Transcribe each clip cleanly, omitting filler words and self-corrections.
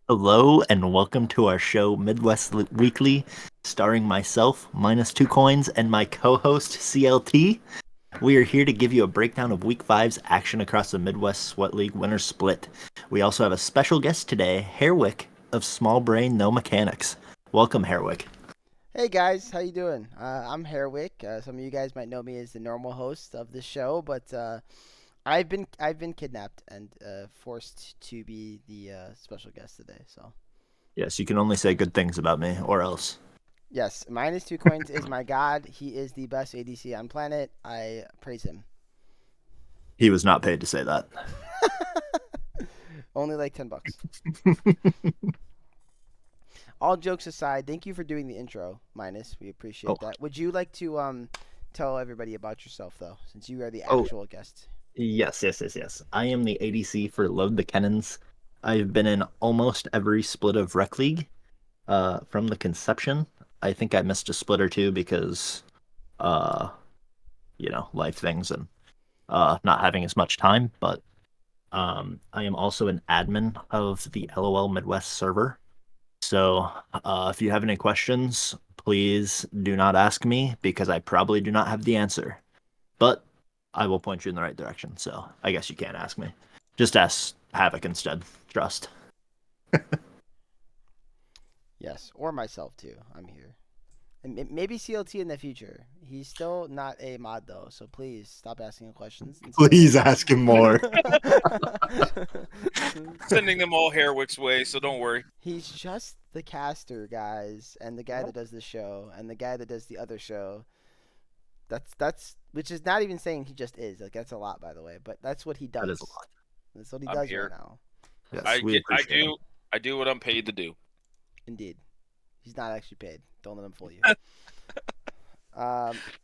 Hello and welcome to our show Midwest Weekly, starring myself, minus two coins, and my co-host CLT. We are here to give you a breakdown of Week Five's action across the Midwest Sweat League winner split. We also have a special guest today, Hairwick of Small Brain No Mechanics. Welcome, Hairwick. Hey guys, how you doing? I'm Hairwick. Some of you guys might know me as the normal host of the show, but I've been kidnapped and forced to be the special guest today. So Yes, you can only say good things about me, or else. yes, minus two coins is my god. He is the best ADC on planet. I praise him. He was not paid to say that. Only like $10. All jokes aside, thank you for doing the intro, Minus. We Oh, appreciate that. Would you like to tell everybody about yourself though, since you are the oh, actual guest? yes. I am the ADC for Load the Cannons. I've been in almost every split of Rec League. From the conception. I think I missed a split or two because uh, life things and not having as much time, but I am also an admin of the LOL Midwest server. So, if you have any questions, please do not ask me because I probably do not have the answer. But I will point you in the right direction. So, I guess you can't ask me. Just ask Havoc instead. Trust. Yes, or myself too. I'm here. And maybe CLT in the future. He's still not a mod though, so please stop asking him questions and stay away Please from ask him more. him. Sending them all Harewick's way, so don't worry. He's just the caster, guys, and the guy that does the show, and the guy that does the other show. That's which is not even saying he just is. Like that's a lot, by the way, but that's what he That is a does. lot. That's what he I'm does right here. now. Yes, I we get, I appreciate him. do, I do what I'm paid to do. Indeed, he's not actually paid. Don't let him fool you.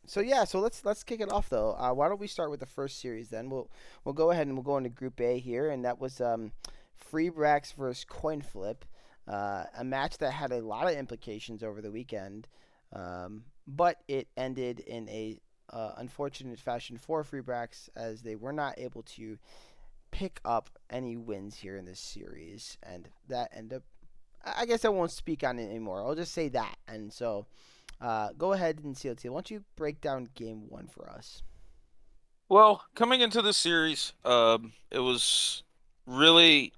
So yeah, so let's kick it off though. Why don't we start with the first series then? We'll go ahead and we'll go into Group A here, and that was Free Bracks versus Coin Flip, a match that had a lot of implications over the weekend, but it ended in a unfortunate fashion for Free Bracks as they were not able to pick up any wins here in this series, and that ended up. I guess I won't speak on it anymore. I'll just say that, and so. Go ahead and CLT. Why don't you break down game one for us? Well, coming into the series, it was really,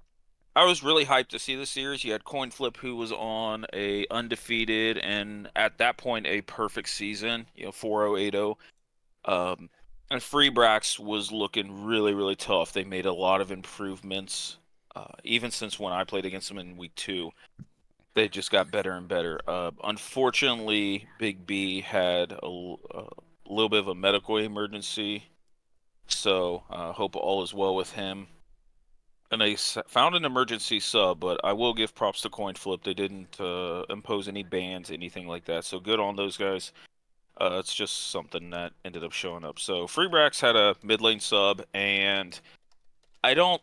I was really hyped to see the series. You had Coin Flip, who was on a undefeated and at that point a perfect season, 4080. And Free Brax was looking really, really tough. They made a lot of improvements, even since when I played against them in week two. They just got better and better. Unfortunately, Big B had a little bit of a medical emergency, so hope all is well with him. And they found an emergency sub, but I will give props to Coin Flip. They didn't impose any bans, anything like that. So good on those guys. It's just something that ended up showing up. So Freebrax had a mid lane sub, and I don't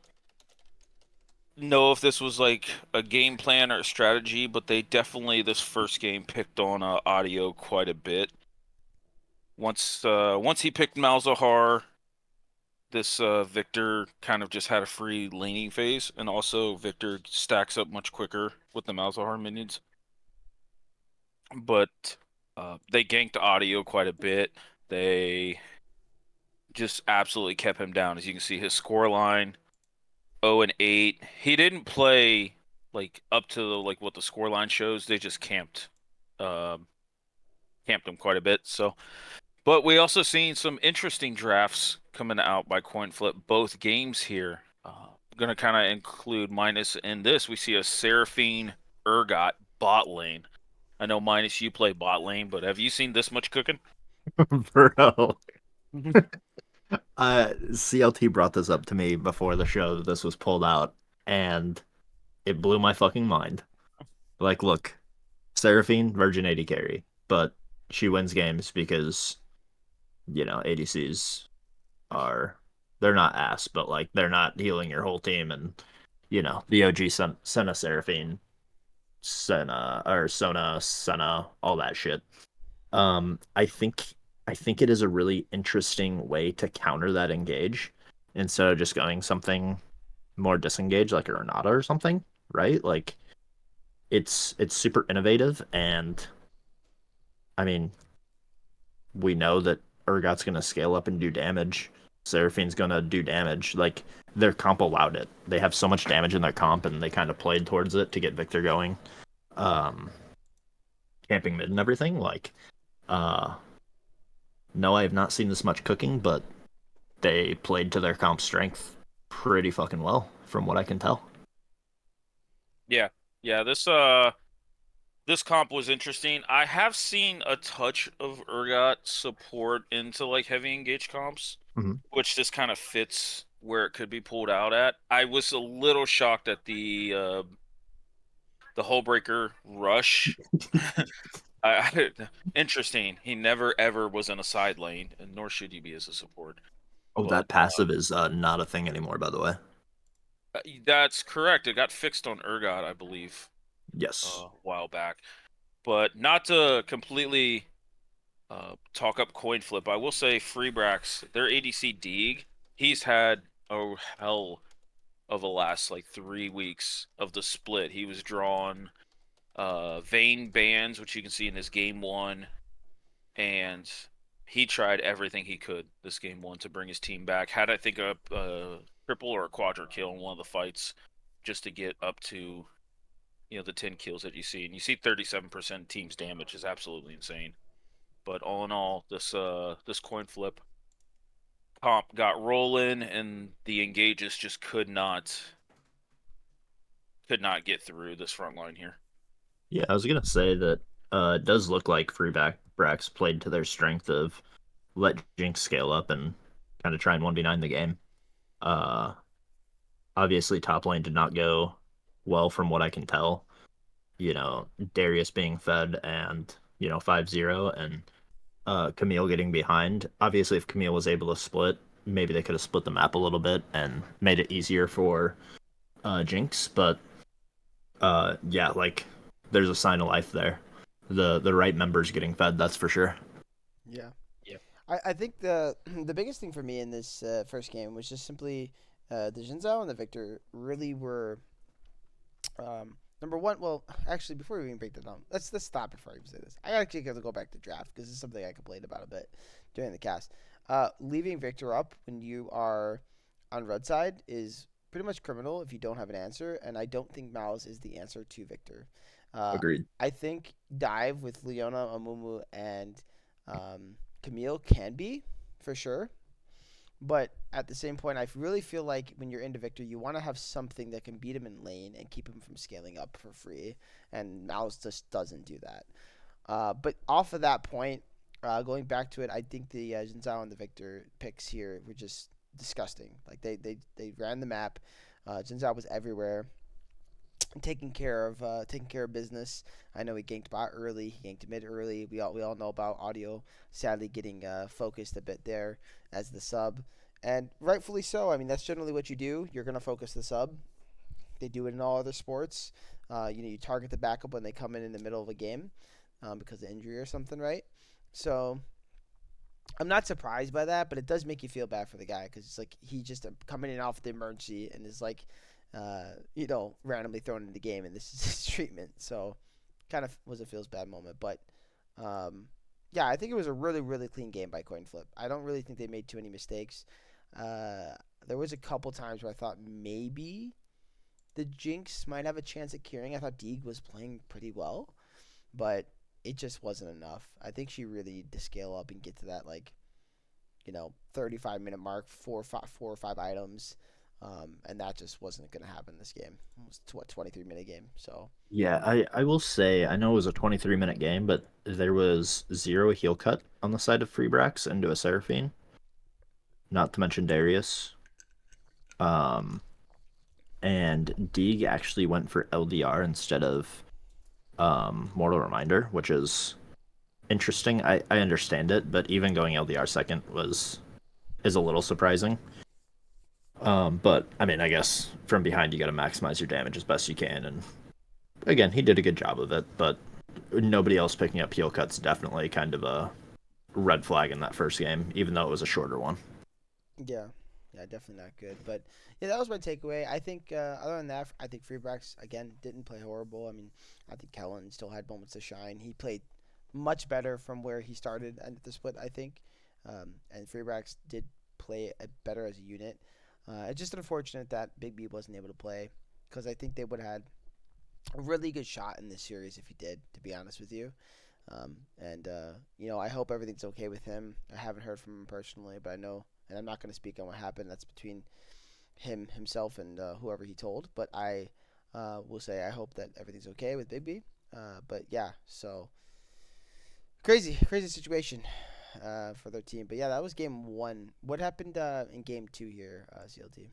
know if this was like a game plan or a strategy, but they definitely this first game picked on audio quite a bit. Once he picked Malzahar, this Victor kind of just had a free laning phase, and also Victor stacks up much quicker with the Malzahar minions. But they ganked audio quite a bit. They just absolutely kept him down. As you can see, his score line 0-8. He didn't play like up to like what the score line shows. They just um, camped him quite a bit. So, but we also seen some interesting drafts coming out by Coin Flip both games here. I'm gonna kind of include Minus in this. We see a Seraphine Urgot bot lane. I know Minus you play bot lane, but have you seen this much cooking? Bro. CLT brought this up to me before the show that this was pulled out, and it blew my fucking mind. Like, look, Seraphine, Virgin AD carry, but she wins games because, ADCs are, they're not ass, but like, they're not healing your whole team. And, the OG Senna Seraphine, Sona, all that shit. I think it is a really interesting way to counter that engage instead of just going something more disengaged like a Renata or something, right? Like it's super innovative, and I mean, we know that Urgot's gonna scale up and do damage. Seraphine's gonna do damage. Like their comp allowed it. They have so much damage in their comp, and they kind of played towards it to get Victor going. Um, Camping mid and everything. Uh, no, I have not seen this much cooking, but they played to their comp strength pretty fucking well, from what I can tell. Yeah. Yeah, this comp was interesting. I have seen a touch of Urgot support into like heavy engage comps, Mhm. which just kind of fits where it could be pulled out at. I was a little shocked at the Hullbreaker rush. Interesting. He never ever was in a side lane, and nor should you be as a support. Oh, But that passive is not a thing anymore, by the way. that's correct. It got fixed on Urgot, I believe, Yes. a while back. But not to completely talk up coin flip, I will say Freebrax, their ADC Deeg, he's had a hell of a last like 3 weeks of the split. He was drawn Vayne bans, which you can see in his game one, and he tried everything he could this game one to bring his team back. Had I think a triple or a quadra kill in one of the fights just to get up to the 10 kills that you see, and you see 37% team's damage is absolutely insane. But all in all, this coin flip comp got rolling, and the engages just could not get through this front line here. Yeah, I was gonna say that it does look like Freeback Brax played to their strength of let Jinx scale up and kind of try and 1v9 the game. Uh, Obviously, top lane did not go well from what I can tell. Darius being fed and, 5-0 and Camille getting behind. Obviously, if Camille was able to split, maybe they could have split the map a little bit and made it easier for Jinx. But yeah, like there's a sign of life there. The right members getting fed, that's for sure. Yeah. Yeah. I think the the biggest thing for me in this first game was just simply the Jinzhao and the Victor really were number one. Well, actually, before we even break that down, let's stop before I even say this. I actually got to go back to draft because it's something I complained about a bit during the cast. Leaving Victor up when you are on red side is pretty much criminal if you don't have an answer, and I don't think Mouse is the answer to Victor. Uh, Agreed. I think dive with Leona, Amumu, and Camille can be for sure. But at the same point, I really feel like when you're into Victor, you want to have something that can beat him in lane and keep him from scaling up for free. And Mouse just doesn't do that. But off of that point, going back to it, I think the Jin Zhao and the Victor picks here were just disgusting. Like they ran the map. Jin Zhao was everywhere, taking care of business. I know he ganked bot early, he ganked mid early. We all know about audio sadly getting focused a bit there as the sub, and rightfully so. I mean that's generally what you do. You're gonna focus the sub. They do it in all other sports. You target the backup when they come in the middle of a game because of injury or something, right? So I'm not surprised by that, but it does make you feel bad for the guy because it's like he just coming in off the emergency and is like, randomly thrown into the game, and this is his treatment. So, kind of was a feels bad moment, but yeah, I think it was a really really clean game by Coin Flip. I don't really think they made too many mistakes. There was a couple times where I thought maybe the Jinx might have a chance at carrying. I thought Deeg was playing pretty well, but it just wasn't enough. I think she really needed to scale up and get to that 35-minute mark, four or five items, and that just wasn't going to happen this game. It was 23-minute game. So Yeah, I will say I know it was a 23-minute game, but there was zero heal cut on the side of Freebrax into a Seraphine, not to mention Darius. Um, and Deeg actually went for LDR instead of Mortal Reminder, which is interesting. I understand it, but even going LDR second is a little surprising. But I mean, I guess from behind you got to maximize your damage as best you can, and again, he did a good job of it. But nobody else picking up heal cuts definitely kind of a red flag in that first game, even though it was a shorter one. yeah, Yeah, definitely not good. But yeah, that was my takeaway. I think other than that, I think Freebrax again didn't play horrible. I mean, I think Kellen still had moments to shine. He played much better from where he started at the split, I think. And Freebrax did play better as a unit. It's just unfortunate that Big B wasn't able to play because I think they would have had a really good shot in this series if he did. To be honest with you. And I hope everything's okay with him. I haven't heard from him personally, but I know, and I'm not going to speak on what happened. That's between himself, and whoever he told. But I will say I hope that everything's okay with Big B. But yeah, so crazy situation for their team. But yeah, that was game one. What happened in game two here, CLT?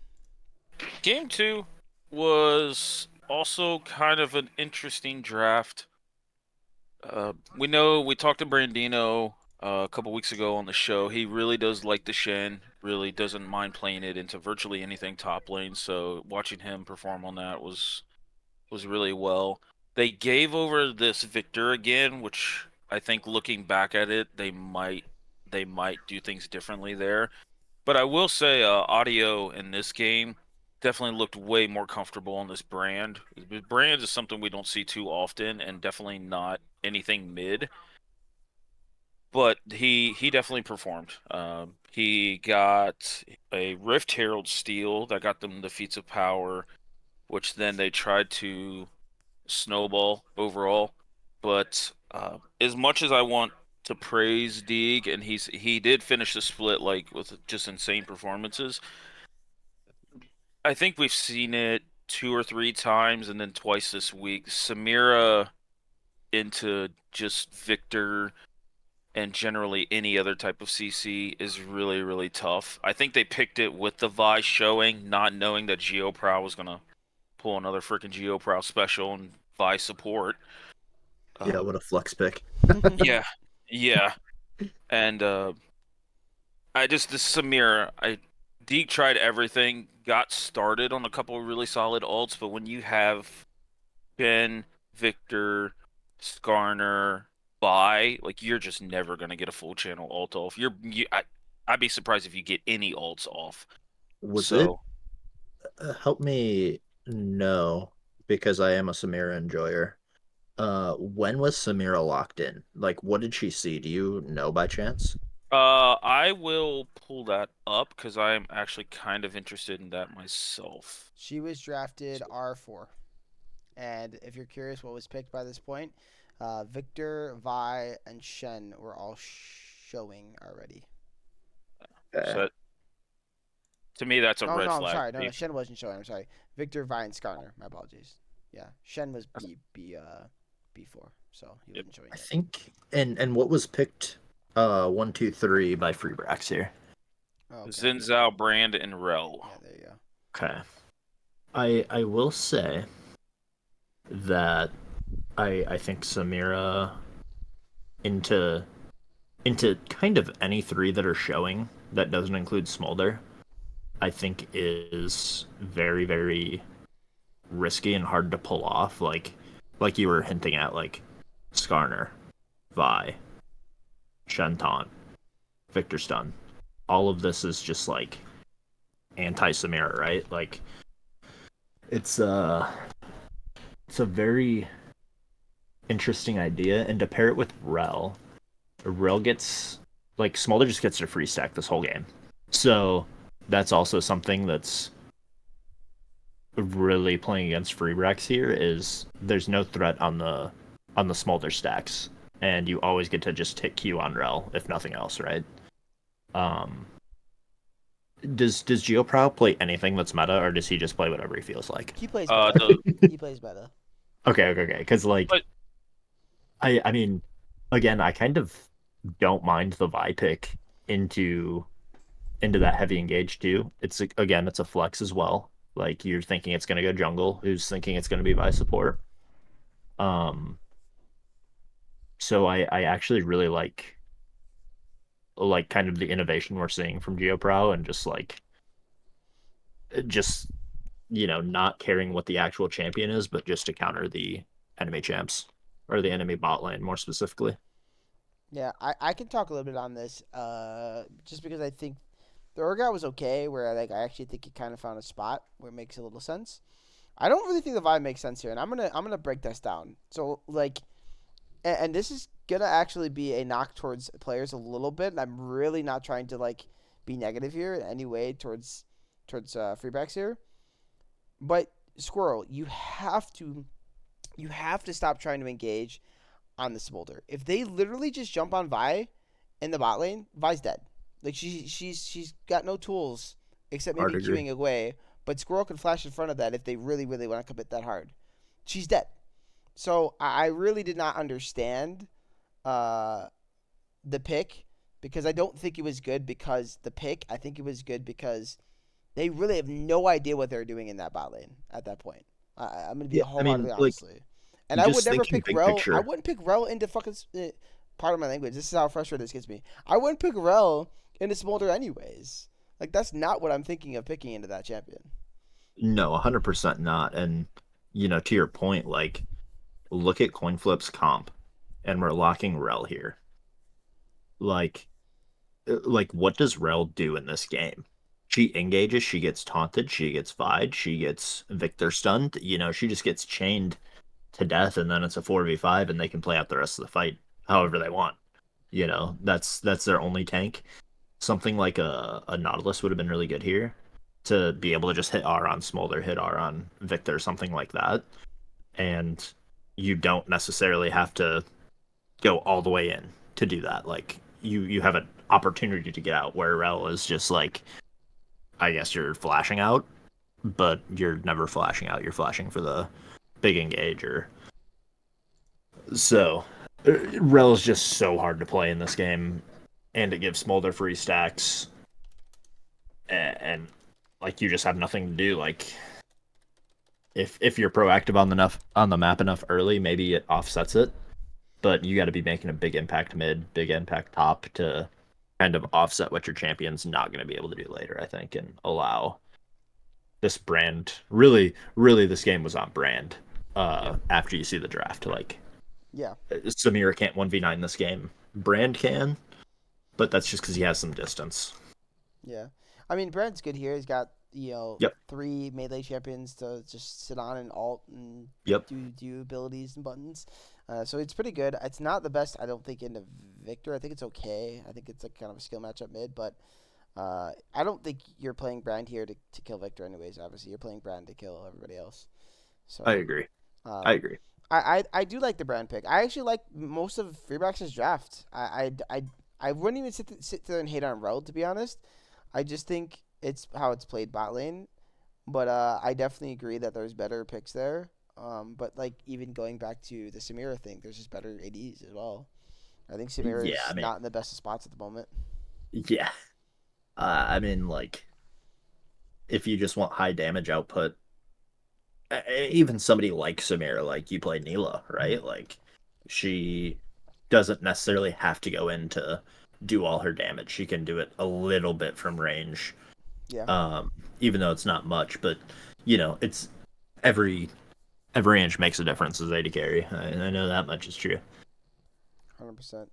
Game two was also kind of an interesting draft. We know we talked to Brandino a couple weeks ago on the show. He really does like the Shen, really doesn't mind playing it into virtually anything top lane. So watching him perform on that was really well. They gave over this Victor again, which I think looking back at it, they might do things differently there. But I will say, audio in this game definitely looked way more comfortable on this brand. The brand is something we don't see too often, and definitely not anything mid. But he definitely performed. He got a Rift Herald steal that got them the feats of power, which then they tried to snowball overall. But as much as I want to praise Deeg, and he did finish the split like with just insane performances. I think we've seen it two or three times, and then twice this week. Samira into just Victor and generally any other type of CC is really, really tough. I think they picked it with the Vi showing, not knowing that GeoProw was gonna pull another freaking GeoProw special and Vi support. Yeah, Uh, what a flex pick. yeah, yeah, and I just the Samira, I Deke tried everything, got started on a couple of really solid ults, but when you have Ben, Victor, Skarner, Vi, like you're just never gonna get a full channel ult off. I'd be surprised if you get any ults off. Was it So help me know because I am a Samira enjoyer. When was Samira locked in? Like, what did she see? Do you know by chance? I will pull that up because I'm actually kind of interested in that myself. She was drafted R4. And if you're curious what was picked by this point, Victor, Vi, and Shen were all showing already. So Okay. to me, that's a No, red no, I'm flag. sorry. No, Shen wasn't showing. I'm sorry. Victor, Vi, and Skarner. My apologies. Yeah, Shen was B4, so he Yep. wasn't showing I yet. think and what was picked 1, 2, 3 by Freebrax here. Oh, okay. Zinzao, Brand, and Rel. Yeah, there you go. Okay. I will say that I think Samira into kind of any three that are showing that doesn't include Smolder, I think is very, very risky and hard to pull off. Like you were hinting at, like Skarner, Vi, Shenton, Victor Stun. All of this is just like anti Samira, right? Like it's it's a very interesting idea, and to pair it with Rel gets like Smolder just gets a free stack this whole game. So that's also something that's really playing against Freebrax here is there's no threat on the Smolder stacks, and you always get to just hit Q on Rel if nothing else, right? Um, does GeoProw play anything that's meta, or does he just play whatever he feels like? He plays Uh, meta. the He plays meta. Okay. Because like but I mean, again, I kind of don't mind the Vi pick into that heavy engage too. Again, it's a flex as well. Like you're thinking it's gonna go jungle, who's thinking it's gonna be Vi support. Um, so I actually really like kind of the innovation we're seeing from GeoPro and just not caring what the actual champion is, but just to counter the enemy champs or the enemy bot lane more specifically. Yeah, I can talk a little bit on this. Just because I think The Urgot was okay, where like I actually think he kind of found a spot where it makes a little sense. I don't really think the vibe makes sense here, and I'm gonna break this down. So like, and this is gonna actually be a knock towards players a little bit. And I'm really not trying to like be negative here in any way towards freebacks here. But Squirrel, you have to stop trying to engage on the Smolder. If they literally just jump on Vi in the bot lane, Vi's dead. Like she's got no tools except Hard maybe to agree. queuing away. But Squirrel can flash in front of that if they really really want to commit that hard. She's dead. So I really did not understand uh, the pick because I don't think it was good because the pick. I think it was good because they really have no idea what they're doing in that bot lane at that point. I'm gonna be Yeah, I mean, wholeheartedly like honestly, and you I would just never thinking pick big Rel. I picture. wouldn't pick Rel into fucking. Part of my language. This is how frustrated this gets me. I wouldn't pick Rel into Smolder anyways. Like that's not what I'm thinking of picking into that champion. No, 100% not. And to your point, like look at CoinFlip's comp, and we're locking Rel here. Like, what does Rel do in this game? She engages, she gets taunted, she gets vied, she gets Victor stunned. She just gets chained to death, and then it's a 4v5, and they can play out the rest of the fight however they want. That's their only tank. Something like a Nautilus would have been really good here to be able to just hit R on Smolder, hit R on Victor, something like that. And you don't necessarily have to go all the way in to do that. Like you have an opportunity to get out where Rel is just like I guess you're flashing out, but you're never flashing out. You're flashing for the big engager. So Rel is just so hard to play in this game, and it gives Smolder free stacks, and like you just have nothing to do. Like if you're proactive on the map enough early, maybe it offsets it. But you got to be making a big impact mid, big impact top to kind of offset what your champion's not going to be able to do later, I think, and allow this brand. Really, really, this game was on brand. Yeah. After you see the draft, like Yeah. Samira can't 1v9 this game. Brand can, but that's just because he has some distance. Yeah. I mean, Brand's good here. He's got Yep, three melee champions to just sit on and alt and yep. do abilities and buttons. So it's pretty good. It's not the best, I don't think, into Victor. I think it's okay. I think it's like kind of a skill matchup mid, but I don't think you're playing Brand here to kill Victor anyways. Obviously, you're playing Brand to kill everybody else. I So agree. I um, agree. I do like the Brand pick. I actually like most of Freeback's draft. I wouldn't even sit there and hate on Road, to be honest. I just think it's how it's played bot lane. But I definitely agree that there's better picks there. But like even going back to the Samira thing, there's just better ADs as well. I think Yeah, Samira's I mean, not in the best of spots at the moment. yeah. I mean, like if you just want high damage output, even somebody like Samira, like you play Neela, right? Like she doesn't necessarily have to go in to do all her damage. She can do it a little bit from range, Yeah, um, even though it's not much. But it's every every inch makes a difference as AD carry. I know that much is true. 100%.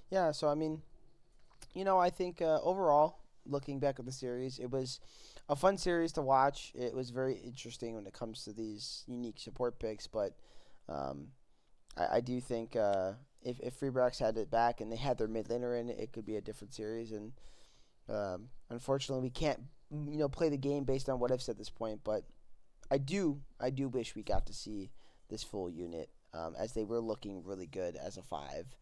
Yeah, so I mean, I think overall, looking back at the series, it was a fun series to watch. It was very interesting when it comes to these unique support picks, but um, I do think if Freebrax had it back and they had their mid laner in, it could be a different series. And unfortunately, we can't play the game based on what I've said at this point. But I do wish we got to see this full unit as they were looking really good as a five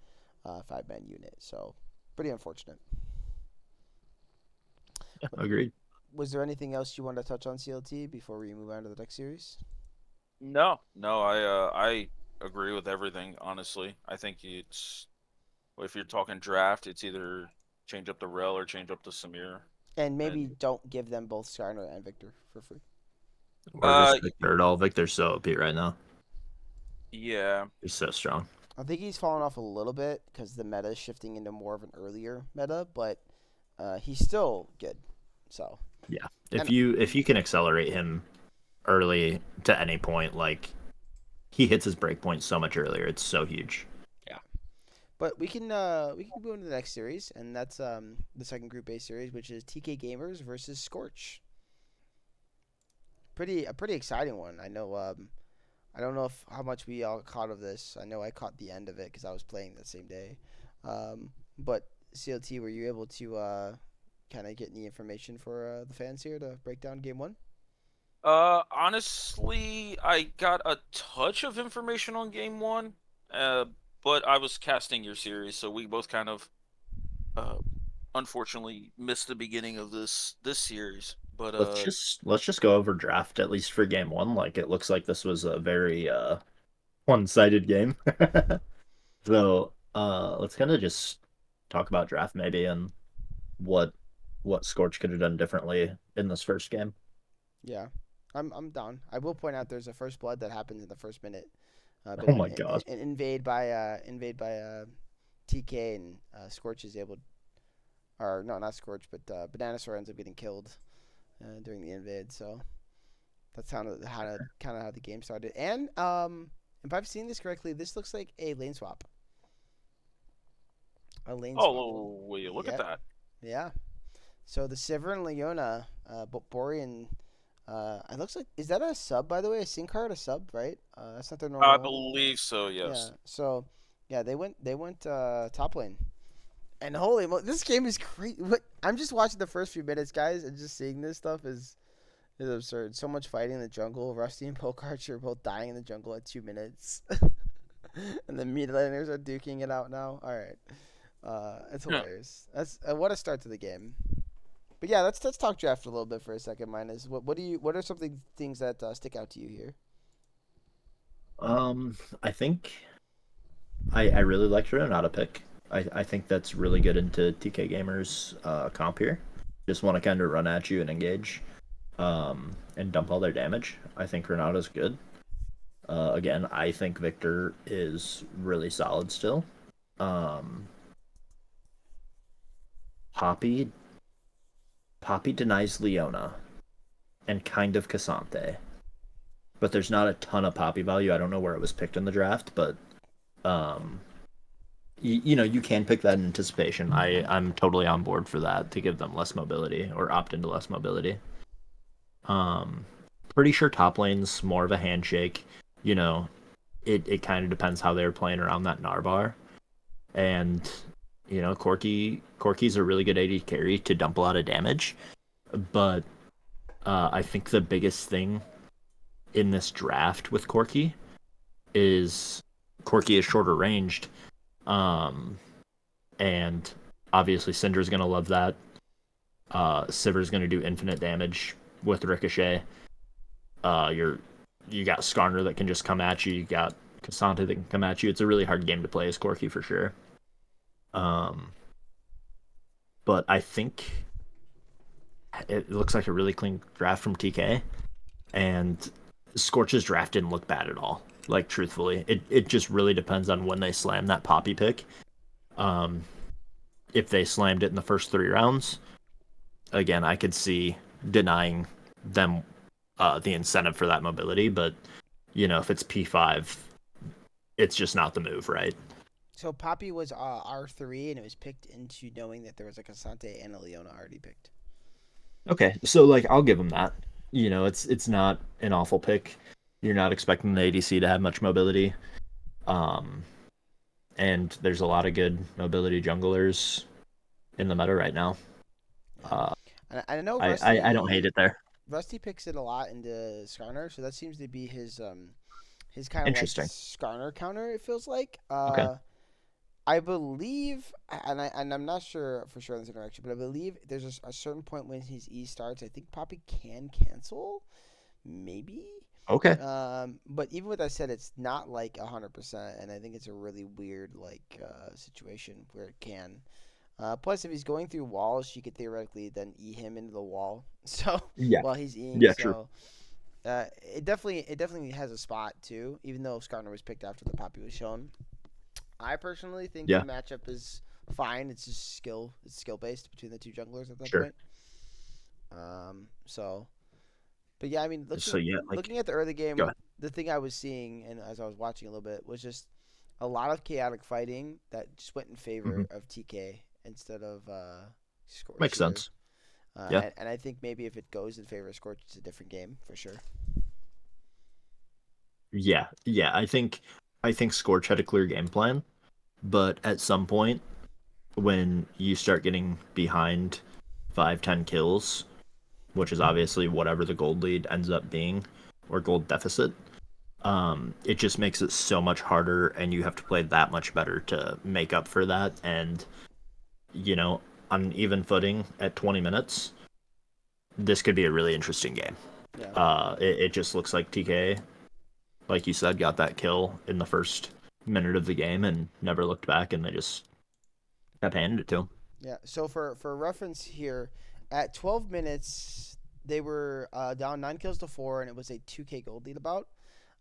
man unit. So pretty unfortunate. Agreed. Was there anything else you wanted to touch on CLT before we move on to the next series? No, no, I agree with everything, honestly. I think it's if you're talking draft, it's either change up the Rel or change up the Samir. And maybe And don't give them both Skyner and Victor for free. Or uh just Victor at all. Victor's so OP right now. yeah. He's so strong. I think he's fallen off a little bit because the meta is shifting into more of an earlier meta, but he's still good. So, Yeah. and If you can accelerate him early to any point, like he hits his breakpoint so much earlier, it's so huge. yeah, But we can go into the next series, and that's the second Group A series, which is TK Gamers versus Scorch. Pretty exciting one. I don't know if how much we all caught of this. I know I caught the end of it because I was playing that same day. But CLT, were you able to kind of get any information for the fans here to break down game one? Honestly, I got a touch of information on game one, uh, but I was casting your series, so we both kind of uh unfortunately missed the beginning of this series. But Let's just go over draft at least for game one. Like it looks like this was a very one-sided game. So let's kind of just talk about draft maybe and what what Scorch could have done differently in this first game. Yeah, I'm down. I will point out there's a first blood that happens in the first minute. Oh But my God. an invade by TK and Scorch is able, or no, not Scorch, but Bananasaur ends up getting killed during the invade. So that's kind of how the game started. And if I've seen this correctly, this looks like a lane swap. A lane swap. oh, will you look at Yep. that? Yeah. So the Sivir and Leona, Borean. It looks like, is that a sub, by the way? A sync card, a sub, right? That's not their I normal. believe so, Yeah. yes. So yeah, they went top lane. And this game is crazy. I'm just watching the first few minutes, guys, and just seeing this stuff is absurd. So much fighting in the jungle. Rusty and Pokearcher are both dying in the jungle at 2 minutes, and the mid laners are duking it out now. All right, it's Yeah. hilarious. That's what a start to the game. But yeah, let's talk draft a little bit for a second. Minus, what are things that stick out to you here? I think I really liked Renata pick. I think that's really good into TK Gamers comp here. Just want to kind of run at you and engage, and dump all their damage. I think Renata's good. Again, I think Victor is really solid still. Um, Poppy Poppy denies Leona and kind of Cassante, but there's not a ton of Poppy value. I don't know where it was picked in the draft, but um, you can pick that in anticipation. I'm totally on board for that to give them less mobility or opt into less mobility. Um, Pretty sure top lane's more of a handshake. You know, it kind of depends how they're playing around that Narvar. And Corky's a really good AD carry to dump a lot of damage. But I think the biggest thing in this draft with is Corky is shorter ranged. Um, and obviously Syndra's gonna love that. Sivir's gonna do infinite damage with Ricochet. Uh, you're you got Skarner that can just come at you. You got Cassandra that can come at you. It's a really hard game to play as Corky for sure. Um, but I think it looks like a really clean draft from TK, and Scorch's draft didn't look bad at all. Like truthfully, it just really depends on when they slam that Poppy pick. Um, if they slammed it in the first 3 rounds, again, I could see denying them the incentive for that mobility. But if it's P5, it's just not the move, right? So Poppy was R3, and it was picked into knowing that there was a Cassante and a Leona already picked. Okay, so like I'll give him that. It's not an awful pick. You're not expecting the ADC to have much mobility. Um, and there's a lot of good mobility junglers in the meta right now. Yeah, Uh, and I know I don't hate it there. Rusty picks it a lot into Skarner, so that seems to be his kind of like Interesting. Skarner counter. It feels like. Okay. I believe, and I'm not sure for sure in this interaction, but I believe there's a certain point when his E starts. I think Poppy can cancel, maybe. Okay. But even with that said, it's not like 100%, and I think it's a really weird like situation where it can. Plus, if he's going through walls, she could theoretically then E him into the wall. So Yeah. while he's Eing, Yeah. True. so it definitely has a spot too. Even though Skarner was picked after the Poppy was shown, I personally think the Yeah. matchup is fine. It's just skill. It's skill based between the two junglers at that Sure. point. So, but yeah, I mean, So yeah, like looking at the early go game, ahead. the thing I was seeing and as I was watching a little bit was just a lot of chaotic fighting that just went in Hmm. favor of TK instead of Scorch Makes here. sense. Yeah. And I think maybe if it goes in favor of Scorch, it's a different game for sure. Yeah. Yeah. I think Scorch had a clear game plan, but at some point when you start getting behind 5, 10 kills, which is obviously whatever the gold lead ends up being or gold deficit, it just makes it so much harder and you have to play that much better to make up for that. And, you know, on an even footing at 20 minutes, this could be a really interesting game. Yeah. It just looks like TK, like you said, got that kill in the first minute of the game and never looked back, and they just kept handing it to him. Yeah. So for reference here, at 12 minutes they were down 9 kills to 4, and it was a 2K gold lead about.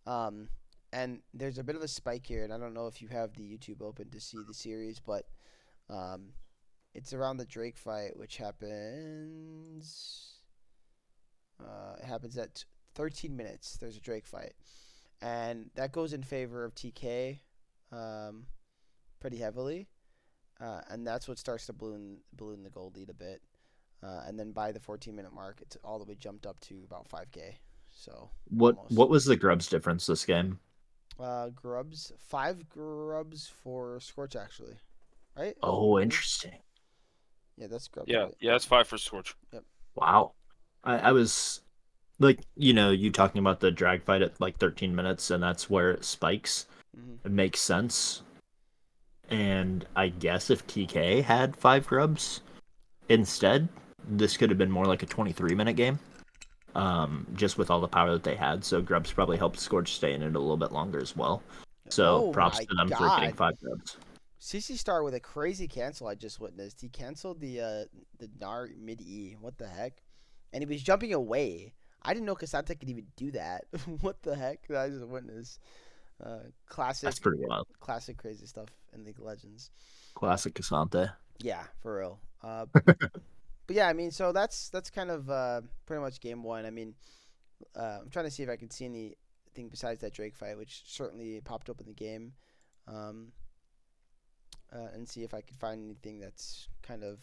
Um, and there's a bit of a spike here, and I don't know if you have the YouTube open to see the series, but um, it's around the Drake fight, which happens. It happens at 13 minutes. There's a Drake fight, and that goes in favor of TK, um, pretty heavily. And that's what starts to balloon the gold lead a bit. And then by the 14-minute mark, it's all the way jumped up to about 5K. So What almost. what was the Grubs difference this game? Grubs, 5 grubs for Scorch actually, right? Oh, I think. interesting. Yeah, that's grubs, Yeah, right? yeah, it's 5 for Scorch. Yep. Wow. I was like, you talking about the drag fight at like 13 minutes, and that's where it spikes. Hmm. It makes sense. And I guess if TK had 5 grubs instead, this could have been more like a 23-minute game. Just with all the power that they had. So Grubs probably helped Scorch stay in it a little bit longer as well. So Oh props my to them for getting God. 5 grubs. CC Star with a crazy cancel I just witnessed. He canceled the Gnar mid E. What the heck? And he was jumping away. I didn't know Kasata could even do that. What the heck? Did I just witnessed. Classic, That's pretty wild. classic crazy stuff in League of Legends. Classic Casante. Yeah, for real. But yeah, I mean, so that's kind of pretty much game one. I mean, I'm trying to see if I can see anything besides that Drake fight, which certainly popped up in the game. Um, and see if I could find anything that's kind of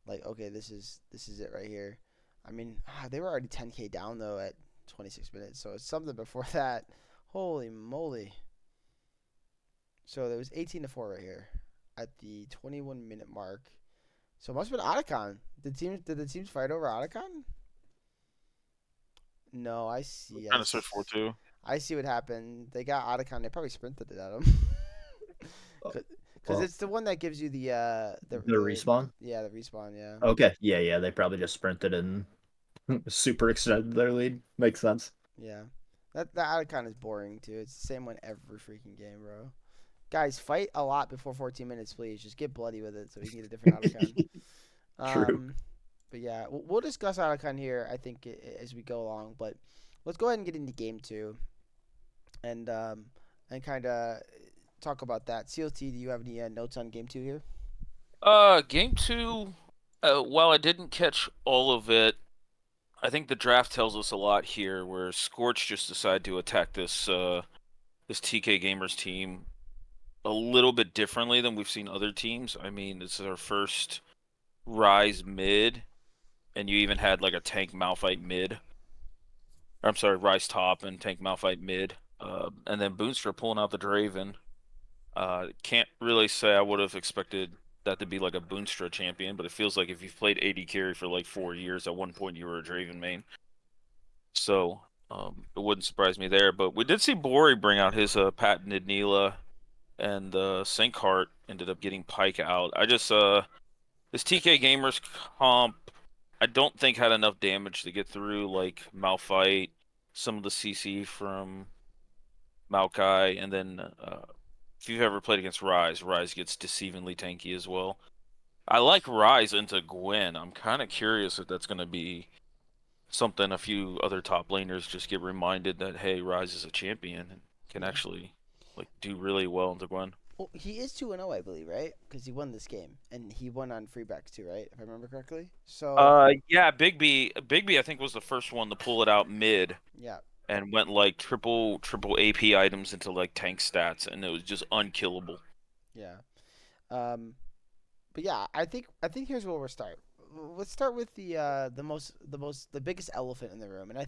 like, okay, this is it right here. I mean, they were already 10K down though at 26 minutes, so it's something before that. Holy moly! So there was 18-4 right here at the 21-minute mark. So it must have been Otacon. Did the teams fight over Otacon? No, I see. Kind of search for 2. I see what happened. They got Otacon. They probably sprinted it at him. Because Well, it's the one that gives you the the respawn? yeah, the respawn, yeah. Okay. Yeah, yeah. They probably just sprinted and super extended their lead. Makes sense. Yeah. That Otacon is boring too. It's the same one every freaking game, bro. Guys, fight a lot before 14 minutes, please. Just get bloody with it so we can get a different Otacon. True. But yeah, we'll discuss Otacon here, I think, as we go along. But let's go ahead and get into game two, and kind of talk about that. CLT, do you have any notes on game two here? Game 2, while I didn't catch all of it, I think the draft tells us a lot here, where Scorch just decided to attack this TK Gamers team a little bit differently than we've seen other teams. I mean, this is our first Rise mid, and you even had like a tank Malphite mid. Or, I'm sorry, Rise top and tank Malphite mid. And then Boonstra pulling out the Draven. Can't really say I would have expected that to be like a Boonstra champion, but it feels like if you've played AD carry for like 4 years, at one point you were a Draven main. So it wouldn't surprise me there. But we did see Bori bring out his patented Neela, and Sinkhart ended up getting Pike out. I just this TK Gamers comp, I don't think had enough damage to get through like Malphite, some of the CC from Maokai, and then if you've ever played against Rise, Rise gets deceivingly tanky as well. I like Rise into Gwen. I'm kind of curious if that's going to be something a few other top laners just get reminded that, hey, Rise is a champion and can Yeah. actually like do really well into Gwen. Well, he is 2-0, I believe, right? Because he won this game, and he won on freebacks too, right? If I remember correctly. So Yeah, Big B I think was the first one to pull it out mid. yeah, and went like triple AP items into like tank stats, and it was just unkillable. Yeah. Um, but yeah, I think here's where we'll start. Let's start with the biggest elephant in the room, and I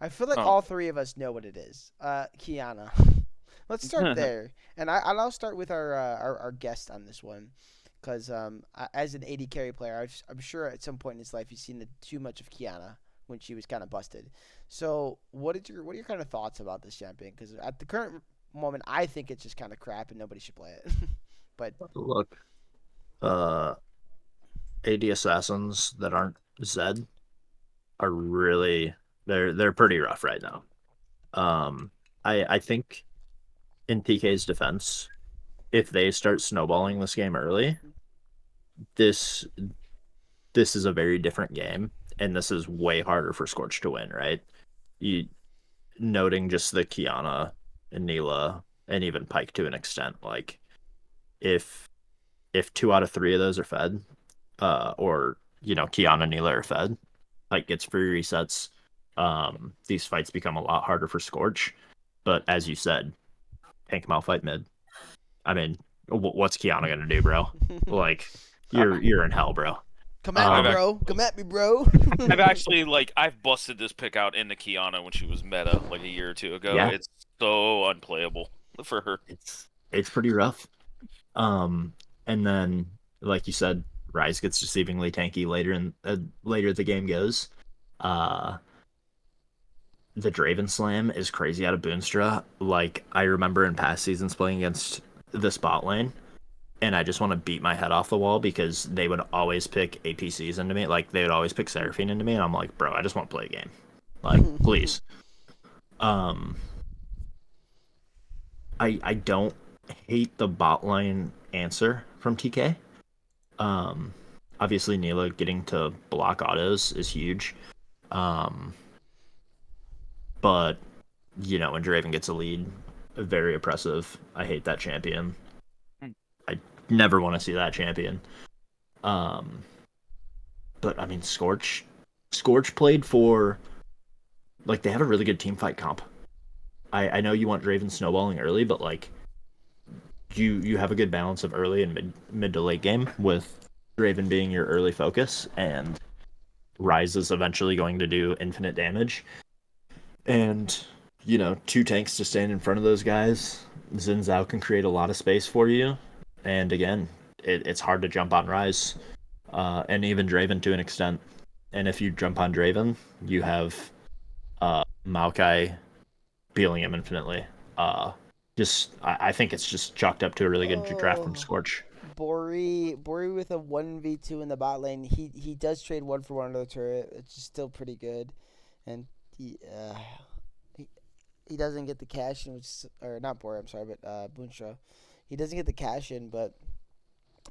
feel like Oh, all three of us know what it is. Kiana. Let's start there, and I'll start with our guest on this one, because as an AD carry player, I'm sure at some point in his life he's seen too much of Kiana when she was kind of busted. So what are your kind of thoughts about this champion? Because at the current moment, I think it's just kind of crap and nobody should play it. But Look, uh, AD assassins that aren't Zed are really they're pretty rough right now. Um, I think in TK's defense, if they start snowballing this game early, this this is a very different game, and this is way harder for Scorch to win, right? You noting just the Kiana and Neela and even Pike to an extent, like if two out of three of those are fed, or Kiana and Neela are fed, like gets free resets. These fights become a lot harder for Scorch. But as you said, tank Malphite mid. I mean, what's Kiana gonna do, bro? Like, you're in hell, bro. come at me, I've Um, ac- bro. Come at me, bro. I've actually like I've busted this pick out into Kiana when she was meta like a year or two ago. yeah, It's so unplayable for her. it's pretty rough. Um, and then like you said, Rise gets deceivingly tanky later the game goes. Uh, the Draven Slam is crazy out of Boonstra. Like I remember in past seasons playing against the spot lane, and I just want to beat my head off the wall because they would always pick APCs into me. Like they would always pick Seraphine into me, and I'm like, bro, I just want to play a game. Like, please. Um, I don't hate the bot lane answer from TK. Um, obviously Neela getting to block autos is huge. Um, but when Draven gets a lead, very oppressive. I hate that champion. I never want to see that champion. Um, but I mean, Scorch played for like they have a really good team fight comp. I know you want Draven snowballing early, but like you have a good balance of early and mid to late game with Draven being your early focus, and Rise is eventually going to do infinite damage. And two tanks to stand in front of those guys. Xin Zhao can create a lot of space for you, and again, it's hard to jump on Rise, and even Draven to an extent. And if you jump on Draven, you have Maokai peeling him infinitely. I think it's just chalked up to a really good draft from Oh, Scorch. Bori with a 1v2 in the bot lane. He does trade one for one under the turret, which is still pretty good. And he, he doesn't get the cash in, or not Bori, I'm sorry, but Boonstra. He doesn't get the cash in, but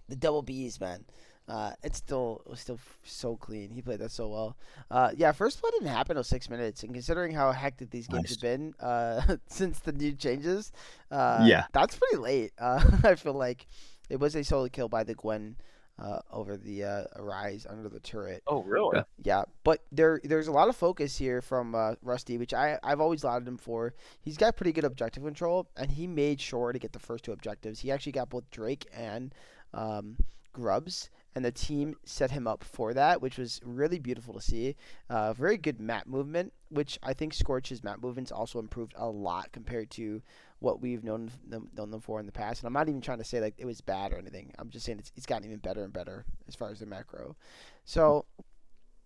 the double B's, man. It was still so clean. He played that so well. Yeah, first blood didn't happen till 6 minutes, and considering how hectic these games have Nice. been since the new changes, Yeah. that's pretty late. I feel like it was a solo kill by the Gwen over the Rise under the turret. Oh, really? Yeah. Yeah, but there's a lot of focus here from Rusty, which I've always lauded him for. He's got pretty good objective control, and he made sure to get the first two objectives. He actually got both Drake and um, Grubs, and the team set him up for that, which was really beautiful to see. Very good map movement, which I think Scorch's map movements also improved a lot compared to what we've known them for in the past. And I'm not even trying to say like it was bad or anything. I'm just saying it's gotten even better and better as far as the macro. So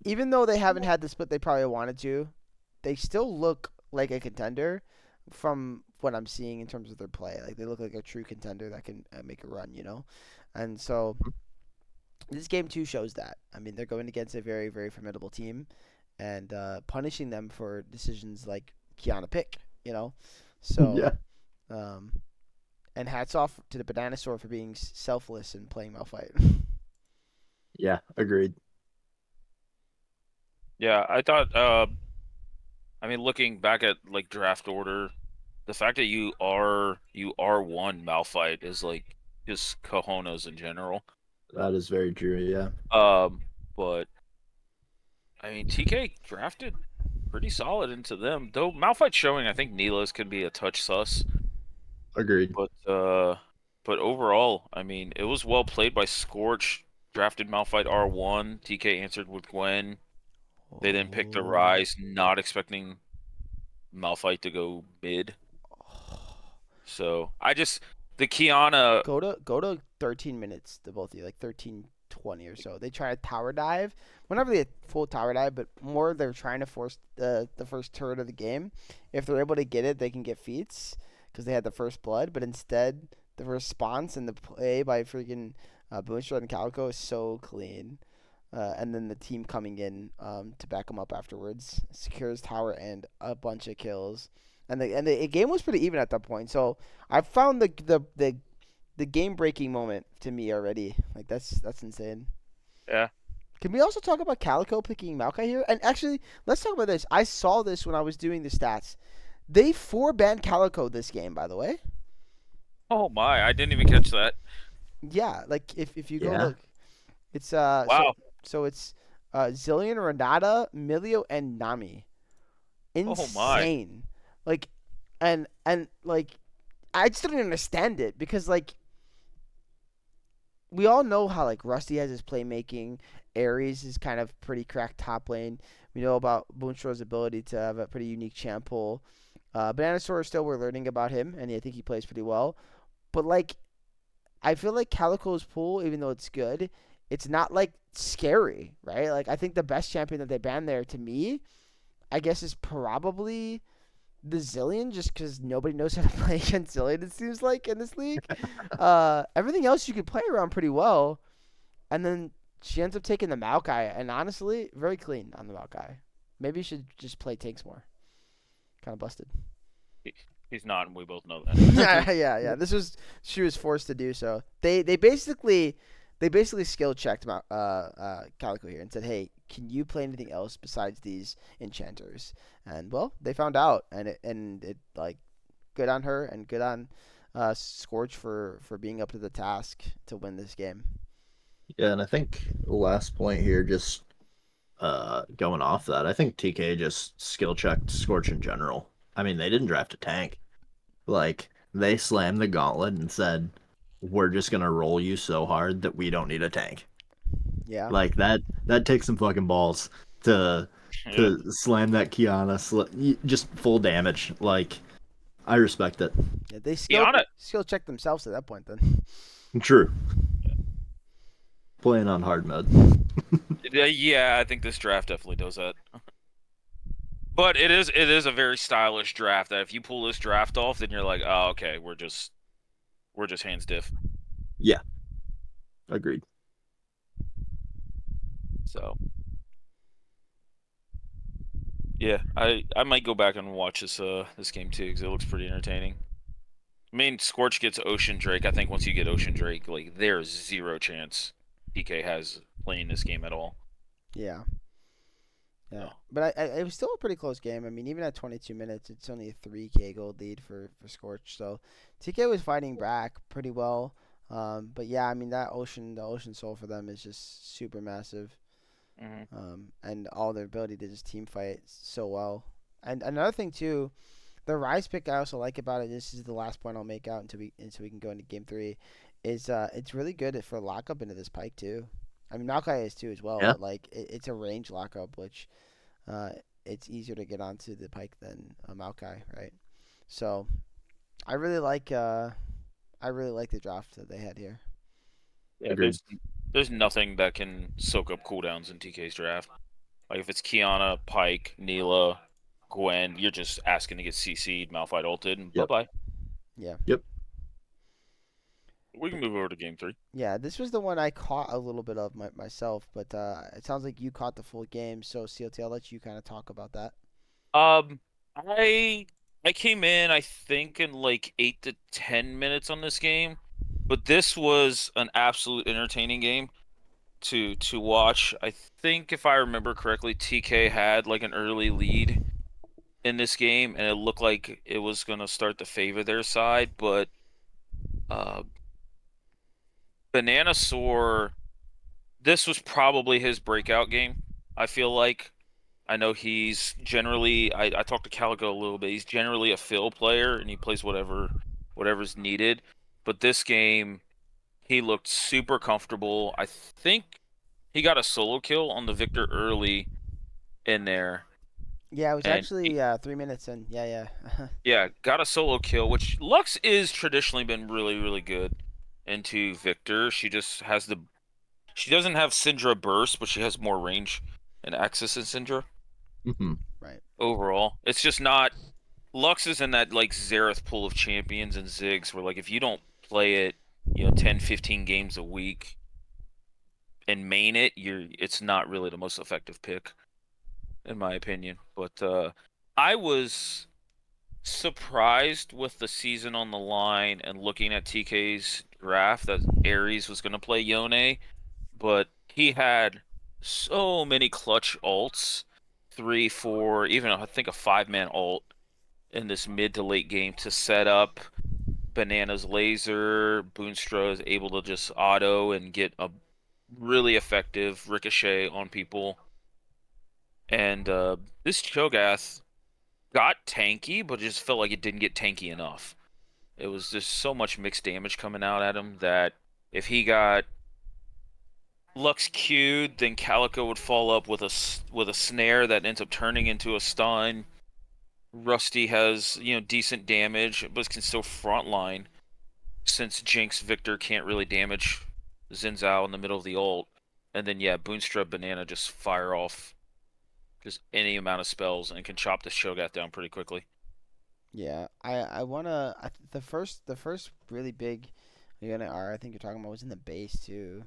even though they haven't had the split they probably wanted to, they still look like a contender from what I'm seeing in terms of their play. Like they look like a true contender that can make a run, you know. And so this game too shows that. I mean, they're going against a very very formidable team, and punishing them for decisions like Kiana pick, you know. So, Yeah. um, and hats off to the Banana Store for being selfless and playing Malphite. Yeah. Agreed. Yeah, I thought. I mean, looking back at like draft order, the fact that you are one Malphite is like just cojones in general. That is very true. Yeah. Um, but I mean, TK drafted pretty solid into them. Though Malphite's showing, I think Neela's could be a touch sus, Agreed. but overall, I mean, it was well played by Scorch. Drafted Malphite R1. TK answered with Gwen. They then picked the Oh. Rise, not expecting Malphite to go mid. So I just the Kiana. Go to 13 minutes, the both of you, like 13:20 or so. They try a tower dive. Whenever they full tower dive, but more they're trying to force the first turret of the game. If they're able to get it, they can get feats because they had the first blood. But instead, the response and the play by freaking Boomstride and Calico is so clean. And then the team coming in to back them up afterwards secures tower and a bunch of kills. And the game was pretty even at that point. So I found the game breaking moment to me already. Like that's insane. Yeah. Can we also talk about Calico picking Maokai here? And actually, let's talk about this. I saw this when I was doing the stats. They 4-banned Calico this game, by the way. Oh my, I didn't even catch that. Yeah, like if you go Yeah. look, it's Wow. so it's Zillion, Renata, Milio, and Nami. Oh my. Insane. Like, and like I just didn't understand it because like we all know how like Rusty has his playmaking. Ares is kind of pretty cracked top lane. We know about Boonstro's ability to have a pretty unique champ pool. Bananasaur still we're learning about him, and I think he plays pretty well. But like I feel like Calico's pool, even though it's good, it's not like scary, right? Like I think the best champion that they banned there to me, I guess, is probably the Zillion, just because nobody knows how to play against Zillion. It seems like in this league, everything else you could play around pretty well, and then she ends up taking the Maokai, and honestly, very clean on the Maokai. Maybe you should just play tanks more. Kind of busted. He- He's not, and we both know that. Yeah. She was forced to do so. They basically skill checked Calico here and said, "Hey, can you play anything else besides these enchanters?" And well, they found out, and it like good on her and good on Scorch for being up to the task to win this game. Yeah, and I think the last point here, just going off that, I think TK just skill checked Scorch in general. I mean, they didn't draft a tank. Like they slammed the gauntlet and said, "We're just gonna roll you so hard that we don't need a tank." Yeah, Like that takes some fucking balls to Yeah. to slam that Kiana just full damage. Like I respect it. yeah. They Kiana. skill checked themselves at that point. Then True. Playing on hard mode. Yeah, I think this draft definitely does that. But it is a very stylish draft that if you pull this draft off, then you're like, oh, okay, we're just hands diff. Yeah, agreed. So yeah, I might go back and watch this game too because it looks pretty entertaining. I mean, Scorch gets Ocean Drake. I think once you get Ocean Drake, like there's zero chance PK has playing this game at all. yeah. Yeah, So but it was still a pretty close game. I mean, even at 22 minutes, it's only a 3K gold lead for Scorch. So TK was fighting back pretty well. But yeah, I mean the Ocean Soul for them is just super massive. mhm. And all their ability to just team fight so well. And another thing too, the Rise pick I also like about it. This is the last point I'll make out until we can go into game three. Is it's really good for lockup into this pike too. I mean Maokai is too as well, Yeah, but like it's a range lockup, which uh, it's easier to get onto the pike than a Maokai, right? So I really like the draft that they had here. Yeah, agreed. there's nothing that can soak up cooldowns in TK's draft. Like if it's Kiana, Pike, Neela, Gwen, you're just asking to get CC'd, Malphite ulted, and bye Yep. bye. Yeah, Yep. We can move over to game three. yeah. This was the one I caught a little bit of myself, but it sounds like you caught the full game. So CLT, I'll let you kind of talk about that. Um, I I came in, I think, in like 8 to 10 minutes on this game, but this was an absolute entertaining game to watch. I think if I remember correctly, TK had like an early lead in this game, and it looked like it was gonna start to favor their side, but uh, Bananasaur, this was probably his breakout game. I feel like I know he's generally I talked to Calico a little bit. He's generally a fill player and he plays whatever's needed. But this game, he looked super comfortable. I think he got a solo kill on the Victor early in there, Yeah, it was and actually 3 minutes in. Yeah, yeah. yeah, got a solo kill, which Lux is traditionally been really, really good into Victor. She doesn't have Syndra burst, but she has more range and access than Syndra Hmm. Right. overall. It's just not Lux is in that like Xerath pool of champions and Ziggs where like if you don't play it, 10, 15 games a week and main it, it's not really the most effective pick, in my opinion. But I was surprised with the season on the line and looking at TK's draft that Ares was going to play Yone, but he had so many clutch ults, three, four, even I think a five-man ult in this mid to late game to set up Banana's laser. Boonstra is able to just auto and get a really effective ricochet on people. And this Cho'Gath got tanky, but just felt like it didn't get tanky enough. It was just so much mixed damage coming out at him that if he got Lux Q'd, then Calico would fall up with a snare that ends up turning into a stun. Rusty has, decent damage, but can still frontline since Jinx Victor can't really damage Xin Zhao in the middle of the ult. And then yeah, Boonstra Banana just fire off just any amount of spells and can chop the Shogat down pretty quickly. Yeah, I wanna the first really big unit R I think you're talking about was in the base too.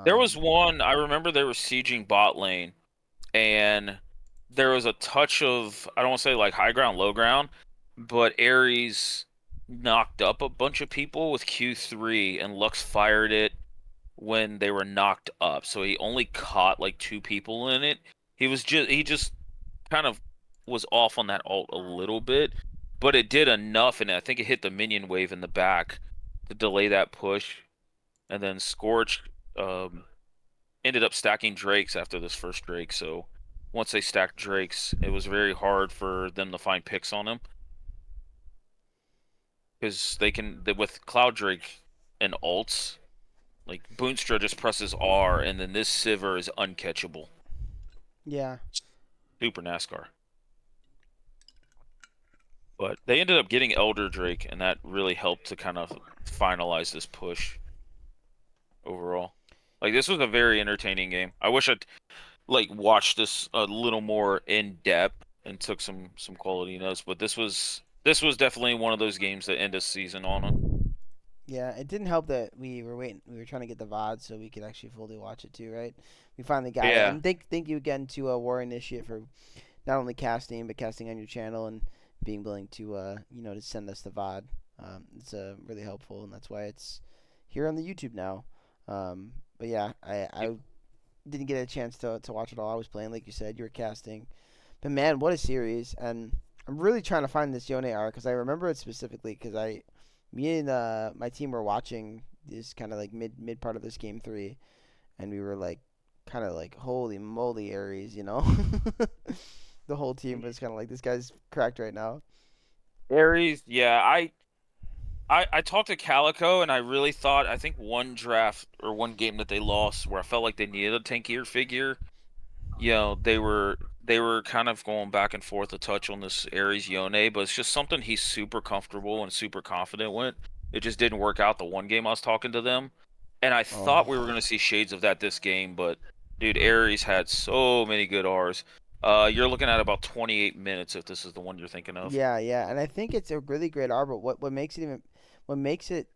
There was Um, one, I remember they were sieging bot lane and there was a touch of, I don't want to say like high ground, low ground, but Ares knocked up a bunch of people with Q3 and Lux fired it when they were knocked up. So he only caught like two people in it. He just kind of was off on that ult a little bit, but it did enough, and I think it hit the minion wave in the back to delay that push. And then Scorch um, ended up stacking Drakes after this first Drake. So once they stacked Drakes, it was very hard for them to find picks on him because with Cloud Drake and ults. Like Boonstra just presses R, and then this Sivir is uncatchable. yeah, Super NASCAR. But they ended up getting Elder Drake, and that really helped to kind of finalize this push overall. Like this was a very entertaining game. I wish I'd like watched this a little more in depth and took some quality notes, but this was definitely one of those games that end a season on them. yeah. It didn't help that we were waiting. We were trying to get the VOD so we could actually fully watch it too, right? We finally got it, Yeah. and thank you again to War Initiate for not only casting but casting on your channel and being willing to to send us the VOD. It's really helpful, and that's why it's here on the YouTube now. But yeah, I didn't get a chance to watch it all. I was playing, like you said, you were casting. But man, what a series! And I'm really trying to find this Yone arc because I remember it specifically because me and my team were watching this kind of like mid part of this game three, and we were like, kind of like, holy moly, Ares, you know. The whole team was kind of like, this guy's cracked right now. Ares, yeah, I talked to Calico and I really thought I think one draft or one game that they lost where I felt like they needed a tankier figure. They were kind of going back and forth a touch on this Ares Yone, but it's just something he's super comfortable and super confident with. It just didn't work out the one game I was talking to them. And I Oh, thought we were gonna see shades of that this game, but dude, Ares had so many good Rs. You're looking at about 28 minutes if this is the one you're thinking of. yeah, yeah, and I think it's a really great R. But what makes it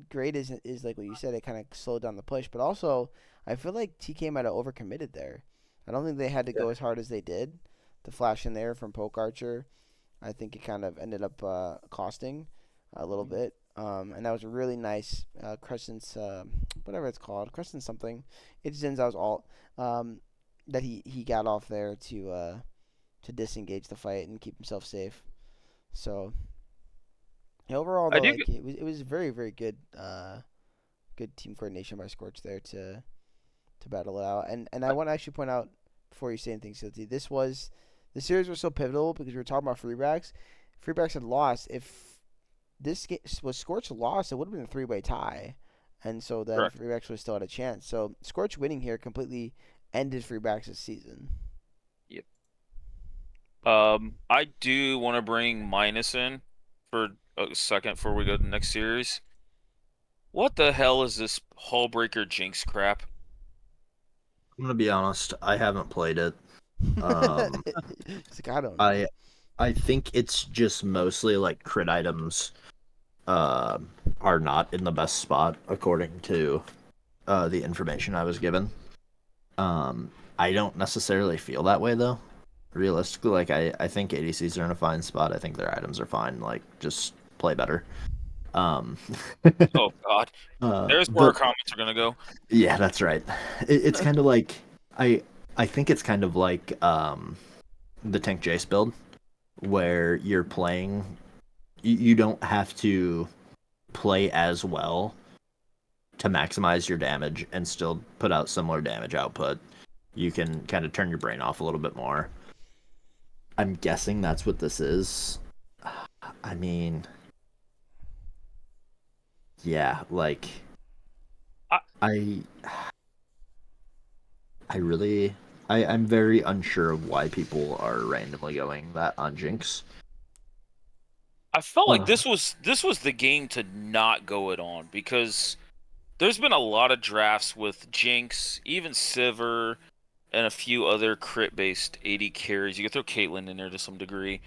great is like what you said. It kind of slowed down the push, but also I feel like TK might have overcommitted there. I don't think they had to Yeah. go as hard as they did. The flash in there from Poke Archer, I think it kind of ended up costing a little bit. And that was a really nice Crescent's whatever it's called, Crescent something. It's Zinzao's alt that he got off there to disengage the fight and keep himself safe. So yeah, overall I though, do. like it was very good good team coordination by Scorch there to battle it out. And I want to actually point out before you say anything, Silty. The series was so pivotal because we were talking about Freebracks. Freebracks had lost. If this was Scorch lost, it would have been a three-way tie, and so then Correct. Freebracks would still had a chance. So Scorch winning here completely ended Freebracks' season. Yep. I do want to bring Minus in for a second before we go to the next series. What the hell is this Hullbreaker Jinx crap? I'm gonna be honest, I haven't played it. Um, He's like, I don't know. I I think it's just mostly like crit items uh, are not in the best spot according to the information I was given. Um, I don't necessarily feel that way though. Realistically, like I think ADCs are in a fine spot. I think their items are fine. Like just play better. Um, Oh God, there's where our but comments are gonna go. yeah, that's right. It's kind of like I I think it's kind of like the tank Jace build where you're playing. You don't have to play as well to maximize your damage and still put out similar damage output. You can kind of turn your brain off a little bit more. I'm guessing that's what this is. I mean, yeah, like I, I I really I'm very unsure of why people are randomly going that on Jinx. I felt like Uh, this was the game to not go it on because there's been a lot of drafts with Jinx, even Sivir, and a few other crit-based AD carries. You could throw Caitlyn in there to some degree,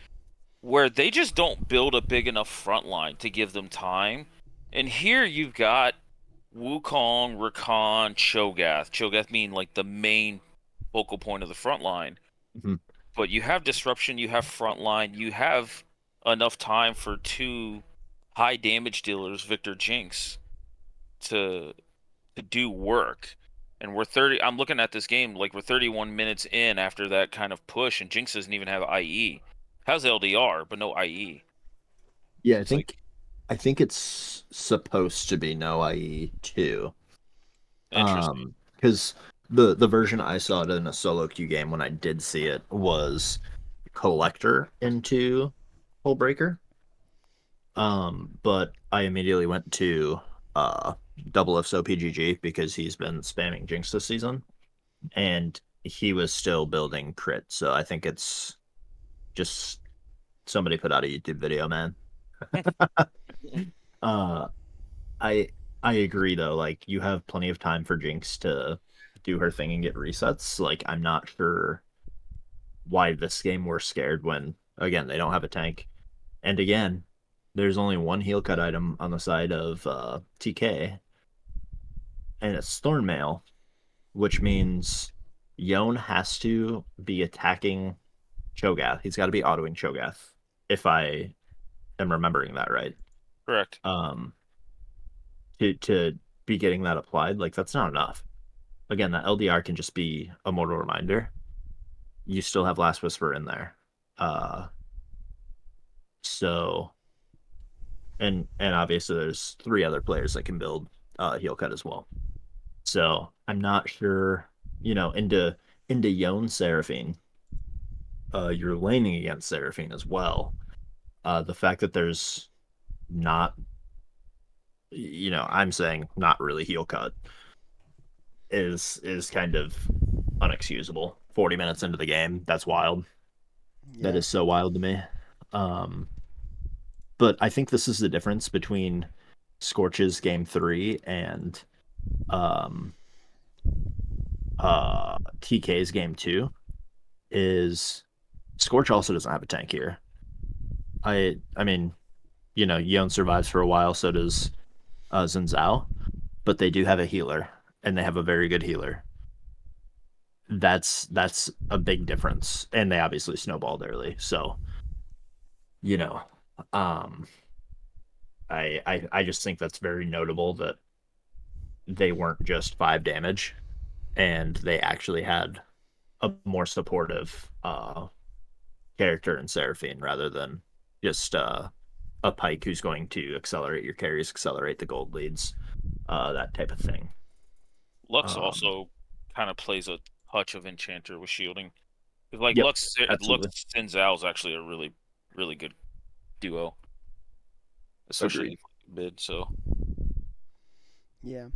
where they just don't build a big enough front line to give them time. And here you've got Wukong, Rakan, Cho'Gath. Cho'Gath being like the main focal point of the front line. mhm. But you have disruption, you have front line, you have enough time for two high damage dealers, Victor Jinx, to do work. And we're 30 I'm looking at this game like we're 31 minutes in after that kind of push and Jinx doesn't even have IE. Has LDR, but no IE. Yeah, So it's like I think it's supposed to be no IE too. interesting. Because the version I saw it in a solo queue game when I did see it was collector into Hullbreaker. But I immediately went to double FSO PGG because he's been spamming Jinx this season, and he was still building crit. So I think it's just somebody put out a YouTube video, man. Uh, I I agree though. Like you have plenty of time for Jinx to do her thing and get resets. Like I'm not sure why this game we're scared when again they don't have a tank. And again, there's only one heal cut item on the side of TK, and it's Thornmail, which means Yone has to be attacking Cho'Gath. He's got to be autoing Cho'Gath, if I am remembering that right. Correct. Um, to be getting that applied, like that's not enough. Again, that LDR can just be a mortal reminder. You still have Last Whisper in there. Uh, so and obviously there's three other players that can build heal cut as well. So I'm not sure, into Yone Seraphine, you're laning against Seraphine as well. The fact that there's not, I'm saying not really heal cut is kind of unexcusable. 40 minutes into the game, that's wild. That Yeah. is so wild to me. Um, but I think this is the difference between Scorch's game three and um TK's game two is Scorch also doesn't have a tank here. I mean, Yon survives for a while, so does Xin Zhao, but they do have a healer, and they have a very good healer. That's a big difference, and they obviously snowballed early. So you know, um, I just think that's very notable that they weren't just five damage, and they actually had a more supportive character in Seraphine rather than just a Pike who's going to accelerate your carries, accelerate the gold leads, that type of thing. Lux Um, also kind of plays a touch of Enchanter with shielding. 'Cause, like Yep, Lux absolutely. Sin Zhao is actually a really good duo, Agreed. especially mid. So Yeah.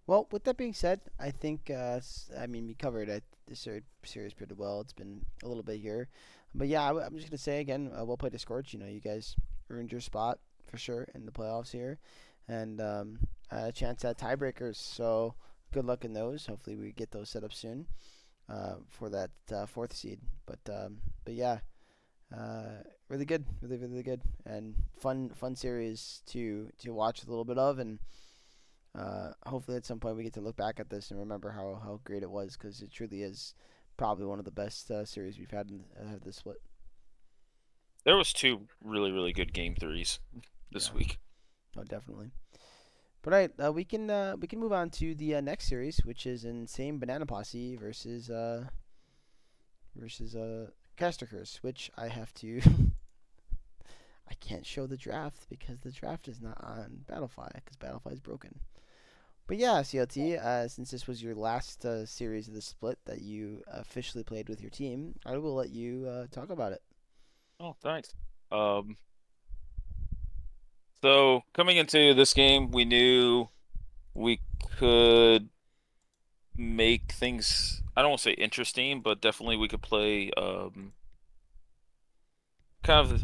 Well, with that being said, I think I mean we covered the series pretty well. It's been a little bit here, but yeah, I'm just gonna say again, well played, Discord. You know, you guys earned your spot for sure in the playoffs here, and a chance at tiebreakers. So good luck in those. Hopefully, we get those set up soon for that fourth seed. But yeah, really good, really good, and fun series to watch a little bit of, and hopefully at some point we get to look back at this and remember how great it was, because it truly is probably one of the best series we've had in this split. there was two really good game threes this Yeah, week. oh definitely. But all right, we can move on to the next series, which is Insane Banana Posse versus Caster Curse, which I have to I can't show the draft because the draft is not on Battlefy because Battlefy is broken. But yeah, CLT, since this was your last series of the split that you officially played with your team, I will let you talk about it. Oh, thanks. Um, so coming into this game, we knew we could make things, I don't want to say interesting, but definitely we could play kind of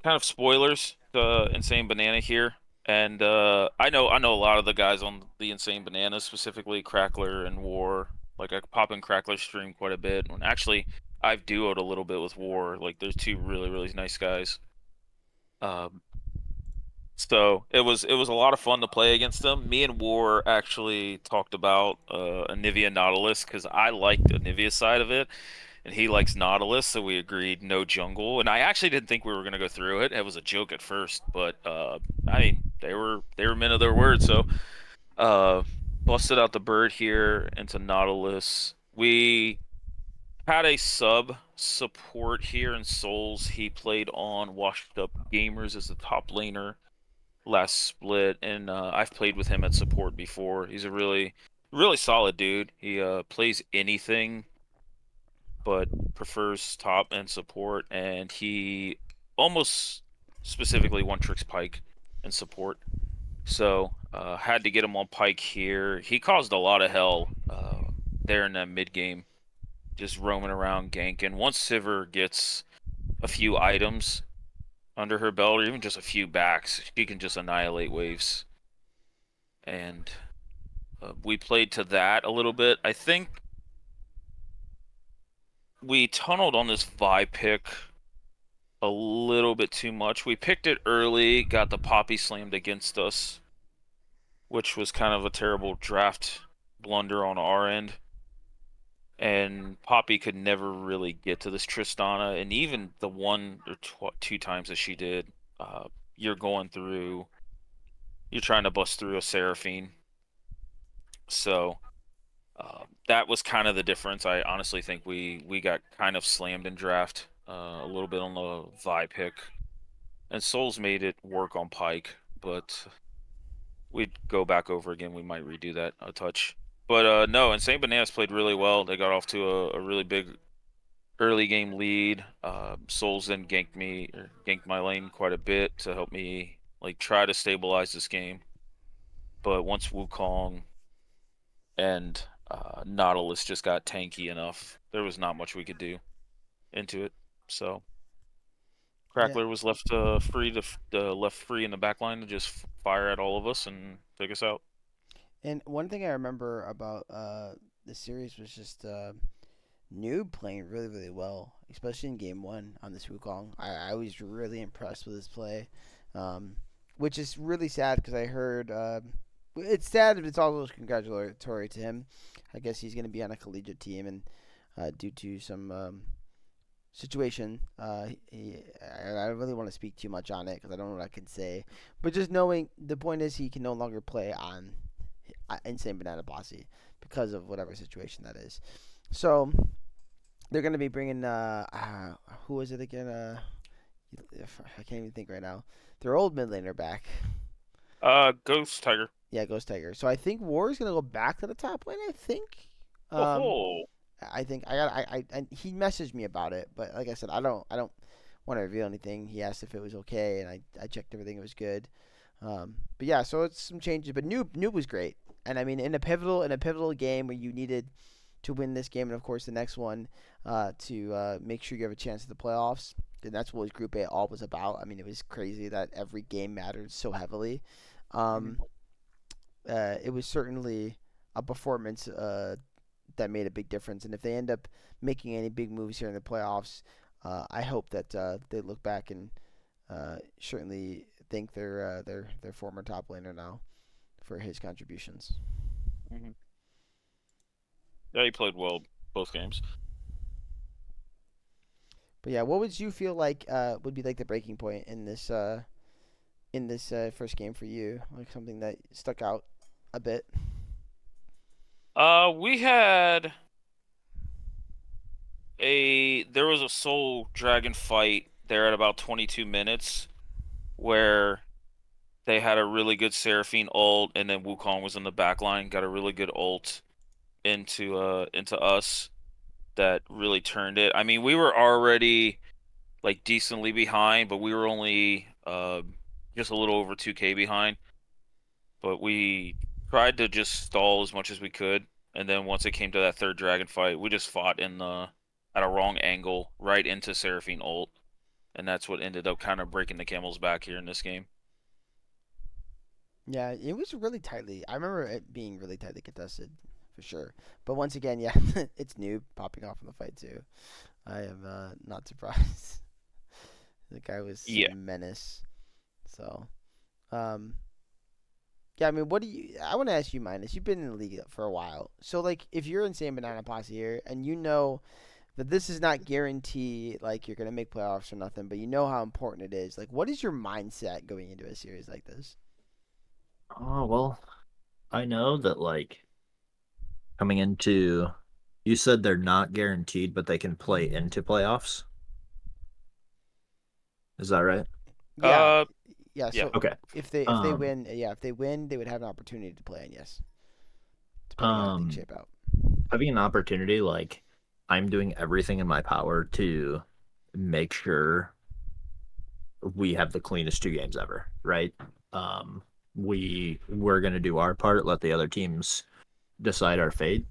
kind of spoilers the Insane Banana here. And I know a lot of the guys on the Insane Banana, specifically Crackler and War. Like I pop in Crackler's stream quite a bit. And actually I've duoed a little bit with War. Like there's two really nice guys. Um so it was a lot of fun to play against them. Me and War actually talked about Anivia Nautilus because I liked Anivia's side of it and he likes Nautilus, so we agreed no jungle. And I actually didn't think we were gonna go through it. It was a joke at first, but I mean they were men of their word. So uh, busted out the bird here into Nautilus. We had a sub support here in Souls. He played on Washed Up Gamers as the top laner last split, and I've played with him at support before. He's a really solid dude. He plays anything but prefers top and support, and he almost specifically one tricks Pike and support. So had to get him on Pike here. He caused a lot of hell there in that mid game, just roaming around ganking. Once Sivir gets a few items under her belt, or even just a few backs, she can just annihilate waves. And we played to that a little bit. I think we tunneled on this Vi pick a little bit too much. We picked it early, got the Poppy slammed against us, which was kind of a terrible draft blunder on our end. And Poppy could never really get to this Tristana, and even the one or two times that she did, uh, you're going through, you're trying to bust through a Seraphine. So that was kind of the difference. I honestly think we got kind of slammed in draft a little bit on the Vi pick, and Souls made it work on Pike, but we'd go back over again. We might redo that a touch. But no, Insane Bananas played really well. They got off to a really big early game lead. Souls then ganked me, or ganked my lane quite a bit to help me like try to stabilize this game. But once Wukong and Nautilus just got tanky enough, there was not much we could do into it. So Yeah, Crackler was left free to left free in the back line to just fire at all of us and take us out. and one thing I remember about the series was just Noob playing really well, especially in game one on this Wukong. I was really impressed with his play, um, which is really sad because I heard it's sad, but it's also congratulatory to him. I guess he's going to be on a collegiate team, and due to some situation, I don't really want to speak too much on it because I don't know what I can say. But just knowing the point is, he can no longer play on Insane Banana Posse because of whatever situation that is. So they're gonna be bringing who was it again? I can't even think right now. Their old mid laner back. Ghost Tiger. Yeah, Ghost Tiger. So I think War is gonna go back to the top lane. I think. Oh, Um, ho. I think I got and he messaged me about it, but like I said, I don't want to reveal anything. He asked if it was okay, and I checked everything. It was good. But yeah, so it's some changes. But Noob was great, and I mean in a pivotal game where you needed to win this game and of course the next one to make sure you have a chance at the playoffs. And that's what Group A all was about. I mean, it was crazy that every game mattered so heavily. Mhm. Um, it was certainly a performance that made a big difference. And if they end up making any big moves here in the playoffs, I hope that they look back and certainly thank their former top laner now for his contributions. Mhm. Yeah, he played well both games. But yeah, what would you feel like would be like the breaking point in this first game for you? Like something that stuck out a bit. We had there was a Soul Dragon fight there at about 22 minutes where they had a really good Seraphine ult, and then Wukong was in the back line, got a really good ult into us that really turned it. I mean, we were already like decently behind, but we were only just a little over 2K behind. But we tried to just stall as much as we could, and then once it came to that third dragon fight, we just fought in the at a wrong angle right into Seraphine ult, and that's what ended up kind of breaking the camel's back here in this game. Yeah, it was really tightly. I remember it being really tightly contested for sure. But once again, yeah, it's new popping off in the fight too. I am not surprised. The guy was a Yeah. menace. So, um, yeah, I mean, what do you? I want to ask you, Minus. You've been in the league for a while, so like, if you're in San Banana Posse here, and you know that this is not guarantee like you're gonna make playoffs or nothing, but you know how important it is. Like, what is your mindset going into a series like this? Oh, well, I know that like coming into you said they're not guaranteed, but they can play into playoffs. Is that right? Yeah, Uh, yeah. yeah. So Okay. if they Um, win, yeah, if they win, they would have an opportunity to play in. Yes, depending on how things um, shape out. having an opportunity, like I'm doing everything in my power to make sure we have the cleanest two games ever, right? Um, we're gonna do our part, let the other teams decide our fate.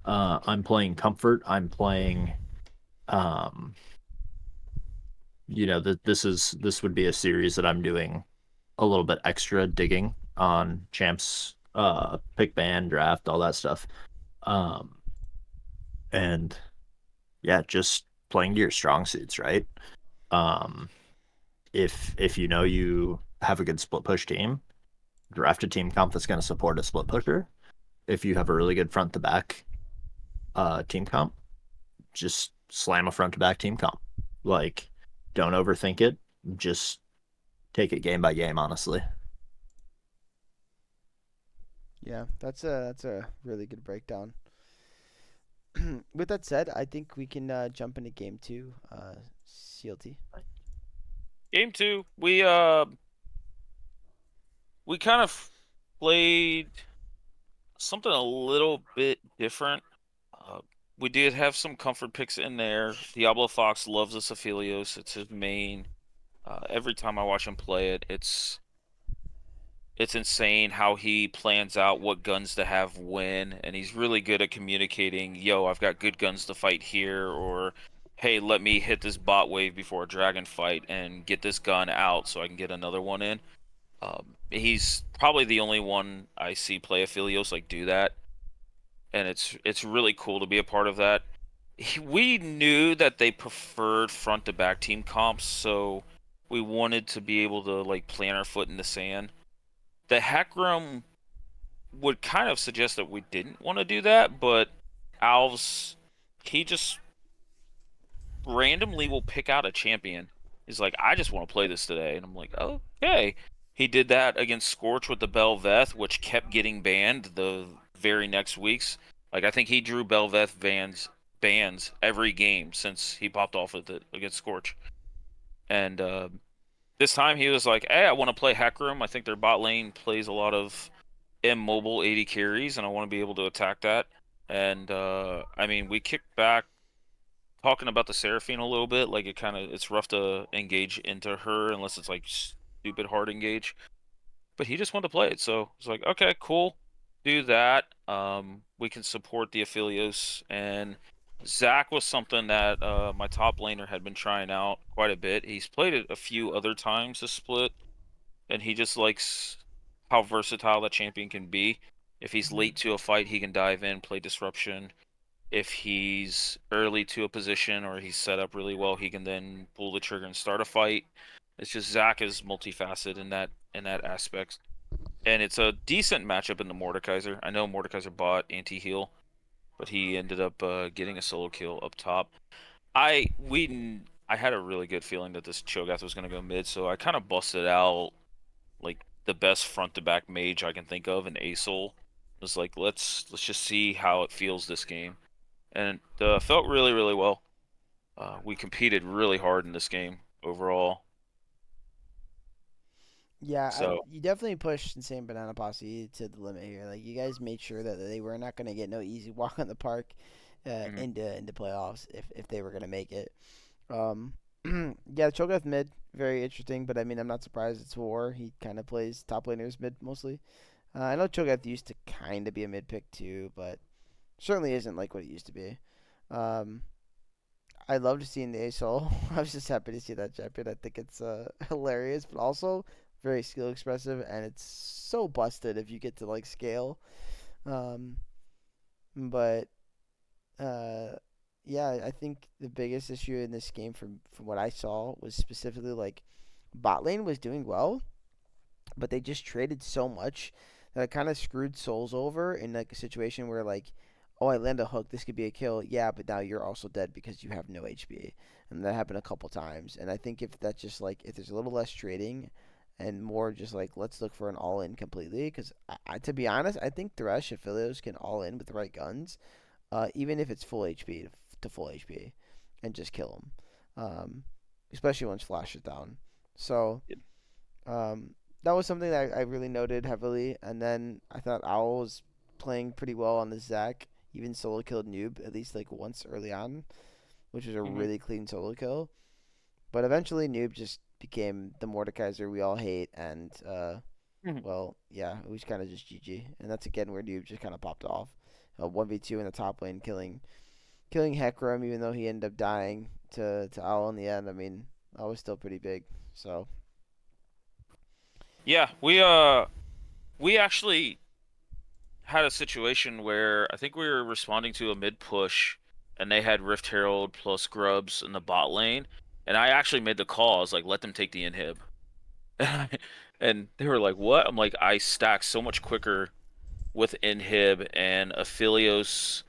I'm playing comfort. I'm playing um, that this would be a series that I'm doing a little bit extra digging on champs, pick ban, draft, all that stuff. Um, and yeah, just playing to your strong suits, right? Um, if you know you have a good split push team, draft a team comp that's going to support a split pusher. If you have a really good front to back team comp, just slam a front to back team comp. Like, don't overthink it. Just take it game by game, honestly. Yeah, that's a really good breakdown. With that said, I think we can jump into game two, CLT. Game two, we kind of played something a little bit different. Uh, we did have some comfort picks in there. Diablo Fox loves this Aphelios. It's his main. Every time I watch him play it, it's insane how he plans out what guns to have when, and he's really good at communicating, yo, I've got good guns to fight here, or hey, let me hit this bot wave before a dragon fight and get this gun out so I can get another one in. He's probably the only one I see play Aphelios like do that, and it's really cool to be a part of that. We knew that they preferred front to back team comps, so we wanted to be able to like plant our foot in the sand. The hack room would kind of suggest that we didn't want to do that, but Alves, he just randomly will pick out a champion. He's like, I just want to play this today. And I'm like, okay. He did that against Scorch with the Belveth, which kept getting banned the very next weeks. Like, I think he drew Belveth bans every game since he popped off with it against Scorch. And this time he was like, hey, I want to play Hack Room. I think their bot lane plays a lot of immobile 80 carries, and I want to be able to attack that. And I mean, we kicked back talking about the Seraphine a little bit. Like it's rough to engage into her unless it's like stupid hard engage. But he just wanted to play it, so it's like, okay, cool, do that. We can support the Aphelios, and Zach was something that my top laner had been trying out quite a bit. He's played it a few other times this split, and he just likes how versatile that champion can be. If he's Mhm. late to a fight, he can dive in, play disruption. If he's early to a position or he's set up really well, he can then pull the trigger and start a fight. It's just Zach is multifaceted in that aspect. And it's a decent matchup in the Mordekaiser. I know Mordekaiser bought anti-heal, but he ended up getting a solo kill up top. I had a really good feeling that this Cho'Gath was going to go mid, so I kind of busted out like the best front to back mage I can think of in Asol. It was like let's just see how it feels this game, and it felt really well. We competed really hard in this game overall. Yeah, So you definitely pushed Insane Banana Posse to the limit here. Like you guys made sure that they were not going to get no easy walk on the park mhm. into playoffs if they were going to make it. Um, yeah, Cho'Gath mid very interesting, but I mean I'm not surprised it's War. He kind of plays top laners mid mostly. I know Cho'Gath used to kind of be a mid pick too, but certainly isn't like what it used to be. Um, I loved seeing the Asol. I was just happy to see that champion. I think it's hilarious, but also very skill expressive, and it's so busted if you get to like scale. Um, but uh, yeah, I think the biggest issue in this game, from what I saw, was specifically like bot lane was doing well, but they just traded so much that it kind of screwed Souls over in like a situation where like, oh, I land a hook, this could be a kill, yeah, but now you're also dead because you have no HP, and that happened a couple times. And I think if that's just like if there's a little less trading and more just like let's look for an all in completely, because to be honest, I think Thresh Aphelios can all in with the right guns, even if it's full HP to full HP, and just kill them, especially once Flash is down. So um, that was something that I really noted heavily. And then I thought Owl was playing pretty well on the Zac. Even solo killed Noob at least like once early on, which was a Mhm. really clean solo kill. But eventually Noob just became the Mordekaiser we all hate, and Mhm. well, yeah, it was kind of just GG. And that's again where Noob just kind of popped off. 1v2 in the top lane, killing Hecarim, even though he ended up dying to Owl in the end. I mean, that was still pretty big. So Yeah, we actually had a situation where I think we were responding to a mid push and they had Rift Herald plus Grubs in the bot lane. And I actually made the call. I was like, let them take the inhib. And they were like, what? I'm like, I stack so much quicker with inhib and Aphelios,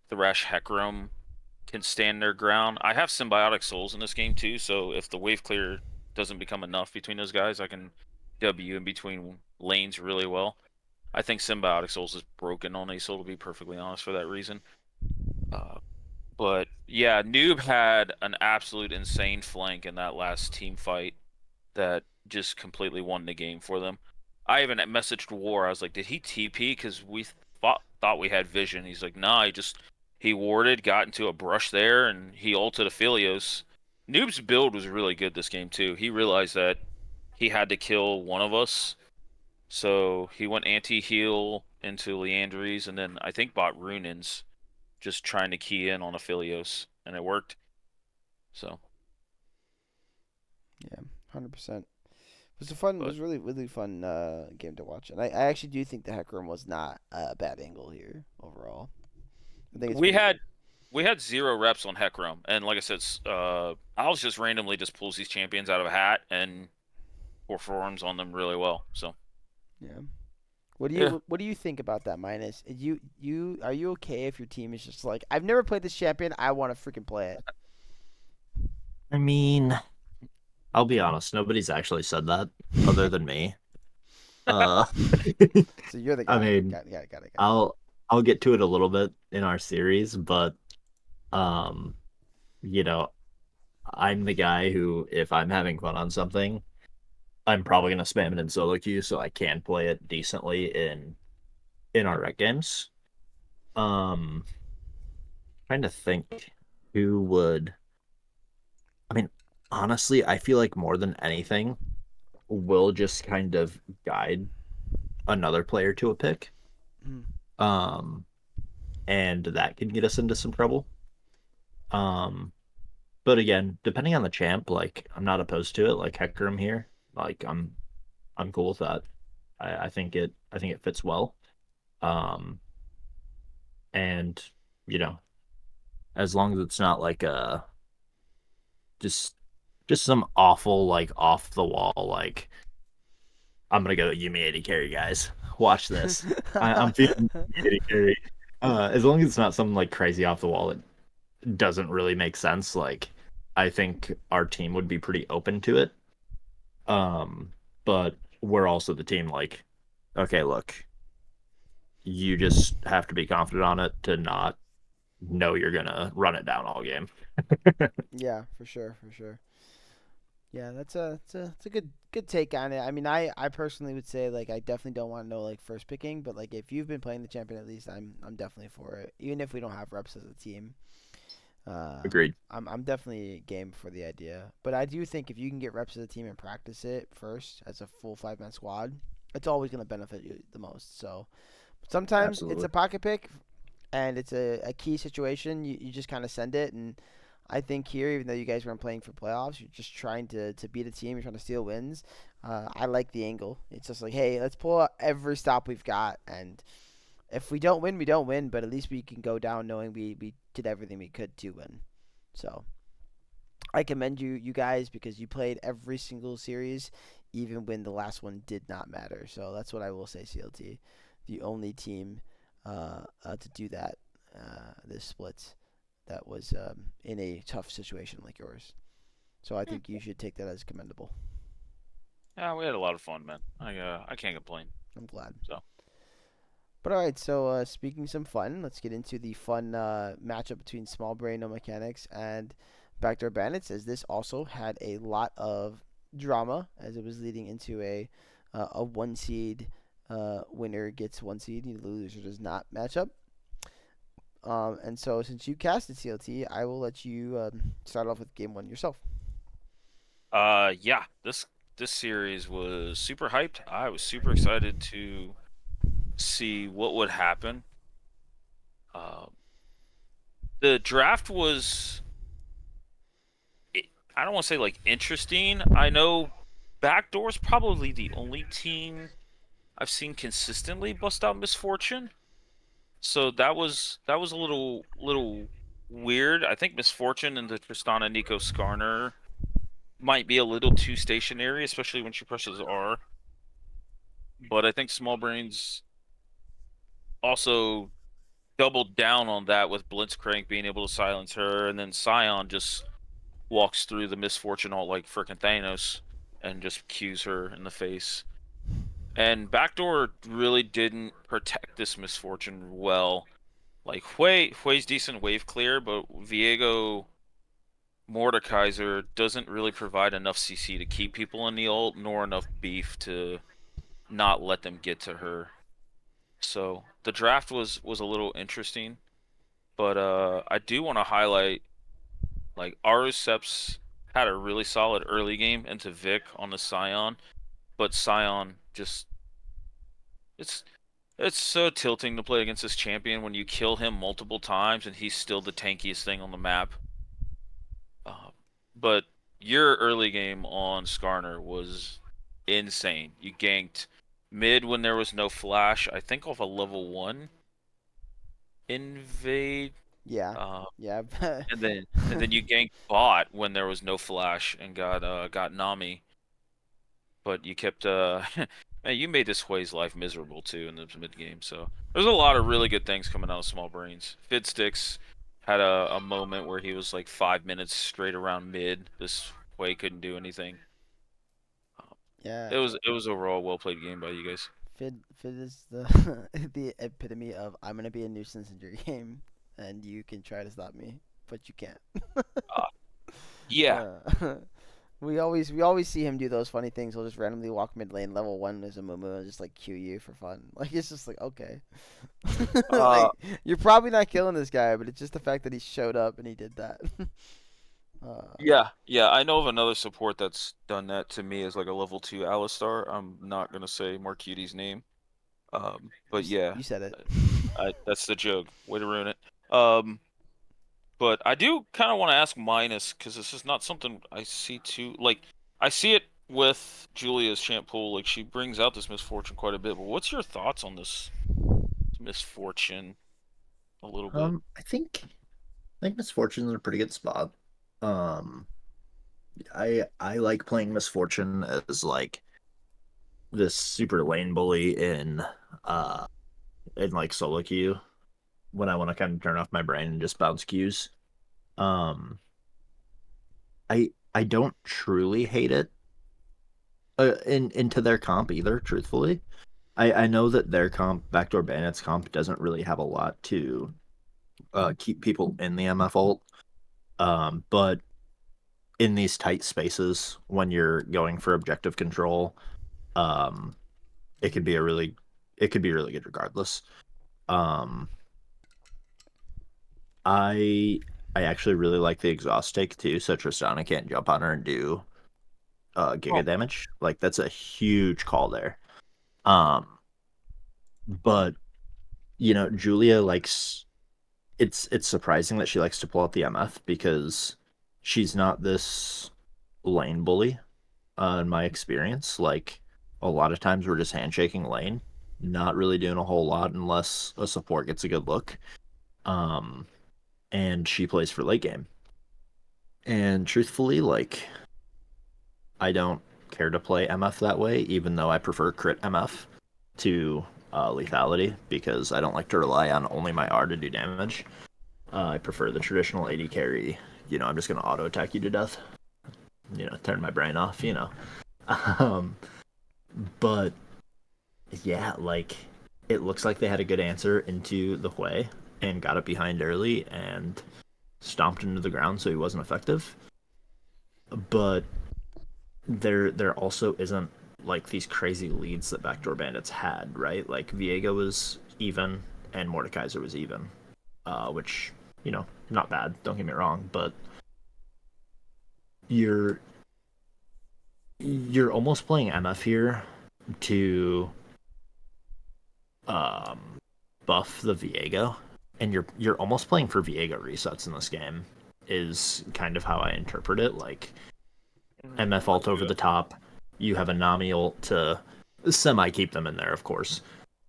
Thresh, Hecarim can stand their ground. I have symbiotic souls in this game too, so if the wave clear doesn't become enough between those guys, I can W in between lanes really well. I think Symbiotic Souls is broken on Aesol, to be perfectly honest, for that reason. Uh, but yeah, Noob had an absolute insane flank in that last team fight that just completely won the game for them. I even messaged War. I was like, "Did he TP? Because we thought we had vision." He's like, "Nah, he warded, got into a brush there, and he ulted Aphelios." Noob's build was really good this game too. He realized that he had to kill one of us, so he went anti-heal into Leandries, and then I think bought Runins, just trying to key in on Aphelios, and it worked. So, yeah, 100%. It but was really fun game to watch, and I actually do think the Hecarim was not a bad angle here overall. I think it's we pretty had good. we had 0 reps on Hecarim, and like I said, Al's just randomly just pulls these champions out of a hat and performs on them really well. So, Yeah. yeah. What do you think about that, Minus? You are you okay if your team is just like I've never played this champion, I want to freaking play it. I mean, I'll be honest, nobody's actually said that other than me. Uh, So you're the I guy. mean, Got it. I'll I'll get to it a little bit in our series, but um, you know, I'm the guy who, if I'm having fun on something, I'm probably gonna spam it in solo queue so I can play it decently in our rec games. Um, trying to think who would. I mean, honestly, I feel like more than anything, will just kind of guide another player to a pick. Mm. Um, and that can get us into some trouble. Um, but again, depending on the champ, like I'm not opposed to it. Like Hecarim here, like I'm cool with that. I think it fits well. Um, and you know, as long as it's not like just just some awful like off the wall like I'm gonna go Yumi 80 carry guys. Watch this. I'm feeling Yumi 80 carry. As long as it's not something like crazy off the wall that doesn't really make sense, like I think our team would be pretty open to it. But we're also the team like, okay, look, you just have to be confident on it to not know you're gonna run it down all game. Yeah, for sure, for sure. Yeah, that's a good take on it. I mean, I personally would say like I definitely don't want to know like first picking, but like if you've been playing the champion at least, I'm definitely for it. Even if we don't have reps as a team, uh, Agreed. I'm definitely game for the idea. But I do think if you can get reps as a team and practice it first as a full 5 man squad, it's always gonna benefit you the most. So sometimes it's Absolutely. a pocket pick and it's a key situation. You just kind of send it and I think here, even though you guys weren't playing for playoffs, you're just trying to beat a team. You're trying to steal wins. I like the angle. It's just like, hey, let's pull out every stop we've got, and if we don't win, we don't win. But at least we can go down knowing we did everything we could to win. So I commend you guys because you played every single series, even when the last one did not matter. So that's what I will say, CLT, the only team to do that this split that was in a tough situation like yours. So I Hmm. think you should take that as commendable. Yeah, we had a lot of fun, man. I can't complain. I'm glad. So, But all right, so speaking some fun, let's get into the fun matchup between Small Brain No Mechanics and Backdoor Bandits, as this also had a lot of drama as it was leading into a one seed winner gets one seed, the loser does not match up. And so since you casted CLT, I will let you start off with game one yourself. yeah, this series was super hyped. I was super excited to see what would happen. Uh, the draft was, I don't want to say like interesting. I know Backdoor's probably the only team I've seen consistently bust out Misfortune. So that was a little weird. I think Misfortune and the Tristana Nico Skarner might be a little too stationary, especially when she presses R. But I think Small Brains also doubled down on that with Blitzcrank being able to silence her, and then Scion just walks through the Misfortune all like frickin' Thanos and just cues her in the face. And Backdoor really didn't protect this Misfortune well. Like Hui's decent wave clear, but Viego Mordekaiser doesn't really provide enough CC to keep people in the ult, nor enough beef to not let them get to her. So the draft was a little interesting, but I do want to highlight like Aruseps had a really solid early game into Vic on the Scion, but Scion just it's it's so tilting to play against this champion when you kill him multiple times and he's still the tankiest thing on the map. Uh, but your early game on Skarner was insane. You ganked mid when there was no flash, I think off a level 1 invade. Yeah, Uh, yeah. and then you ganked bot when there was no flash and got Nami. But you kept man, you made this Hui's life miserable too in the mid game. So there's a lot of really good things coming out of Small Brains. Fidsticks had a moment where he was like 5 minutes straight around mid. This Hui couldn't do anything. Yeah, It was overall a well played game by you guys. Fid is the the epitome of I'm gonna be a nuisance in your game, and you can try to stop me, but you can't. Uh, yeah, uh, we always see him do those funny things. He'll just randomly walk mid lane, level one as a Mumu, and just like Q you for fun. Like it's just like okay, Uh, like you're probably not killing this guy, but it's just the fact that he showed up and he did that. uh, yeah, I know of another support that's done that to me as like a level 2 Alistar. I'm not gonna say Marcuti's name. But yeah, you said it. that's the joke. Way to ruin it. Um, but I do kind of want to ask Minus because this is not something I see too. Like I see it with Julia's champ pool. Like she brings out this misfortune quite a bit. But what's your thoughts on this misfortune? A little bit. I think Misfortune's in a pretty good spot. Um, I like playing Misfortune as like this super lane bully uh in like solo queue when I want to kind of turn off my brain and just bounce queues. Um, I don't truly hate it into their comp either, truthfully. I know that their comp, Backdoor Bandits comp, doesn't really have a lot to keep people in the MF ult. But in these tight spaces, when you're going for objective control, um, it could be a really, it could be really good regardless. Um, I I actually really like the exhaust take too, so Tristana can't jump on her and do Oh, giga damage. Like that's a huge call there. Um, but Julia likes it's surprising that she likes to pull out the MF because she's not this lane bully, in my experience. Like a lot of times we're just handshaking lane, not really doing a whole lot unless a support gets a good look. Um, and she plays for late game. And truthfully, like I don't care to play MF that way, even though I prefer crit MF to lethality because I don't like to rely on only my R to do damage. I prefer the traditional AD carry. I'm just gonna auto attack you to death. Turn my brain off. Um, but yeah, like it looks like they had a good answer into the Hui and got it behind early and stomped into the ground so he wasn't effective. But there also isn't like these crazy leads that Backdoor Bandits had, right? Like Viego was even and Mordekaiser was even, which not bad. Don't get me wrong, but you're you're almost playing MF here to um, buff the Viego, and you're almost playing for Viego resets in this game. Is kind of how I interpret it. Like MF ult over yeah. the top, you have a Nami ult to semi keep them in there, of course.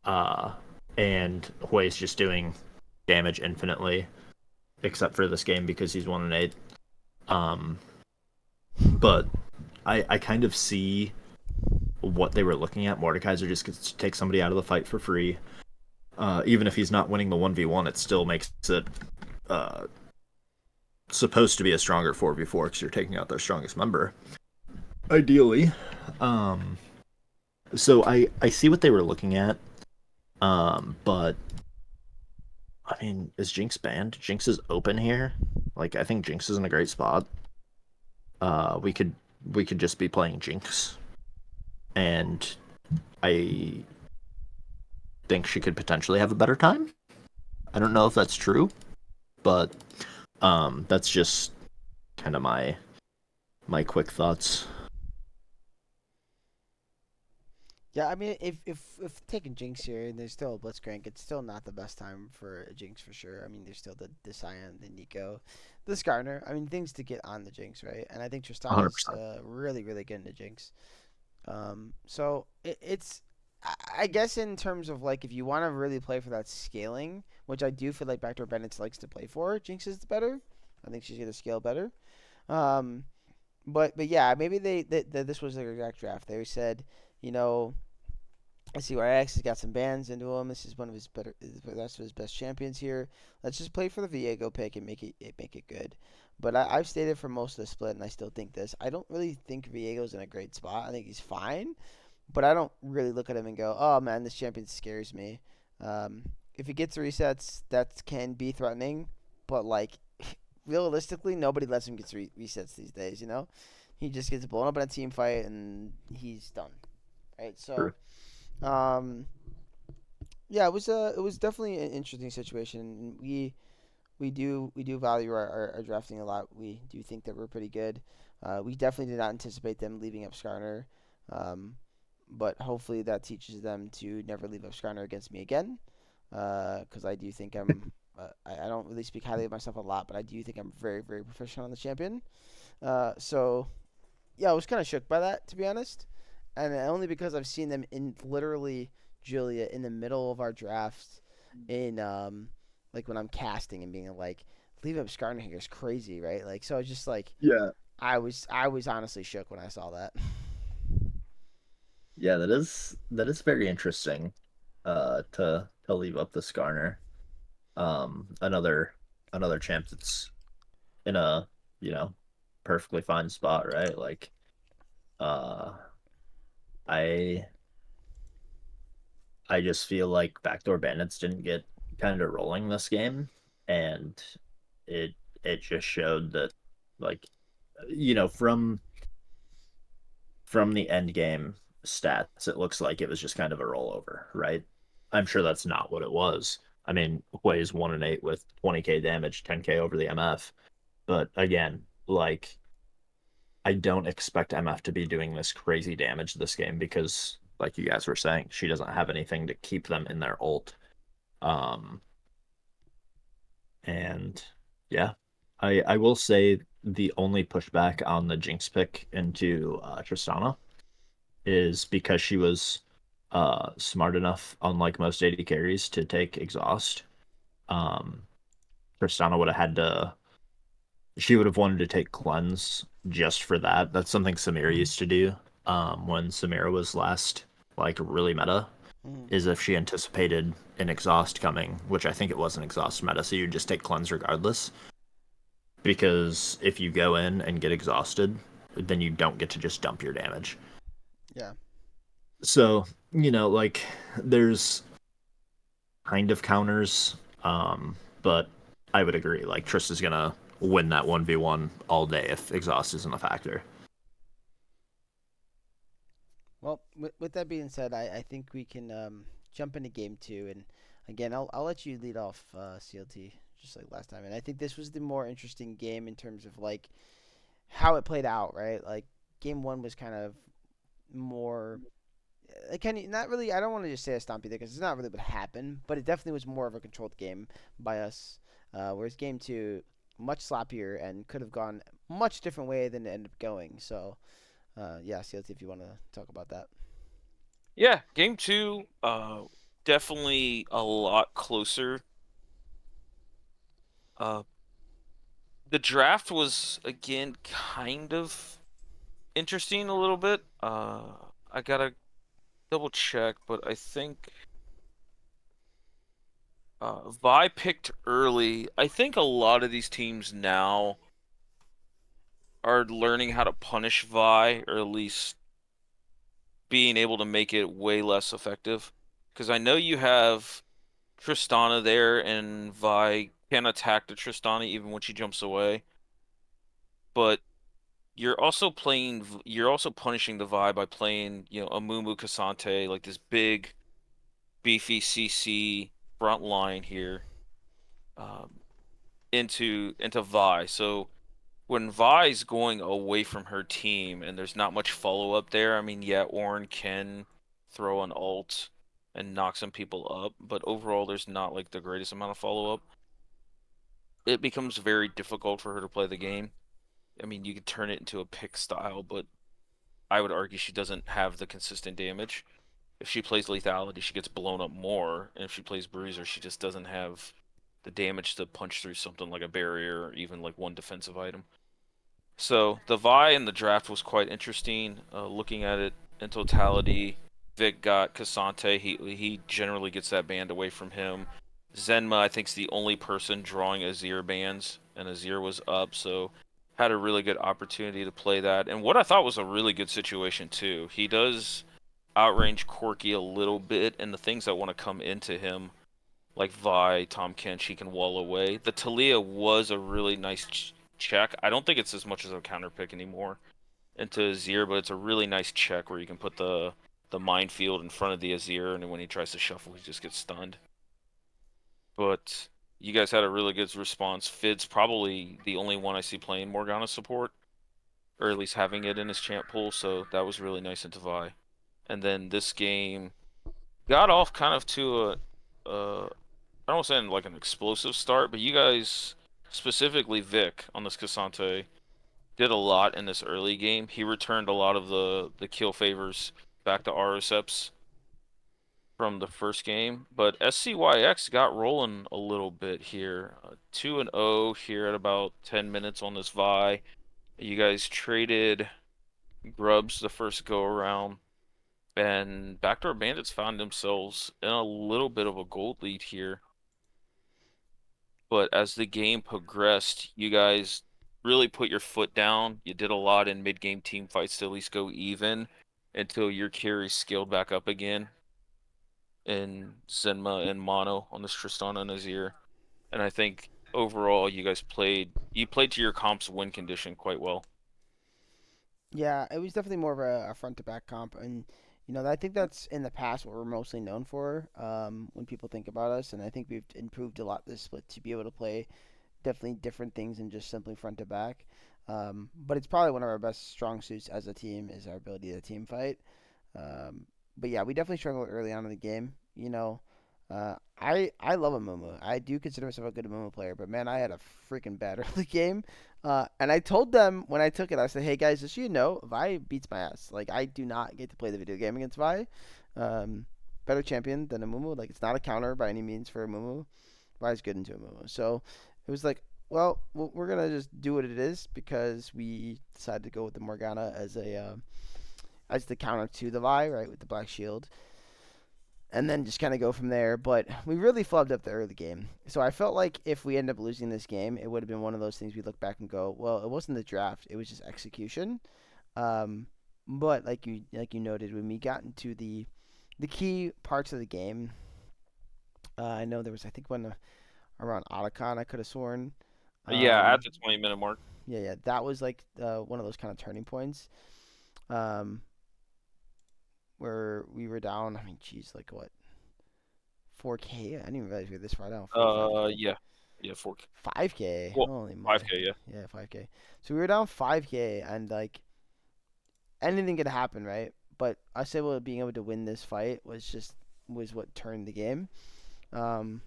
Uh, and Hui's just doing damage infinitely, except for this game because he's 1-8. Um, but I kind of see what they were looking at. Mordekaiser just gets to take somebody out of the fight for free. Even if he's not winning the 1v1, it still makes it uh, supposed to be a stronger 4v4 because you're taking out their strongest member. Ideally. Um, so I see what they were looking at. But I mean, is Jinx banned? Jinx is open here. Like I think Jinx is in a great spot. We could just be playing Jinx, and I think she could potentially have a better time. I don't know if that's true, but that's just kind of my quick thoughts. Yeah, I mean, if taking Jinx here and there's still a Blitzcrank, it's still not the best time for a Jinx for sure. I mean, there's still the Cyan, the Nico, the Skarner. I mean, things to get on the Jinx, right? And I think Tristana's 100%. really, really good into Jinx. So it's, I guess in terms of like if you want to really play for that scaling, which I do feel like Backdoor Bandits likes to play for, Jinx is better. I think she's gonna scale better. Um, but yeah, maybe this was their exact draft. They said, you know, I see where Ajax has got some bans into him. This is one of his better, that's his best champions here. Let's just play for the Viego pick and make it good. But I've stated for most of the split, and I still think this. I don't really think Viego's in a great spot. I think he's fine, but I don't really look at him and go, "Oh man, this champion scares me." If he gets resets, that can be threatening, but like realistically, nobody lets him get resets these days. he just gets blown up in a team fight and he's done. Right. So True. um, yeah, it was definitely an interesting situation. We do value our drafting a lot. We do think that we're pretty good. We definitely did not anticipate them leaving up Skarner, um, but hopefully that teaches them to never leave up Skarner against me again. Because I do think I don't really speak highly of myself a lot, but I do think I'm very, very proficient on the champion. So yeah, I was kind of shook by that, to be honest, and only because I've seen them in literally Julia in the middle of our drafts, in like when I'm casting and being like, leave up Skarner here is crazy, right? Like, so it's just like Yeah. I was honestly shook when I saw that. Yeah, that is very interesting. To leave up the Skarner. Another champ that's in a, you know, perfectly fine spot, right? Like, uh, I I just feel like Backdoor Bandits didn't get kind of rolling this game, and it it just showed that, like, from the end game stats, it looks like it was just kind of a rollover, right? I'm sure that's not what it was. I mean, Hui's 1-8 with 20k damage, 10k over the MF. But again, like, I don't expect MF to be doing this crazy damage this game because, like you guys were saying, she doesn't have anything to keep them in their ult. Um, and yeah, I will say the only pushback on the Jinx pick into Tristana is because she was smart enough, unlike most AD carries, to take exhaust. Um, Tristana would have had to. She would have wanted to take cleanse just for that. That's something Samira used to do. When Samira was last like really meta, Mm, is if she anticipated an exhaust coming, which I think it was an exhaust meta, so you just take cleanse regardless. Because if you go in and get exhausted, then you don't get to just dump your damage. yeah. So, like, there's kind of counters. But I would agree. Like, Trista's gonna win that 1v1 all day if exhaust isn't a factor. Well, with that being said, I think we can jump into game two, and again, I'll let you lead off, CLT, just like last time. And I think this was the more interesting game in terms of like how it played out, right? Like game one was kind of more, can you not really? I don't want to just say a stompy there because it's not really what happened, but it definitely was more of a controlled game by us. Whereas game two, much sloppier and could have gone much different way than it ended up going. So yeah, CLT, if you want to talk about that. Yeah, game two, definitely a lot closer. Uh, the draft was again kind of interesting a little bit. I gotta double check, but I think Vi picked early. I think a lot of these teams now are learning how to punish Vi, or at least being able to make it way less effective. Because I know you have Tristana there, and Vi can attack the Tristana even when she jumps away. But you're also punishing the Vi by playing, a Mumu Cassante, like this big, beefy CC front line here, um, into Vi. So when Vi's going away from her team and there's not much follow up there, I mean, yeah, Ornn can throw an ult and knock some people up, but overall, there's not like the greatest amount of follow up. It becomes very difficult for her to play the game. I mean, you could turn it into a pick style, but I would argue she doesn't have the consistent damage. If she plays lethality, she gets blown up more, and if she plays bruiser, she just doesn't have the damage to punch through something like a barrier or even like one defensive item. So the Vi in the draft was quite interesting. Looking at it in totality, Vic got Cassante. He generally gets that band away from him. Zenma, I think, is the only person drawing Azir bands, and Azir was up, so had a really good opportunity to play that. And what I thought was a really good situation too. He does outrange Corki a little bit, and the things that want to come into him, like Vi, Tom Kench, he can wall away. The Talia was a really nice check. I don't think it's as much as a counter pick anymore. into Azir, but it's a really nice check where you can put the minefield in front of the Azir, and when he tries to shuffle, he just gets stunned. But you guys had a really good response. Fid's probably the only one I see playing Morgana support, or at least having it in his champ pool, so that was really nice into Vi. And then this game got off kind of to I don't want to say like an explosive start, but you guys, specifically Vic on this Cassante, did a lot in this early game. He returned a lot of the kill favors back to Ariceps from the first game, but SCYX got rolling a little bit here. 2-0 here at about 10 minutes on this Vi. You guys traded Grubs the first go around, and Backdoor Bandits found themselves in a little bit of a gold lead here. But as the game progressed, you guys really put your foot down. You did a lot in mid-game team fights to at least go even until your carries scaled back up again in Zenma and Mono on this Tristana and Azir. And I think overall you played to your comp's win condition quite well. Yeah, it was definitely more of a front to back comp, and I think that's in the past what we're mostly known for. When people think about us, and I think we've improved a lot this split to be able to play definitely different things than just simply front to back. But it's probably one of our best strong suits as a team is our ability to team fight. But yeah, we definitely struggled early on in the game. I love a Mumu. I do consider myself a good Mumu player, but man, I had a freaking bad early game. And I told them when I took it, I said, "Hey guys, just so you know, Vi beats my ass. Like I do not get to play the video game against Vi. Um, Better champion than a Mumu. Like it's not a counter by any means for a Mumu. Vi's good into a Mumu. So it was like, well, we're gonna just do what it is because we decided to go with the Morgana as the counter to the Vi, right, with the Black Shield, and then just kind of go from there. But we really flubbed up the early game, so I felt like if we end up losing this game, it would have been one of those things we look back and go, well, it wasn't the draft, it was just execution. Um, but like you noted, when we got into the key parts of the game, I know there was I think one around Otacon I could have sworn. Yeah, at Um, the 20-minute mark. yeah, that was like one of those kind of turning points. Um, where we were down. I mean, geez, like what, 4K? I didn't even realize we were this far down. 4 or 5K. Yeah. Yeah, 4K. 5K. Well, Holy moly. 5K, yeah. Yeah, 5K. So we were down 5K, and like anything could happen, right? But us being able to win this fight was what turned the game. Um,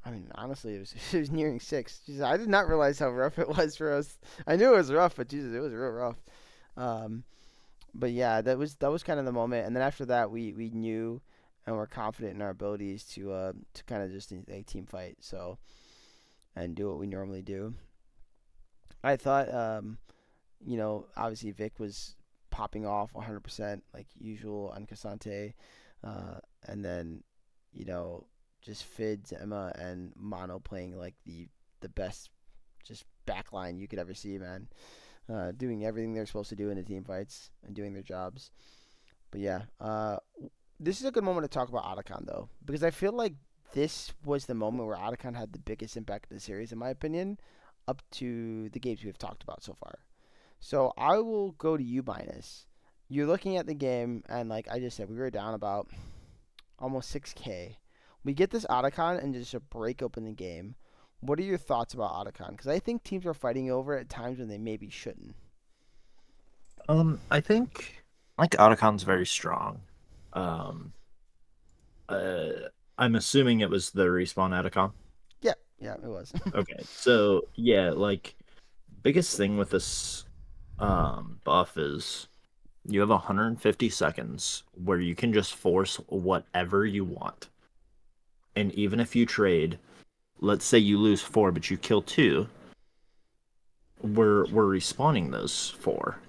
I mean, honestly, it was nearing 6. Jesus, I did not realize how rough it was for us. I knew it was rough, but Jesus, it was real rough. Um, but yeah, that was kind of the moment. And then after that, we knew and were confident in our abilities to kind of just a team fight. So and do what we normally do. I thought, obviously Vic was popping off 100% like usual on Cassante, and then you know just Fids, Emma, and Mono playing like the best just backline you could ever see, man. Doing everything they're supposed to do in the team fights and doing their jobs. But yeah, this is a good moment to talk about Otacon though, because I feel like this was the moment where Otacon had the biggest impact of the series, in my opinion, up to the games we've talked about so far. So I will go to you, Minus. You're looking at the game, and like I just said, we were down about almost 6K. We get this Otacon and just a break open the game. What are your thoughts about Otacon? Because I think teams are fighting over at times when they maybe shouldn't. I think like Otacon's very strong. Um, uh, I'm assuming it was the respawn Otacon. Yeah, yeah, it was. Okay, so yeah, like biggest thing with this buff is you have 150 seconds where you can just force whatever you want. And even if you trade, let's say you lose 4 but you kill 2, we're respawning those 4.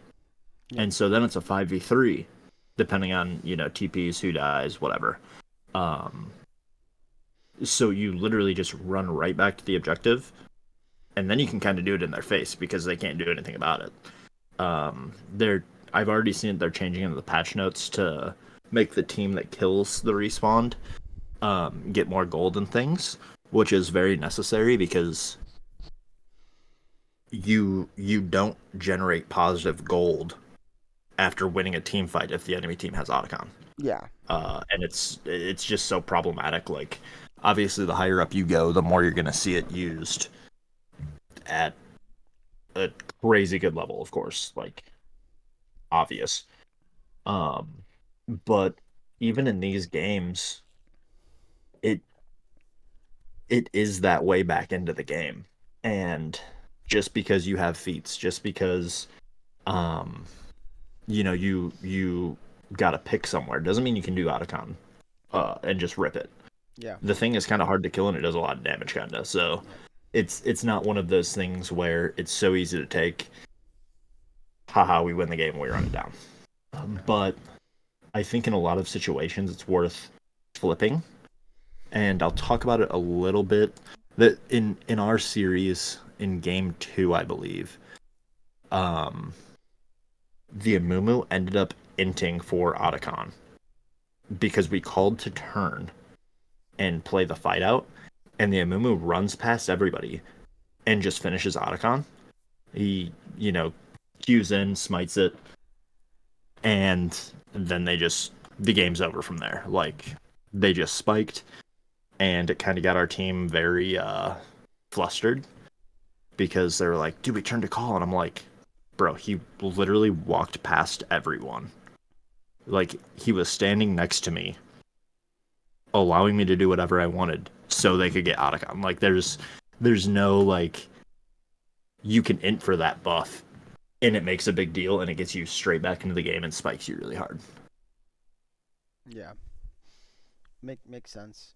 Yep. And so then it's a 5v3 depending on, TPs, who dies, whatever. Um so you literally just run right back to the objective and then you can kind of do it in their face because they can't do anything about it. They're I've already seen they're changing into the patch notes to make the team that kills the respawn get more gold and things, which is very necessary because you don't generate positive gold after winning a team fight if the enemy team has Otacon. Yeah. And it's just so problematic. Like, obviously, the higher up you go, the more you're gonna see it used at a crazy good level, of course. Like, obvious. Um, but even in these games, it it is that way back into the game. And just because you have feats, just because um you got to pick somewhere doesn't mean you can do Otacon and just rip it. Yeah. The thing is kind of hard to kill and it does a lot of damage kind of. So Yeah. it's not one of those things where it's so easy to take. Haha, we win the game, we run it down. Yeah. But I think in a lot of situations it's worth flipping, and I'll talk about it a little bit. That in our series in game two, I believe, um, the Amumu ended up inting for Otacon because we called to turn and play the fight out, and the Amumu runs past everybody and just finishes Otacon. He, cues in, smites it, and then the game's over from there. Like, they just spiked, and it kind of got our team very flustered because they were like, dude, we turned a call. And I'm like, bro, he literally walked past everyone. Like, he was standing next to me, allowing me to do whatever I wanted so they could get Otacon. Like, there's no, like, you can int for that buff, and it makes a big deal, and it gets you straight back into the game and spikes you really hard. Yeah. Makes sense.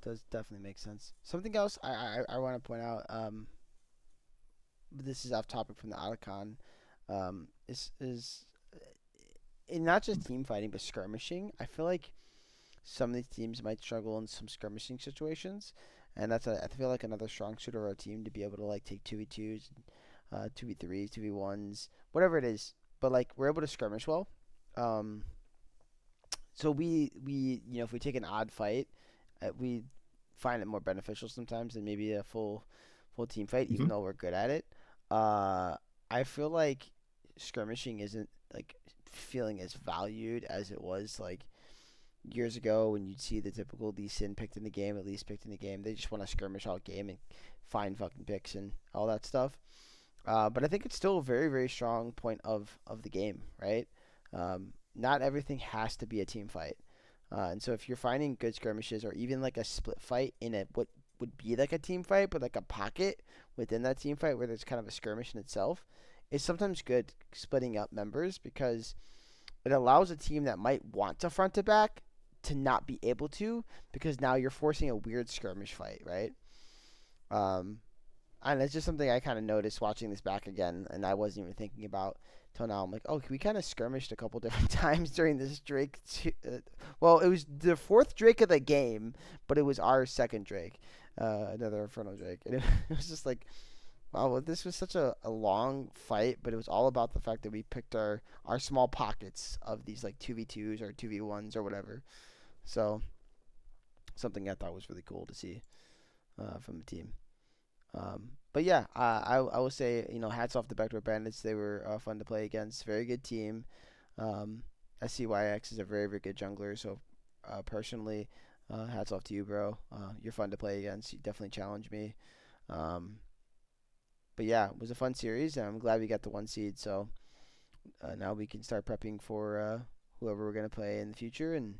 Does definitely make sense. Something else I want to point out. This is off topic from the Otacon. Is in not just team fighting but skirmishing. I feel like some of these teams might struggle in some skirmishing situations, and I feel like another strong suit of our team to be able to like take 2v2s, 2v3s, 2v1s, whatever it is. But like we're able to skirmish well. Um, so we if we take an odd fight, we find it more beneficial sometimes than maybe a full team fight, even Mm-hmm. though we're good at it. Uh, I feel like skirmishing isn't like feeling as valued as it was like years ago when you'd see the typical Lee Sin picked in the game, at least picked in the game. They just want to skirmish all game and find fucking picks and all that stuff. But I think it's still a very, very strong point of the game, right? Not everything has to be a team fight. And so if you're finding good skirmishes or even like a split fight in a what would be like a team fight, but like a pocket within that team fight where there's kind of a skirmish in itself, it's sometimes good splitting up members because it allows a team that might want to front to back to not be able to because now you're forcing a weird skirmish fight, right? Um, and it's just something I kind of noticed watching this back again, and I wasn't even thinking about till now. I'm like, oh, we kind of skirmished a couple different times during this Drake. Well, it was the fourth Drake of the game, but it was our second Drake, another Inferno Drake, and it was just like, wow, well, this was such a long fight, but it was all about the fact that we picked our small pockets of these like 2v2s or 2v1s or whatever. So something I thought was really cool to see from the team. But yeah, I will say hats off to Backdoor Bandits. They were fun to play against. Very good team. Um, SCYX is a very very good jungler. So personally, hats off to you, bro. You're fun to play against. You definitely challenge me. Um, but yeah, it was a fun series, and I'm glad we got the one seed. So now we can start prepping for whoever we're gonna play in the future, and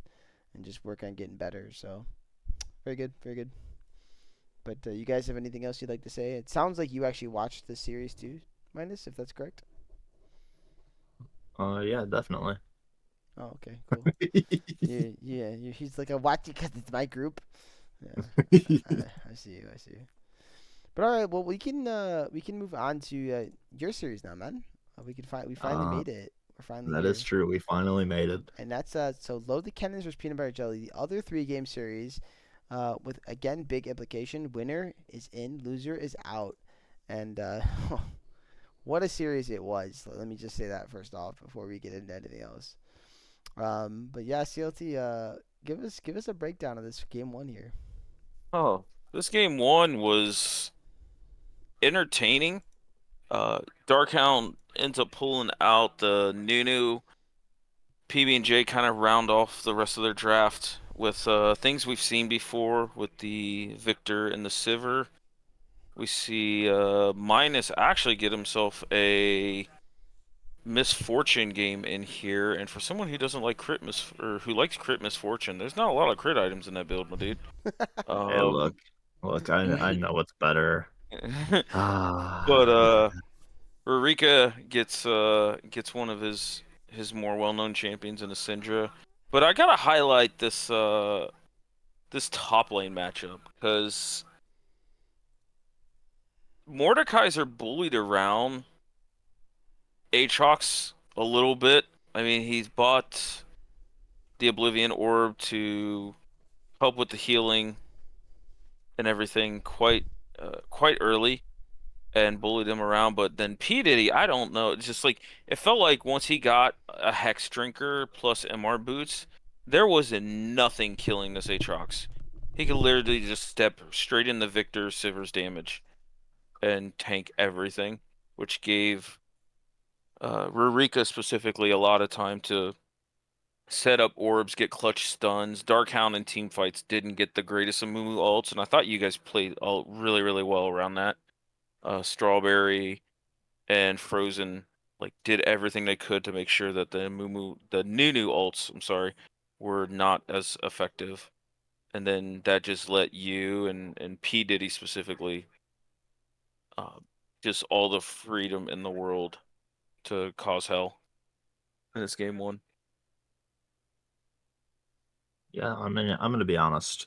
just work on getting better. So very good, very good. But you guys have anything else you'd like to say? It sounds like you actually watched the series too, Minus, if that's correct. Yeah, definitely. Oh, okay, cool. He's like a watch because it's my group. Yeah, I see you. I see you. But all right, well we can move on to your series now, man. We finally uh, made it. We're finally that is here, true. We finally made it. and that's so load the cannons versus peanut butter jelly. The other three game series, with again big implication. Winner is in, loser is out, and what a series it was. Let me just say that first off before we get into anything else. But yeah, CLT, give us a breakdown of this game one here. Oh, this game one was entertaining. Uh, Darkhound ends up pulling out the Nunu. PB&J kind of round off the rest of their draft with things we've seen before with the Victor and the Sivir. We see Minus actually get himself a Misfortune game in here, and for someone who doesn't like or who likes crit Misfortune, there's not a lot of crit items in that build, my dude. Hey, Um, look, I know what's better. but Ah, Rurika gets one of his more well-known champions in the Syndra. But I gotta highlight this top lane matchup because Mordekaiser bullied around Aatrox a little bit. I mean, he's bought the Oblivion Orb to help with the healing and everything quite early and bullied him around. But then P Diddy, I don't know. It's just like it felt like once he got a Hex Drinker plus MR boots, there was nothing killing this Aatrox. He could literally just step straight in the Victor Sivir's damage and tank everything, which gave Rurika specifically a lot of time to set up orbs, get clutch stuns. Darkhound in team fights didn't get the greatest of Mumu ults, and I thought you guys played all really, really well around that. Strawberry and Frozen did everything they could to make sure that the Nunu ults, I'm sorry, were not as effective. And then that just let you and P Diddy specifically uh, just all the freedom in the world to cause hell in this game one. yeah, I mean, I'm gonna be honest.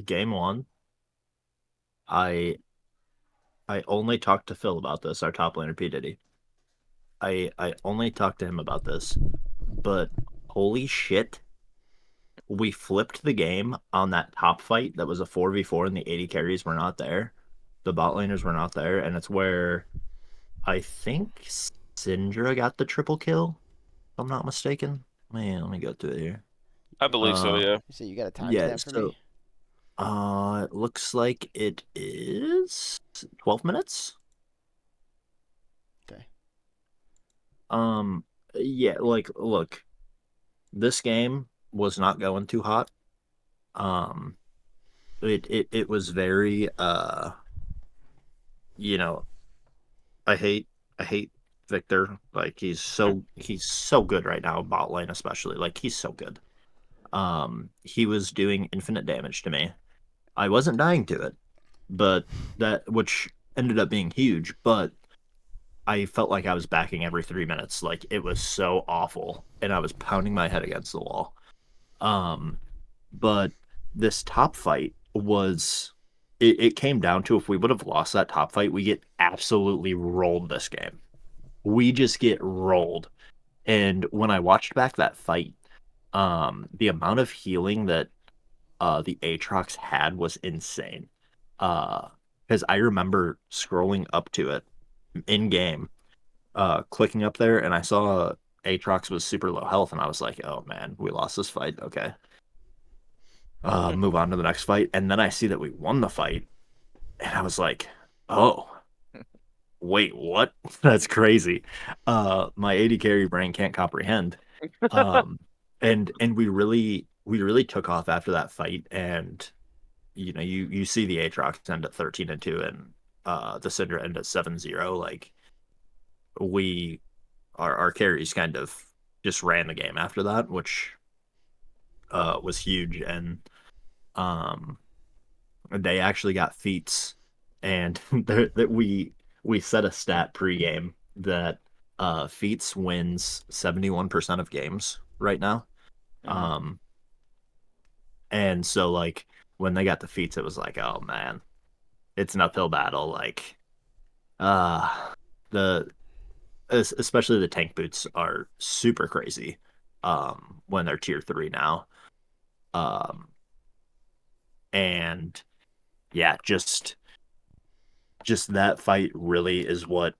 Game one, I I only talked to Phil about this, our top laner P Diddy. I only talked to him about this, but holy shit, we flipped the game on that top fight that was a 4v4 and the 80 carries were not there. The bot laners were not there, and it's where I think Syndra got the triple kill, if I'm not mistaken. Man, let me go through it here. I believe so, Uh yeah. You say you got a yeah, timestamp for so me? it looks like it is 12 minutes. Okay. Um yeah, like look, this game was not going too hot. Um it was very you know, I hate Victor. Like he's so good right now, bot lane especially. Like he's so good. He was doing infinite damage to me. I wasn't dying to it, but that which ended up being huge, but I felt like I was backing every 3 minutes. Like it was so awful, and I was pounding my head against the wall. Um, but this top fight was it came down to if we would have lost that top fight, we get absolutely rolled this game. We just get rolled. And when I watched back that fight, the amount of healing that the Aatrox had was insane. Because I remember scrolling up to it in game, clicking up there, and I saw Aatrox was super low health, and I was like, "Oh man, we lost this fight." Okay, move on to the next fight, and then I see that we won the fight, and I was like, "Oh, wait, what? That's crazy." My 80 carry brain can't comprehend. Um, and we really took off after that fight, and you see the Aatrox end at 13-2 and the Syndra end at 7-0. Like we our carries kind of just ran the game after that, which was huge. And um they actually got feats, and that we set a stat pregame that feats wins 71% of games right now. Mhm. Um and so like when they got the feats, it was like, oh man, it's an uphill battle. Like uh the especially the tank boots are super crazy when they're tier 3 now. Um and yeah, just that fight really is what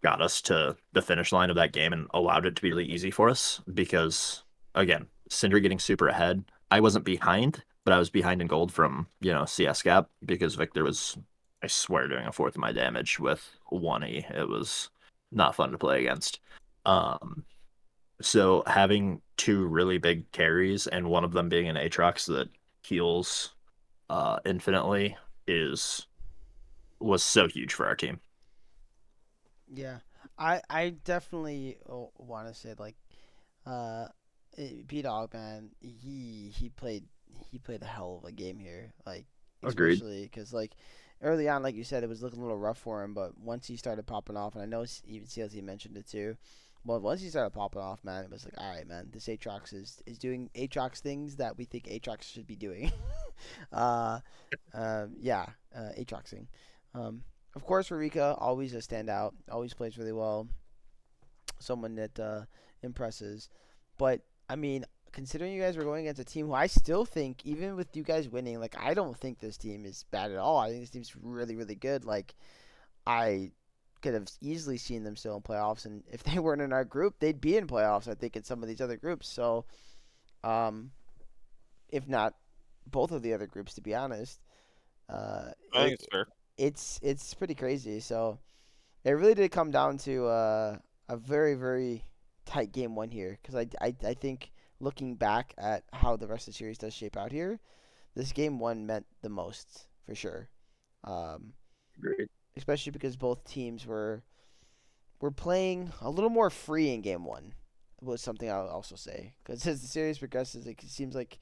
got us to the finish line of that game and allowed it to be really easy for us because again, Syndra getting super ahead. I wasn't behind, but I was behind in gold from, CS gap because Victor was, I swear, doing a fourth of my damage with 1E. It was not fun to play against. Um, so having two really big carries and one of them being an Aatrox that heals infinitely is was so huge for our team. Yeah, I definitely want to say like uh, B Dog man, he played a hell of a game here. Like Agreed. especially because like early on, like you said, it was looking a little rough for him, but once he started popping off, and I know even CLT mentioned it too. But once he started popping off, man, it was like, all right, man, this Aatrox is doing Aatrox things that we think Aatrox should be doing. uh, yeah, Aatroxing. Um, of course, Rika always a standout, always plays really well. Someone that impresses. But I mean, considering you guys were going against a team who I still think, even with you guys winning, like I don't think this team is bad at all. I think this team's really, really good. Like I could have easily seen them still in playoffs, and if they weren't in our group, they'd be in playoffs. I think in some of these other groups. So, um, if not both of the other groups, to be honest, uh, I it think it's fair. it's pretty crazy. So it really did come down to a very, very tight game one here because I think looking back at how the rest of the series does shape out here, this game one meant the most for sure. Um, Agreed. Especially because both teams were playing a little more free in game one. Was something I'll also say because as the series progresses, it seems like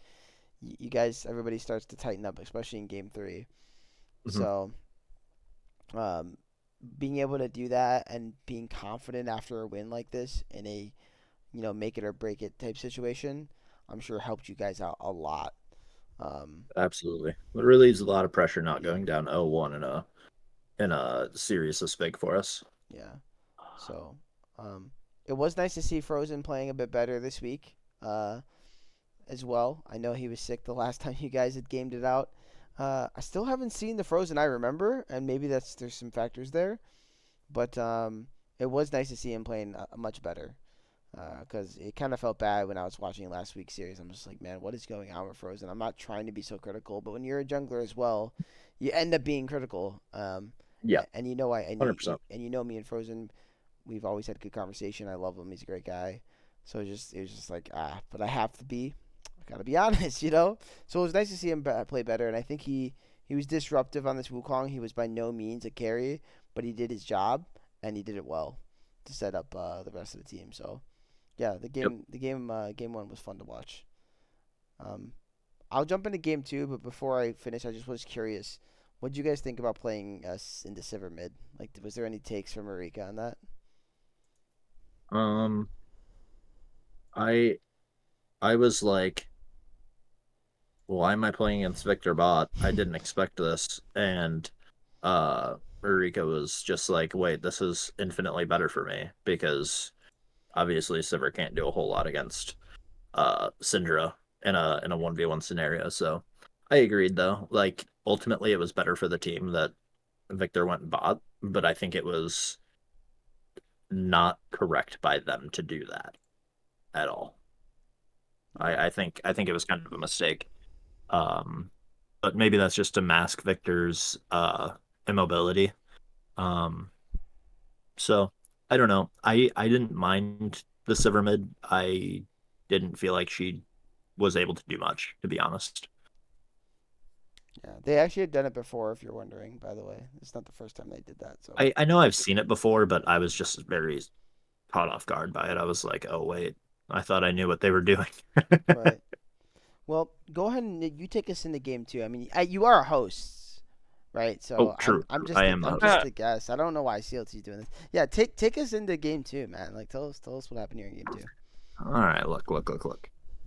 you guys everybody starts to tighten up, especially in game three. Mhm. So um, being able to do that and being confident after a win like this in a make it or break it type situation, I'm sure helped you guys out a lot. Um, Absolutely. It relieves a lot of pressure not yeah, going down 0-1 in a series this big for us. yeah. So um, it was nice to see Frozen playing a bit better this week as well. I know he was sick the last time you guys had gamed it out. I still haven't seen the Frozen I remember, and maybe there's some factors there, but it was nice to see him playing much better. Because it kind of felt bad when I was watching last week's series. I'm just like, man, what is going on with Frozen? I'm not trying to be so critical, but when you're a jungler as well, you end up being critical. Yeah, And you know I and you 100%. and you know me and Frozen, we've always had good conversation. I love him. He's a great guy. So it was just like but I have to be, I gotta be honest. So it was nice to see him play better, and I think he was disruptive on this Wukong. He was by no means a carry, but he did his job and he did it well to set up the rest of the team. So yeah, Yep. game one was fun to watch. Um, I'll jump into game two, but before I finish, I just was curious. What did you guys think about playing us into Sivir mid? Like, was there any takes from Marika on that? Um, I I was like, why am I playing against Victor Bot? I didn't expect this. And Marika was just like, wait, this is infinitely better for me because obviously Sivir can't do a whole lot against Syndra in a 1v1 scenario. So I agreed though. Like ultimately it was better for the team that Victor went bot, but I think it was not correct by them to do that at all. Yeah, I think it was kind of a mistake. Um, but maybe that's just to mask Victor's immobility. Um, so I don't know. I didn't mind the Sivermid. I didn't feel like she was able to do much, to be honest. yeah. They actually had done it before, if you're wondering. By the way, it's not the first time they did that. So I know I've seen it before, but I was just very caught off guard by it. I was like, oh wait, I thought I knew what they were doing. right. Well, go ahead and you take us into game two. I mean, you are hosts, right? Oh, So I'm true, I'm true. I just am the I'm just host. Uh, a guest. I don't know why CLT's doing this. Yeah, take us into game two, man. Like tell us what happened here in game two. All right, look.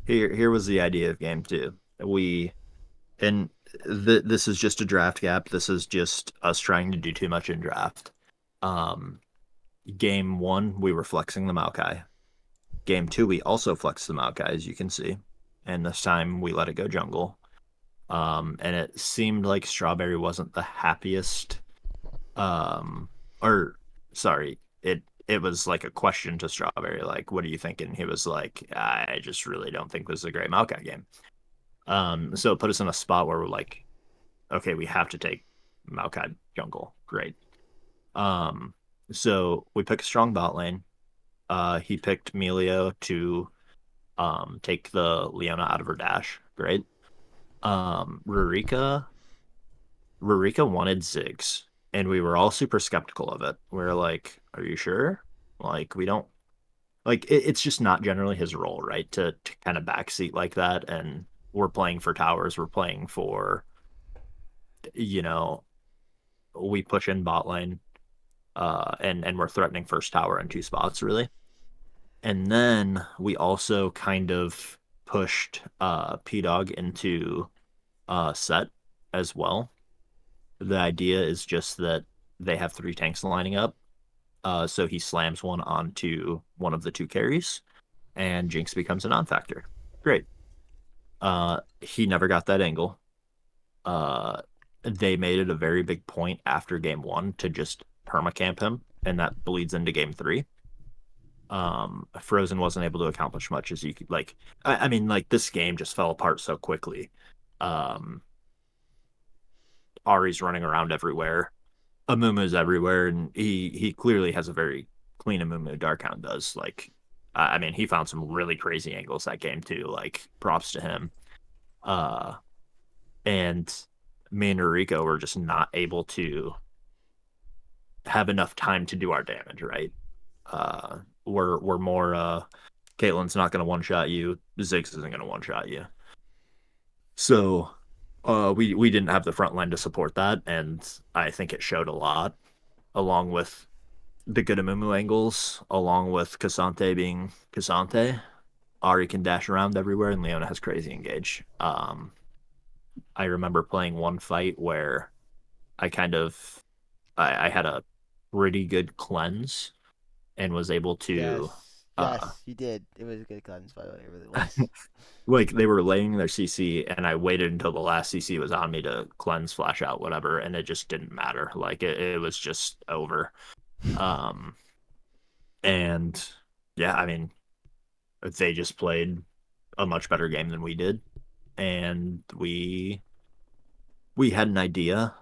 Here was the idea of game two. We and this is just a draft gap. This is just us trying to do too much in draft. Um, Game one, we were flexing the Maokai. Game two, we also flexed the Maokai, as you can see. And this time we let it go jungle. And it seemed like Strawberry wasn't the happiest. Um, or sorry, it was like a question to Strawberry, like, what are you thinking? He was like, I just really don't think this is a great Maokai game. So it put us in a spot where we're like, okay, we have to take Maokai jungle. Great. Um, so we pick a strong bot lane. He picked Melio to take the Leona out of her dash. Great. Um, Rurika Rurika wanted Ziggs, and we were all super skeptical of it. We are like, "Are you sure? Like, we don't like it's just not generally his role, right? To kind of backseat like that." And we're playing for towers. We're playing for, you know, we push in bot lane, and we're threatening first tower in two spots really. And then we also kind of pushed P Dog into set as well. The idea is just that they have three tanks lining up. So he slams one onto one of the two carries, and Jinx becomes a non-factor. Great. He never got that angle. Uh, they made it a very big point after game one to just permacamp him, and that bleeds into game three. Frozen wasn't able to accomplish much as you could like. I mean, like this game just fell apart so quickly. Um, Ari's running around everywhere. Amumu's everywhere, and he clearly has a very clean Amumu. Darkhound does. Like, I mean, he found some really crazy angles that game too. Like, props to him. Uh, and me and Rico were just not able to have enough time to do our damage. Right. We're more. Caitlyn's not going to one shot you. Ziggs isn't going to one shot you. So, we didn't have the front line to support that, and I think it showed a lot, along with the good Amumu angles, along with Cassante being Cassante. Ari can dash around everywhere, and Leona has crazy engage. I remember playing one fight where I kind of I had a pretty good cleanse and was able to Yes, uh yes, you did. It was a good cleanse, by the way. It really was. like they were laying their CC and I waited until the last CC was on me to cleanse, flash out, whatever, and it just didn't matter. Like it was just over. Um and yeah, I mean they just played a much better game than we did, and we had an idea,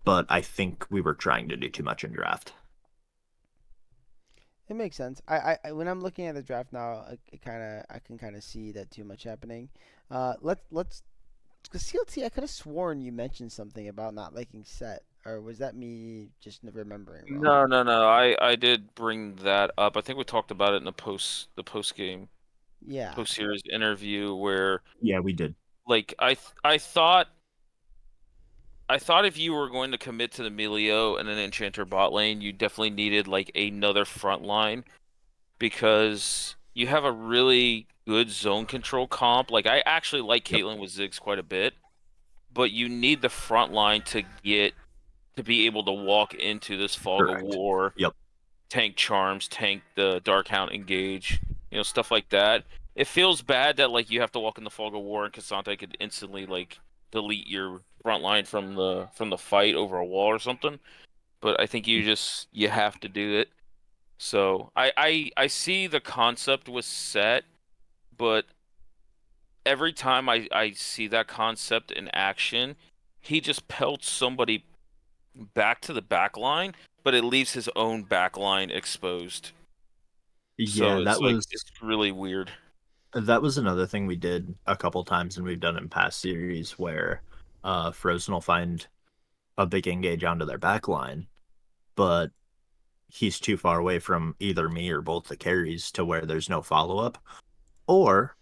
but I think we were trying to do too much in draft. It makes sense. When I'm looking at the draft now, I can kind of see that too much happening. Let's cause CLT. I could have sworn you mentioned something about not liking set, or was that me just remembering wrong? No, no, no. I did bring that up. I think we talked about it in the post game Yeah, post series interview where Yeah, we did. like I thought if you were going to commit to the Melio and an Enchanter bot lane, you definitely needed like another front line because you have a really good zone control comp. Like I actually like Yep. Caitlyn with Ziggs quite a bit, but you need the front line to be able to walk into this fog of Correct. war, Yep. tank charms, tank the Darkhound engage, stuff like that. It feels bad that like you have to walk in the fog of war and Cassandra could instantly like delete your front line from the fight over a wall or something. But I think you have to do it. So I see the concept was set, but every time I see that concept in action, he just pelts somebody back to the back line, but it leaves his own back line exposed. So Yeah, it's like it's really weird. that was another thing we did a couple times and we've done in past series where Frozen will find a big engage onto their back line, but he's too far away from either me or both the carries to where there's no follow up, or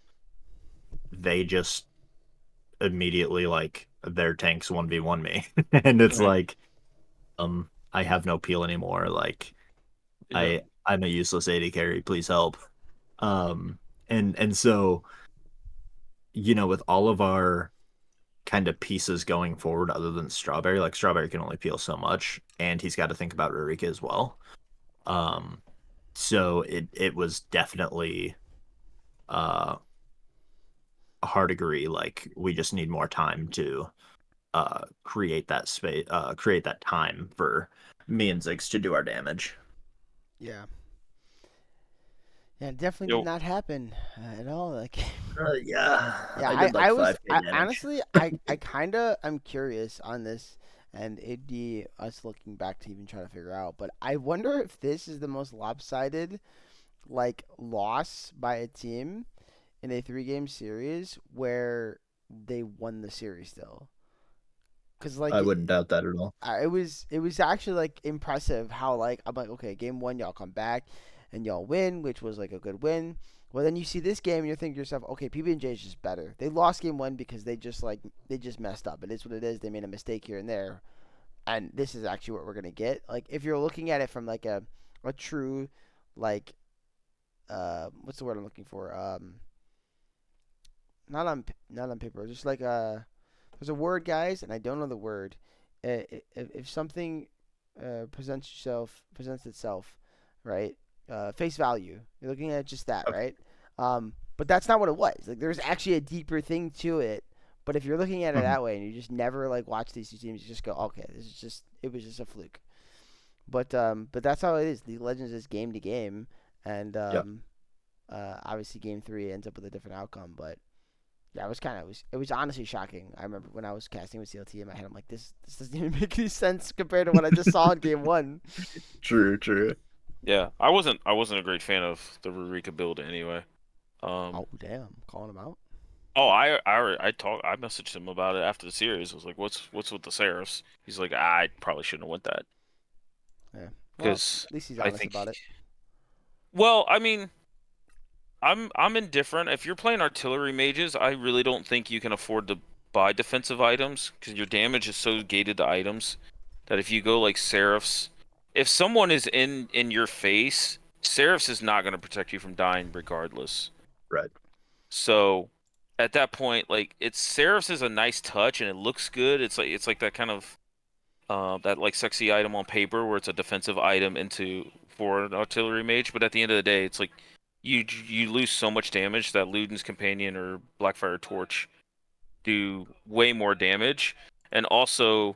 they just immediately like their tanks 1v1 me. And it's Right. like, I have no peel anymore. Like Yeah. I'm a useless AD carry, please help. Um and so, with all of our kind of pieces going forward other than Strawberry, like Strawberry can only peel so much, and he's got to think about Rurika as well. Um so it was definitely uh a hard agree. Like we just need more time to create that space, create that time for me and Ziggs to do our damage. yeah, Yeah, it definitely did Yo, not happen at all. Like, Yeah, yeah, I did like I was 5k damage. honestly I kind of I'm curious on this, and it'd be us looking back to even try to figure out. But I wonder if this is the most lopsided like loss by a team in a 3 game series where they won the series still. Cause like I wouldn't doubt that at all. it was actually like impressive how like I'm like okay, game one y'all come back and y'all win, which was like a good win. Well, then you see this game and you're thinking to yourself, okay, PB&J is just better. They lost game one because they just messed up. It is what it is. They made a mistake here and there, and this is actually what we're gonna get. Like if you're looking at it from like a true like what's the word I'm looking for not on paper, just like there's a word, guys, and I don't know the word. If something presents itself, right? Face value. You're looking at just that, Okay. right? But that's not what it was. Like there's actually a deeper thing to it. But if you're looking at it Mhm. that way and you just never like watch these two teams, you just go, okay, this is just it was just a fluke. But that's how it is. League of Legends is game to game, and Yep. obviously game three ends up with a different outcome. But yeah, it was honestly shocking. I remember when I was casting with CLT in my head, I'm like, this doesn't even make any sense compared to what I just saw in game one. True, true. yeah, I wasn't a great fan of the Rurika build anyway. Oh damn, calling him out. Oh, I messaged him about it after the series. I was like, "What's with the Seraphs?" He's like, "I probably shouldn't have went that Yeah. Well, because at least he's I honest think." about it. Well, I mean, I'm indifferent. If you're playing artillery mages, I really don't think you can afford to buy defensive items because your damage is so gated to items that if you go like Seraphs, if someone is in your face, Seraphs is not going to protect you from dying regardless. Right. So at that point, like it's Seraphs is a nice touch and it looks good. It's like that kind of that like sexy item on paper where it's a defensive item into for an artillery mage, but at the end of the day, it's like you lose so much damage that Luden's Companion or Blackfire Torch do way more damage. And also,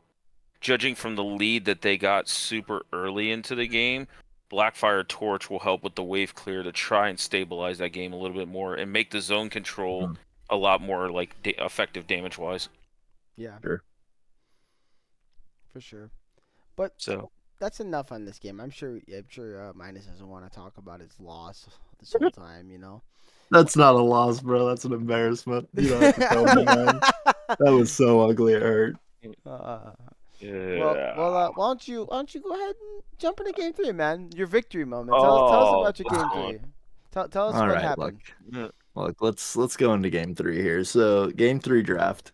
judging from the lead that they got super early into the game, Blackfire Torch will help with the wave clear to try and stabilize that game a little bit more and make the zone control Mm, a lot more like effective damage wise. Yeah, sure. for sure. But So. that's enough on this game. I'm sure Minus doesn't want to talk about its loss this whole time. That's not a loss, bro. That's an embarrassment. You don't have to tell me, man. That was so ugly. It hurt. uh, Yeah. why don't you go ahead and jump into game three, man? Your victory moment. Tell us Oh, about your let's game go. three. Tell us All what right, look, happened. look. Let's go into game three here. So, game three draft.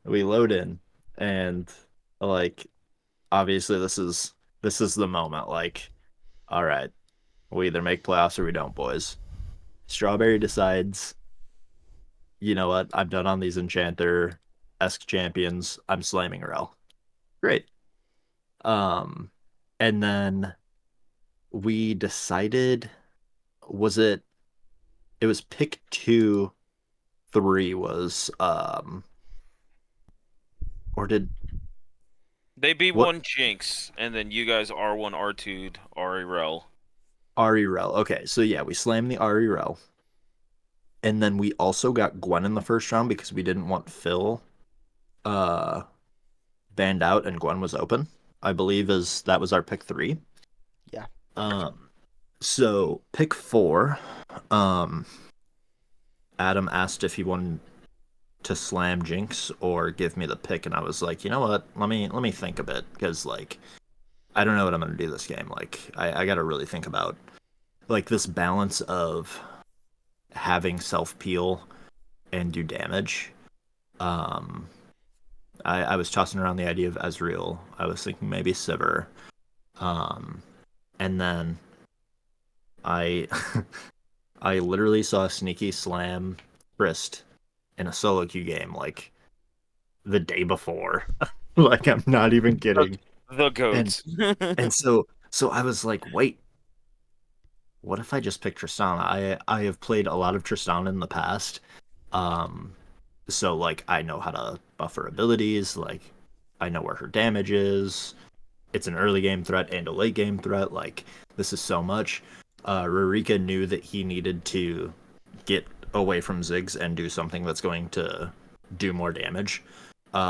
We load in, and like obviously this is the moment. Like, all right, we either make playoffs or we don't, boys. Strawberry decides, you know what? I'm done on these Enchanter-esque champions. I'm slamming Rel. Great. Um, and then we decided, was it? It was pick two, three was or did They be what one Jinx, and then you guys R1 R2'd Rel. Ari Rel? Okay, so yeah, we slammed the Ari Rel, and then we also got Gwen in the first round because we didn't want Phil uh banned out and Gwen was open. I believe is that was our pick three. Yeah. Um, so pick four, um, Adam asked if he wanted to slam Jinx or give me the pick, and I was like, you know what? Let me think a bit because like I don't know what I'm gonna do this game. Like I got to really think about like this balance of having self peel and do damage. Um, I was tossing around the idea of Ezreal. I was thinking maybe Sivir. Um, and then I I literally saw a sneaky slam Brist in a solo queue game like the day before. Like I'm not even The, kidding. the And goats. and so I was like, wait, what if I just pick Tristana? I have played a lot of Tristana in the past. Um so like I know how to buff her abilities, like I know where her damage is. It's an early game threat and a late game threat. Like this is so much. Rurika knew that he needed to get away from Ziggs and do something that's going to do more damage,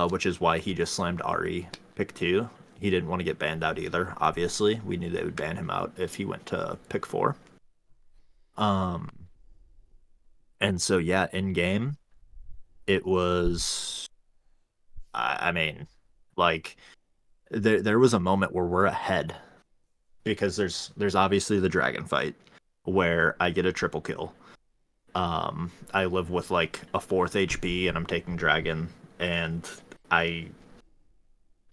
which is why he just slammed Ari pick 2. He didn't want to get banned out either, obviously. We knew they would ban him out if he went to pick 4. Um, and so, yeah, in game, it was, I mean, like, there was a moment where we're ahead because there's obviously the dragon fight where I get a triple kill. I live with like a 4th HP and I'm taking dragon, and I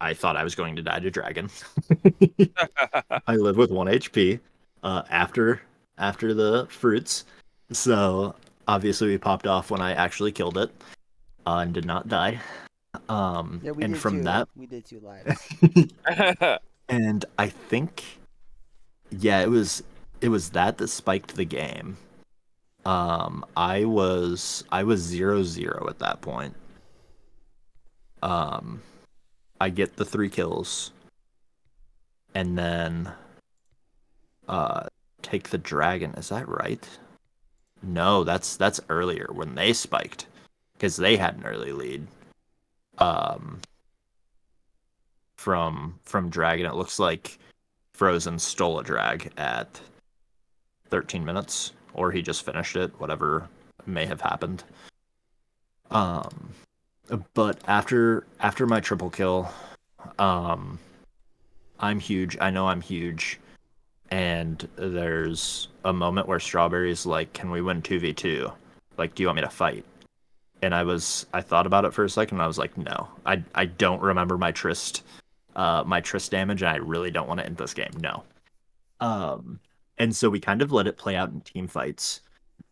I thought I was going to die to dragon. I live with 1 HP after the fruits. So obviously we popped off when I actually killed it and did not die. Yeah, we And did from too. that We did 2 lives. and I think yeah, it was that spiked the game. I was 0-0 at that point. Um, I get the 3 kills, and then uh take the dragon. Is that right? No, that's earlier when they spiked because they had an early lead. Um, from dragon, it looks like Frozen stole a drag at 13 minutes, or he just finished it. Whatever may have happened. Um, but after my triple kill, um, I'm huge. I know I'm huge. And there's a moment where Strawberry's like, "Can we win 2v2? Like, do you want me to fight?" And I thought about it for a second, and I was like, "No, I don't remember my Trist damage, and I really don't want to end this game. No." Um, and so we kind of let it play out in team fights.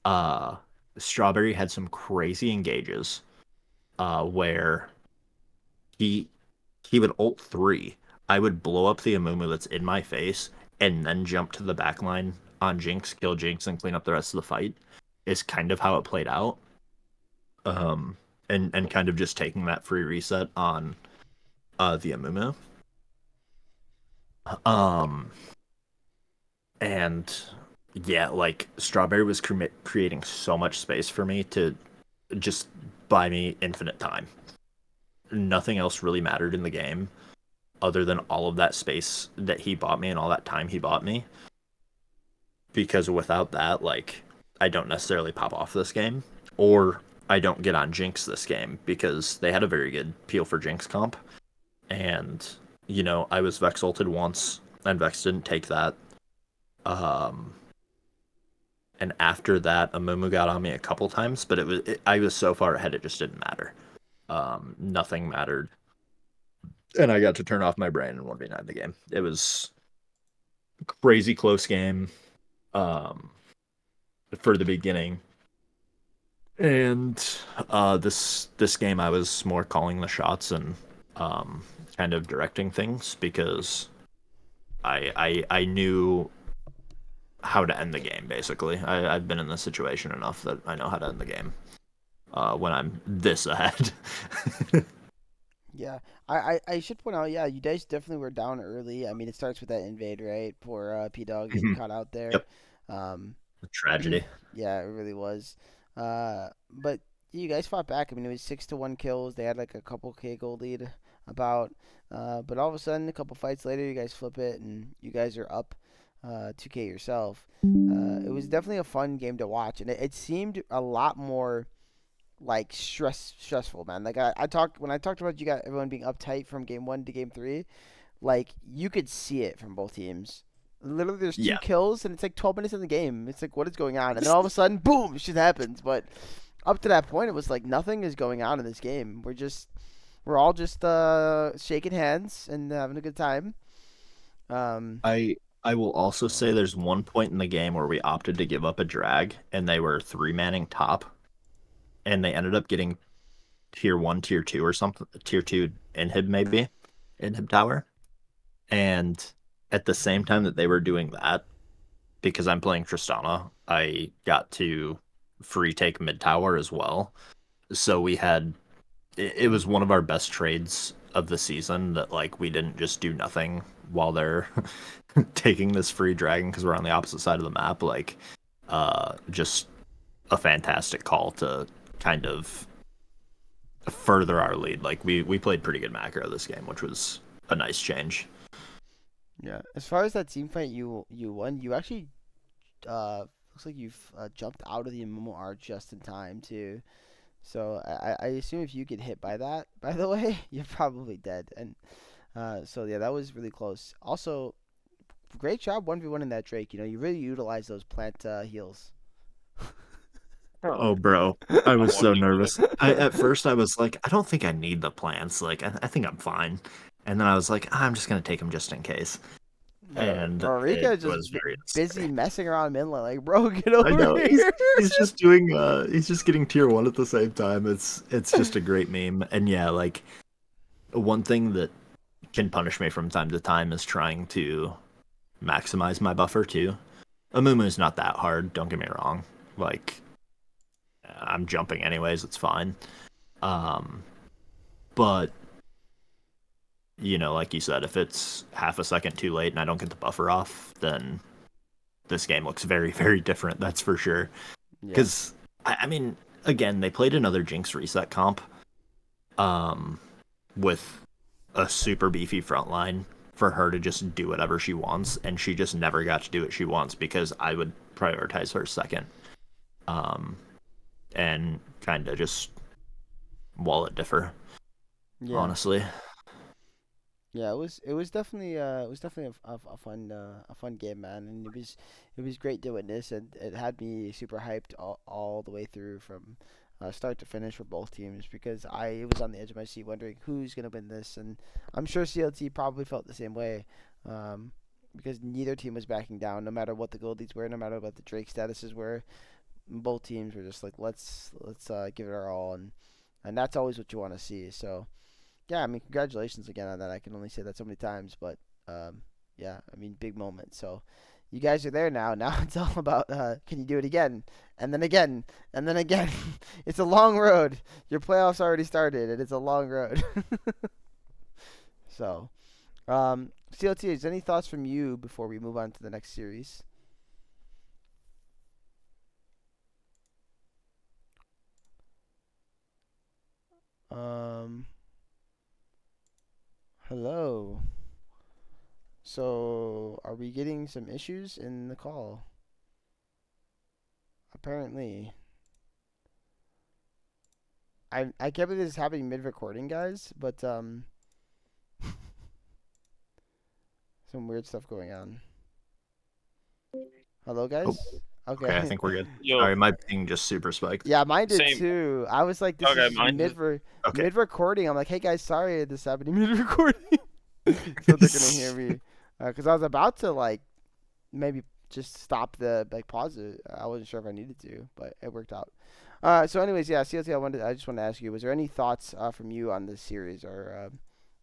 Uh, Strawberry had some crazy engages, where he he would ult 3. I would blow up the Amumu that's in my face and then jump to the back line on Jinx, kill Jinx, and clean up the rest of the fight. Is kind of how it played out. Um, and kind of just taking that free reset on the Amumu. Um, and yeah, like Strawberry was creating so much space for me to just buy me infinite time. Nothing else really mattered in the game other than all of that space that he bought me and all that time he bought me. Because without that, like, I don't necessarily pop off this game, or I don't get on Jinx this game because they had a very good peel for Jinx comp. And, I was Vex ulted once, and Vex didn't take that. Um, and after that, Amumu got on me a couple times, but I was so far ahead it just didn't matter. Nothing mattered, and I got to turn off my brain and 1v9 the game. It was a crazy close game. Um, for the beginning. And this game I was more calling the shots and um, kind of directing things because I knew how to end the game basically. I've been in this situation enough that I know how to end the game when I'm this ahead. Yeah, I should point out, yeah, you guys definitely were down early. I mean, it starts with that invade, right? Poor P Dog getting Mhm. caught out there. Yep, Um, a tragedy. yeah, it really was. But you guys fought back. I mean, it was 6-1 kills. They had like a couple K gold lead about. But all of a sudden, a couple fights later, you guys flip it and you guys are up 2K yourself. It was definitely a fun game to watch, and it seemed a lot more like stressful, man. Like I talked when I talked about you got everyone being uptight from game 1 to game 3. Like you could see it from both teams. Literally, there's two Yeah, kills and it's like 12 minutes in the game. It's like what is going on? And then all of a sudden, boom, shit happens. But up to that point, it was like nothing is going on in this game. We're all just shaking hands and having a good time. Um, I will also say there's one point in the game where we opted to give up a drag and they were 3 manning top and they ended up getting tier 1, tier 2 or something, tier 2 inhib maybe, inhib tower. And at the same time that they were doing that, because I'm playing Tristana, I got to free take mid tower as well. So it was one of our best trades of the season that like we didn't just do nothing while they're taking this free dragon because we're on the opposite side of the map, like just a fantastic call to kind of further our lead. Like we played pretty good macro this game, which was a nice change. Yeah. As far as that team fight you won, you actually looks like you've jumped out of the MMR just in time too. So I assume if you get hit by that, by the way, you're probably dead. And so yeah, that was really close. Also, great job 1v1 in that Drake. You know, you really utilize those plant heals. Oh, bro, I I'm was so watching nervous. I At first I was like, I don't think I need the plants. Like, I think I'm fine. And then I was like, I'm just gonna take them just in case. No, And Marika it is just was very busy necessary. messing around Midland. Like, bro, get I over know here. he's just doing he's just getting tier one at the same time. It's just a great meme. And yeah, like one thing that can punish me from time to time is trying to maximize my buffer too. Amumu is not that hard, don't get me wrong. Like I'm jumping anyways, it's fine. Um but you know, like you said, if it's half a second too late and I don't get the buffer off, then this game looks very, very different, that's for sure. Yeah, Because I mean, again, they played another Jinx reset comp, um, with a super beefy front line for her to just do whatever she wants, and she just never got to do what she wants because I would prioritize her second, um, and kind of just wallet differ, yeah, honestly. yeah. It was definitely a fun game, man, and it was great to witness, and it had me super hyped all the way through from start to finish for both teams because I was on the edge of my seat wondering who's gonna win this, and I'm sure CLT probably felt the same way, um, because neither team was backing down, no matter what the goalies were, no matter what the Drake statuses were. Both teams were just like, let's give it our all, and that's always what you want to see. So yeah, I mean, congratulations again on that. I can only say that so many times, but yeah, I mean, big moment. So you guys are there now. Now it's all about can you do it again, and then again, and then again. It's a long road. Your playoffs already started, and it's a long road. So, CLT, is any thoughts from you before we move on to the next series? Um, hello. So, are we getting some issues in the call? Apparently. I can't believe this is happening mid recording, guys, but some weird stuff going on. Hello, Oh, guys? okay, I Okay. think we're good. Yo, Sorry, my ping just super spiked. Yeah, mine did same. too. I was like, this Okay, is mine just Okay. mid recording. I'm like, hey guys, sorry this happening mid recording. So they're gonna hear me, because I was about to like maybe just stop the like pause it. I wasn't sure if I needed to, but it worked out. So anyways, yeah, CLT, I just wanted to ask you, was there any thoughts from you on this series, or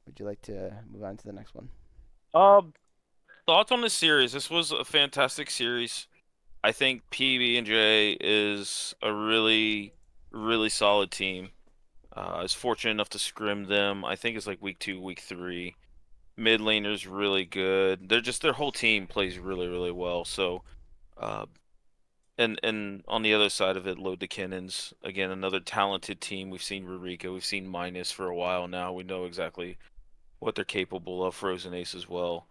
would you like to move on to the next one? um thoughts on this series. This was a fantastic series. I think PB&J is a really, really solid team. I was fortunate enough to scrim them. I think it's like week 2, week 3. Mid laner's really good. They're just their whole team plays really, really well. So, uh, and on the other side of it, load the cannons. Again, another talented team. We've seen Rurika, we've seen Minus for a while now. We know exactly what they're capable of. Frozen Ace as well.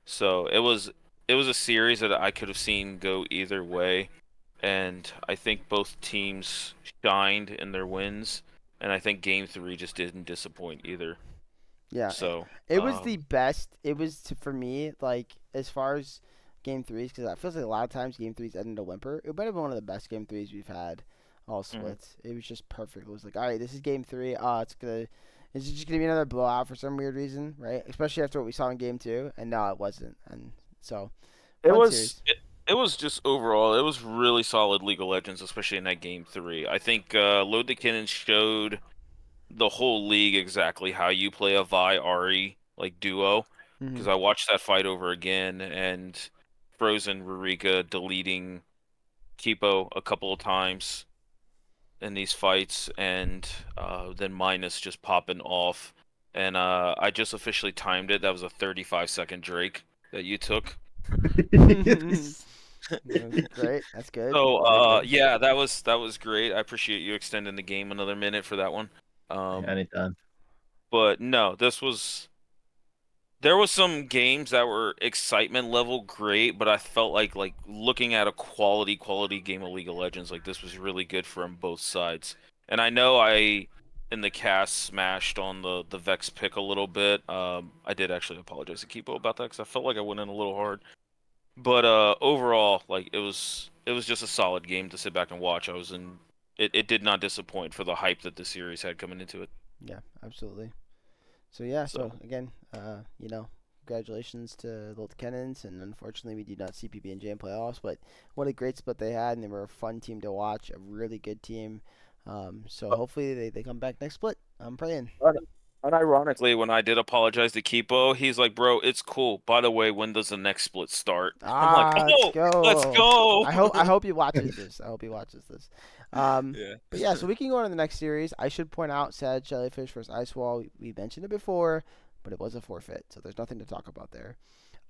So it was a series that I could have seen go either way, and I think both teams shined in their wins, and I think Game 3 just didn't disappoint either. Yeah, So, it was the best. It was for me like as far as game threes because it feels like a lot of times game threes end in a whimper. It might have been one of the best game threes we've had all mhm. splits. It was just perfect. It was like, all right, this is game three. It's just gonna be another blowout for some weird reason, right? Especially after what we saw in game two, and no, it wasn't. And so, It fun was series. it, it was just overall, it was really solid League of Legends, especially in that Game 3. I think Load the Cannon showed the whole league exactly how you play a Vi Ari like duo. Hmm. Because I watched that fight over again, and Frozen Rurika deleting Kipo a couple of times in these fights, and then Minus just popping off. And I just officially timed it. That was a 35-second Drake that you took. That's great. That's good. So, Very good. yeah, that was great. I appreciate you extending the game another minute for that one. Um, Anytime. but no, there was some games that were excitement level great, but I felt like looking at a quality game of League of Legends, like this was really good from both sides. And I know I in the cast smashed on the Vex pick a little bit. I did actually apologize to Kipo about that because I felt like I went in a little hard. But overall, like it was just a solid game to sit back and watch. It did not disappoint for the hype that the series had coming into it. Yeah, absolutely. So yeah, so So again, congratulations to the Cannons, and unfortunately we did not see PB&J in playoffs, but what a great split they had, and they were a fun team to watch, a really good team. So hopefully they come back next split. I'm praying. Un- unironically, when I did apologize to Kipo, he's like, "Bro, it's cool. By the way, when does the next split start?" I'm like, Ah, let's "Oh, let's go. go." I hope he watches this. I hope he watches this. Yeah. But yeah, so we can go on to the next series. I should point out Sad Jellyfish versus Ice Wall. We mentioned it before, but it was a forfeit, so there's nothing to talk about there.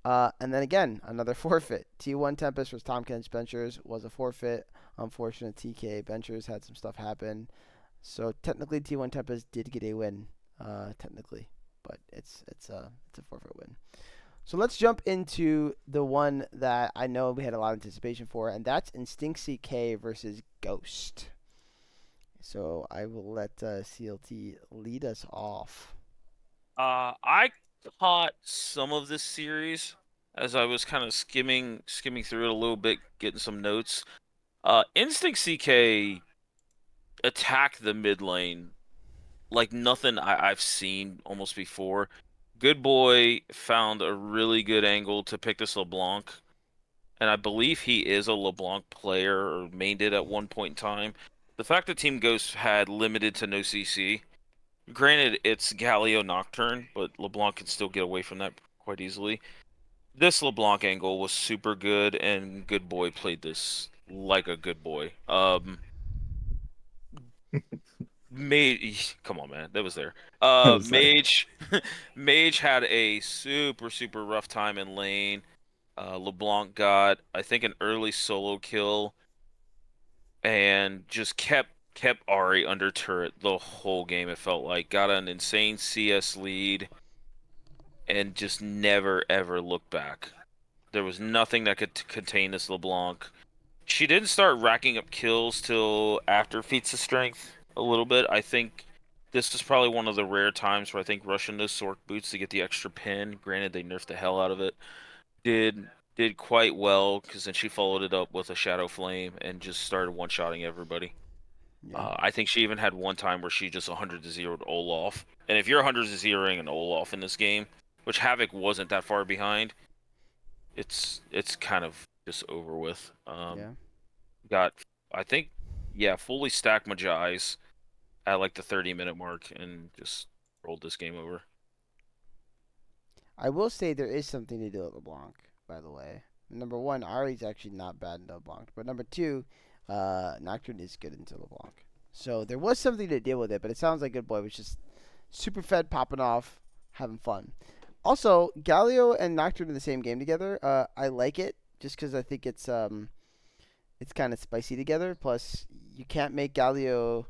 And then again, another forfeit. T1 Tempest versus Tompkins Benchers was a forfeit. Unfortunate TK Benchers had some stuff happen. So technically T1 Tempest did get a win, technically. But it's a forfeit win. So let's jump into the one that I know we had a lot of anticipation for, and that's Instinct CK versus Ghost. So I will let CLT lead us off. I caught some of this series as I was kind of skimming through it a little bit, getting some notes. Instinct CK attacked the mid lane like nothing I've seen almost before. Good Boy found a really good angle to pick this LeBlanc, and I believe he is a LeBlanc player or mained it at one point in time. The fact that Team Ghost had limited to no CC, granted it's Galio Nocturne, but LeBlanc can still get away from that quite easily. This LeBlanc angle was super good, and Good Boy played this like a good boy. Mage, come on, man, that was there. I was like, Mage, Mage had a super rough time in lane. LeBlanc got, I think, an early solo kill and just kept Ari under turret the whole game. It felt like got an insane CS lead and just never ever looked back. There was nothing that could contain this LeBlanc. She didn't start racking up kills till after feats of strength a little bit. I think this is probably one of the rare times where I think rushing those Sork boots to get the extra pin. Granted, they nerfed the hell out of it. Did quite well because then she followed it up with a Shadow Flame and just started one-shotting everybody. Yeah, I think she even had one time where she just 100 to 0'd Olaf. And if you're 100 to 0ing an Olaf in this game, which Havoc wasn't that far behind, it's kind of just over with. yeah. Got I think yeah, fully stacked Magi's at like the 30-minute mark and just rolled this game over. I will say there is something to do with LeBlanc, by the way. Number one, Ari's actually not bad in LeBlanc, but number two, Nocturne is good into LeBlanc. So there was something to deal with it, but it sounds like Good Boy was just super fed, popping off, having fun. Also, Galio and Nocturne in the same game together. I like it just because I think it's kind of spicy together. Plus, you can't make Galio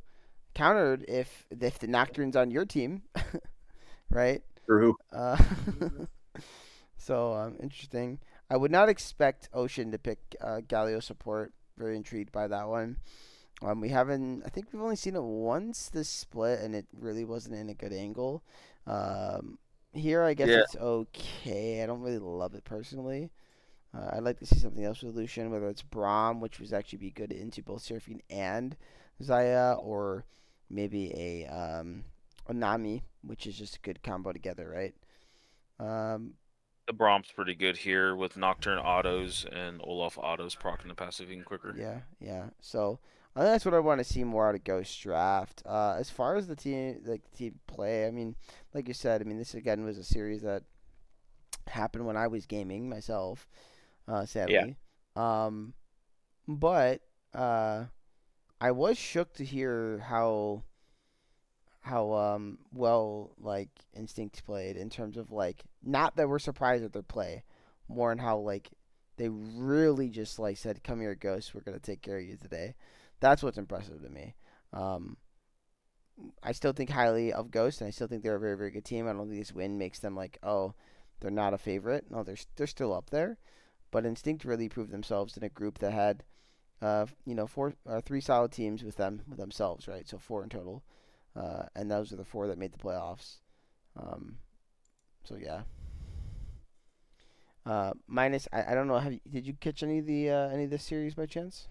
countered if the Nocturne's on your team, right? True. Uh, so interesting. I would not expect Ocean to pick Galio support. Very intrigued by that one. We haven't. I think we've only seen it once this split, and it really wasn't in a good angle. Here, I guess Yeah, it's okay. I don't really love it personally. I'd like to see something else with Lucian, whether it's Braum, which would actually be good into both Seraphine and Zaya, or maybe a Nami, which is just a good combo together, right? Um, the Brom's pretty good here with Nocturne autos and Olaf autos proccing the passive even quicker. yeah, yeah. So that's what I want to see more out of Ghost Draft. As far as the team play, I mean, like you said, I mean, this again was a series that happened when I was gaming myself, Yeah, sadly. Um, but I was shook to hear how well like Instinct played in terms of like not that we're surprised at their play, more in how like They really just like said, "Come here, Ghost. We're gonna take care of you today." That's what's impressive to me. Um, I still think highly of Ghost, and I still think they're a very, very good team. I don't think this win makes them like, oh, they're not a favorite. No, they're still up there. But Instinct really proved themselves in a group that had, three solid teams with themselves, right? So four in total, and those are the four that made the playoffs. Um, so yeah. Minus, I don't know. Did you catch any of this series by chance?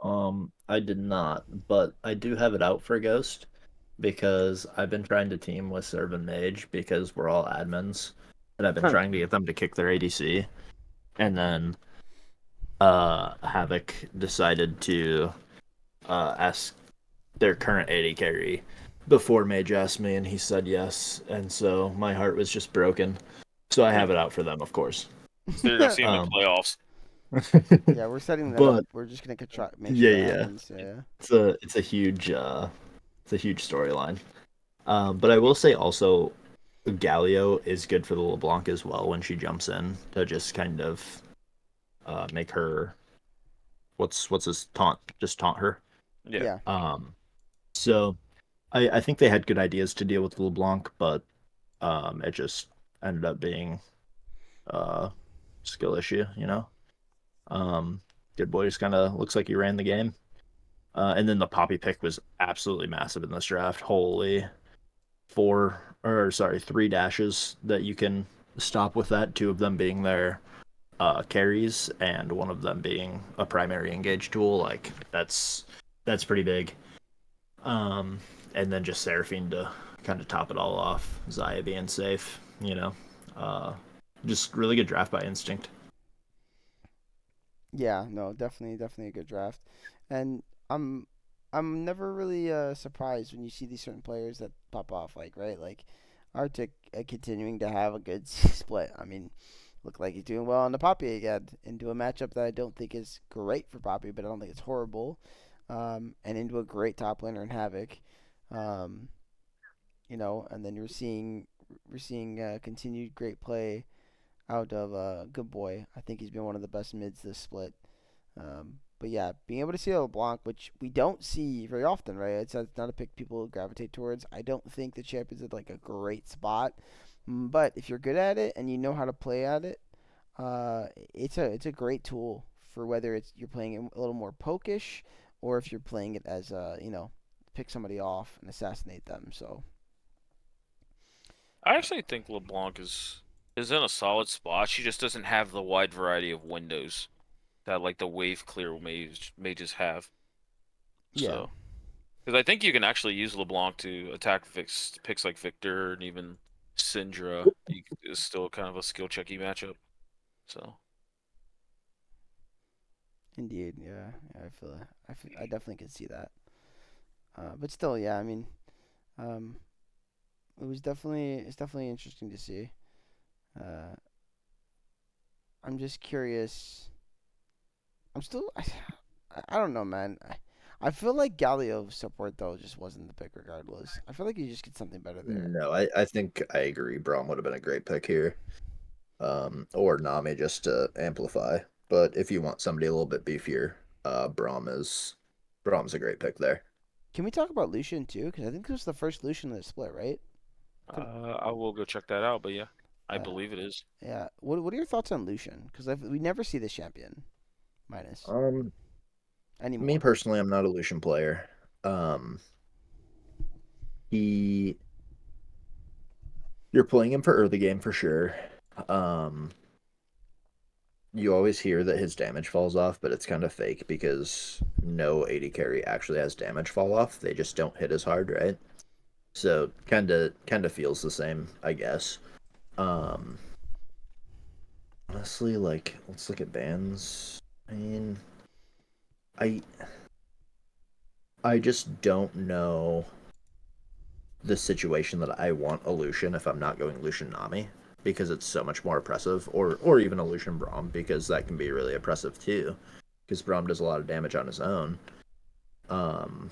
I did not, but I do have it out for Ghost because I've been trying to team with Serve and Mage because we're all admins, and I've been Huh. trying to get them to kick their ADC, and then Havoc decided to ask their current AD carry before Mage asked me, and he said yes, and so my heart was just broken. So I have it out for them, of course. So you're gonna see him in Um, playoffs. Yeah, we're setting that up. but We're just gonna try make sure yeah, that yeah, happens. Yeah. it's a huge storyline. But I will say also, Galio is good for the LeBlanc as well when she jumps in to just kind of make her what's his taunt, just taunt her. Yeah. Yeah. So I think they had good ideas to deal with LeBlanc, but it just ended up being a skill issue, you know. Good boy just kind of looks like he ran the game. And then the Poppy pick was absolutely massive in this draft. Holy three dashes that you can stop with that. Two of them being their carries, and one of them being a primary engage tool. Like that's pretty big. Um, and then just Seraphine to kind of top it all off. Zaya being safe, uh, just really good draft by instinct. Yeah. No, definitely a good draft, and I'm I'm never really surprised when you see these certain players that pop off. Like right, like Arctic continuing to have a good split. I mean, look like he's doing well on the Poppy again into a matchup that I don't think is great for Poppy, but I don't think it's horrible. And into a great top laner in Havoc. Um, and then we're seeing continued great play out of Good Boy. I think he's been one of the best mids this split. But yeah, being able to see a LeBlanc, which we don't see very often, right? It's not a pick people gravitate towards. I don't think the champ is at like a great spot, but if you're good at it and you know how to play at it, it's a great tool for whether it's you're playing it a little more pokish or if you're playing it as pick somebody off and assassinate them. So I actually think LeBlanc is in a solid spot. She just doesn't have the wide variety of windows that like the wave clear mages have. yeah, So, because I think you can actually use LeBlanc to attack picks like Victor and even Syndra. Is still kind of a skill checky matchup. So, indeed, yeah, I definitely can see that. But still, yeah, I mean, um, it's definitely interesting to see. Uh, I'm just curious. I'm still I don't know, man. I feel like Galio support though just wasn't the pick regardless. I feel like you just get something better there. No, I think I agree. Braum would have been a great pick here. Or Nami just to amplify. But if you want somebody a little bit beefier, Braum's a great pick there. Can we talk about Lucian too? Because I think this was the first Lucian in the split, right? Could I will go check that out. But yeah, I uh, believe it is. yeah. What are your thoughts on Lucian? Because we never see this champion minus Um, Me anymore. personally, I'm not a Lucian player. Um, he You're playing him for early game for sure. Um, you always hear that his damage falls off, but it's kind of fake because no AD carry actually has damage fall off. They just don't hit as hard, right? So kind of feels the same, I guess. Um, Honestly, like let's look at bans. I mean, I I just don't know the situation that I want a Lucian if I'm not going Lucian Nami because it's so much more oppressive, or even a Lucian Braum because that can be really oppressive too, because Braum does a lot of damage on his own. Um,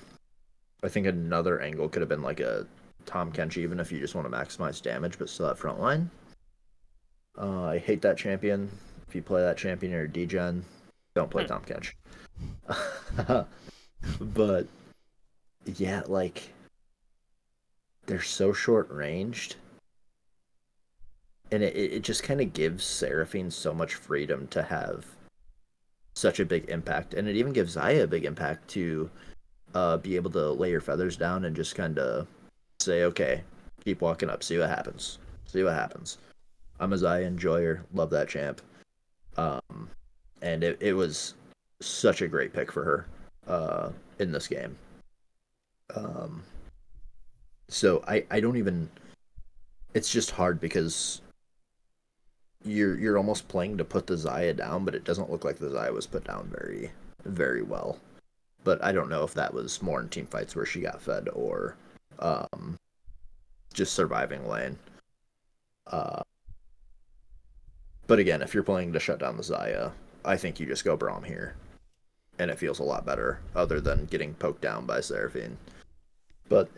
I think another angle could have been like a Tom Kench, even if you just want to maximize damage but still have frontline. I hate that champion. If you play that champion or degen, don't play Hmm. Tom Kench. But yeah, like they're so short ranged, and it just kind of gives Seraphine so much freedom to have such a big impact, and it even gives Zaya a big impact to be able to lay your feathers down and just kind of say, okay, keep walking up, see what happens, see what happens. I'm a Zaya enjoyer, love that champ, um, and it was such a great pick for her in this game. Um, so I don't even. It's just hard because you're almost playing to put the Zaya down, but it doesn't look like the Zaya was put down very well. But I don't know if that was more in team fights where she got fed or um, just surviving lane. Uh, but again, if you're playing to shut down the Zaya, I think you just go Braum here, and it feels a lot better, other than getting poked down by Seraphine. But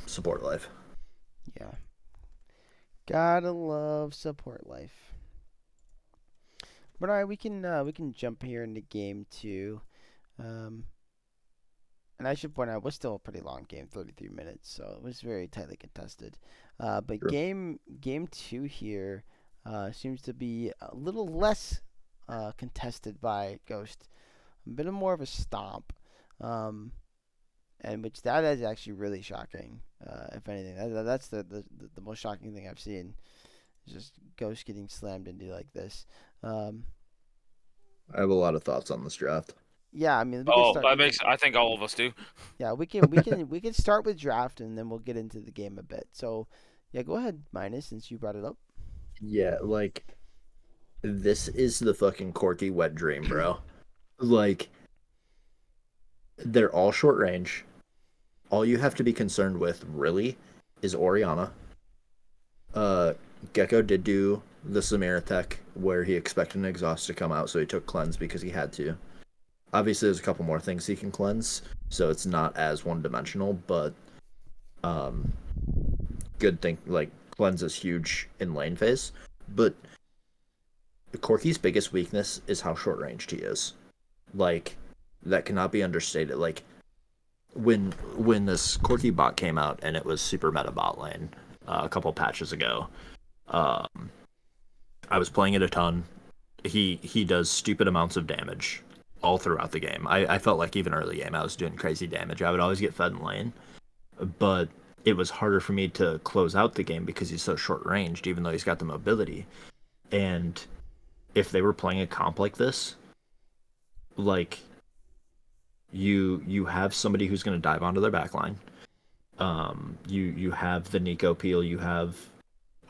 support life. Yeah. Gotta love support life. But all right, we can jump here into game two. Um, and I should point out, it was still a pretty long game, 33 minutes, so it was very tightly contested. But True. game two here seems to be a little less contested by Ghost, a bit more of a stomp, um, and which that is actually really shocking. If anything, that's the most shocking thing I've seen. Just Ghost getting slammed into like this. Um, I have a lot of thoughts on this draft. yeah, I mean we can Oh, start. that We can makes. I think all of us do. Yeah, we can start with draft and then we'll get into the game a bit. So, yeah, go ahead, Minus, since you brought it up. Yeah, like this is the fucking Corky wet dream, bro. Like they're all short range. All you have to be concerned with really is Oriana. Uh Gecko did do the Samira tech where he expected an exhaust to come out, so he took cleanse because he had to. Obviously there's a couple more things he can cleanse, so it's not as one dimensional, but um good thing like cleanse is huge in lane phase. But Corky's biggest weakness is how short ranged he is. Like that cannot be understated. Like when this Corky bot came out and it was super meta bot lane a couple patches ago, um, I was playing it a ton. He does stupid amounts of damage all throughout the game. I felt like even early game I was doing crazy damage. I would always get fed in lane, but it was harder for me to close out the game because he's so short ranged, even though he's got the mobility. And if they were playing a comp like this, like you have somebody who's going to dive onto their backline. You have the Nico peel. You have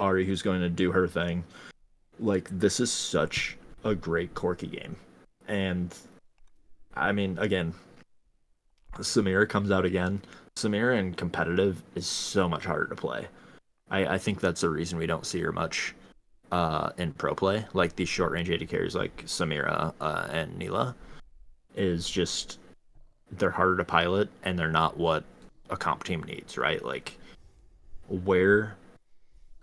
Ari who's going to do her thing. Like this is such a great Corky game, and I mean, again, Samira comes out again. Samira in competitive is so much harder to play. I think that's the reason we don't see her much in pro play. Like these short range AD carries like Samira and Neela is just they're harder to pilot and they're not what a comp team needs, right? Like where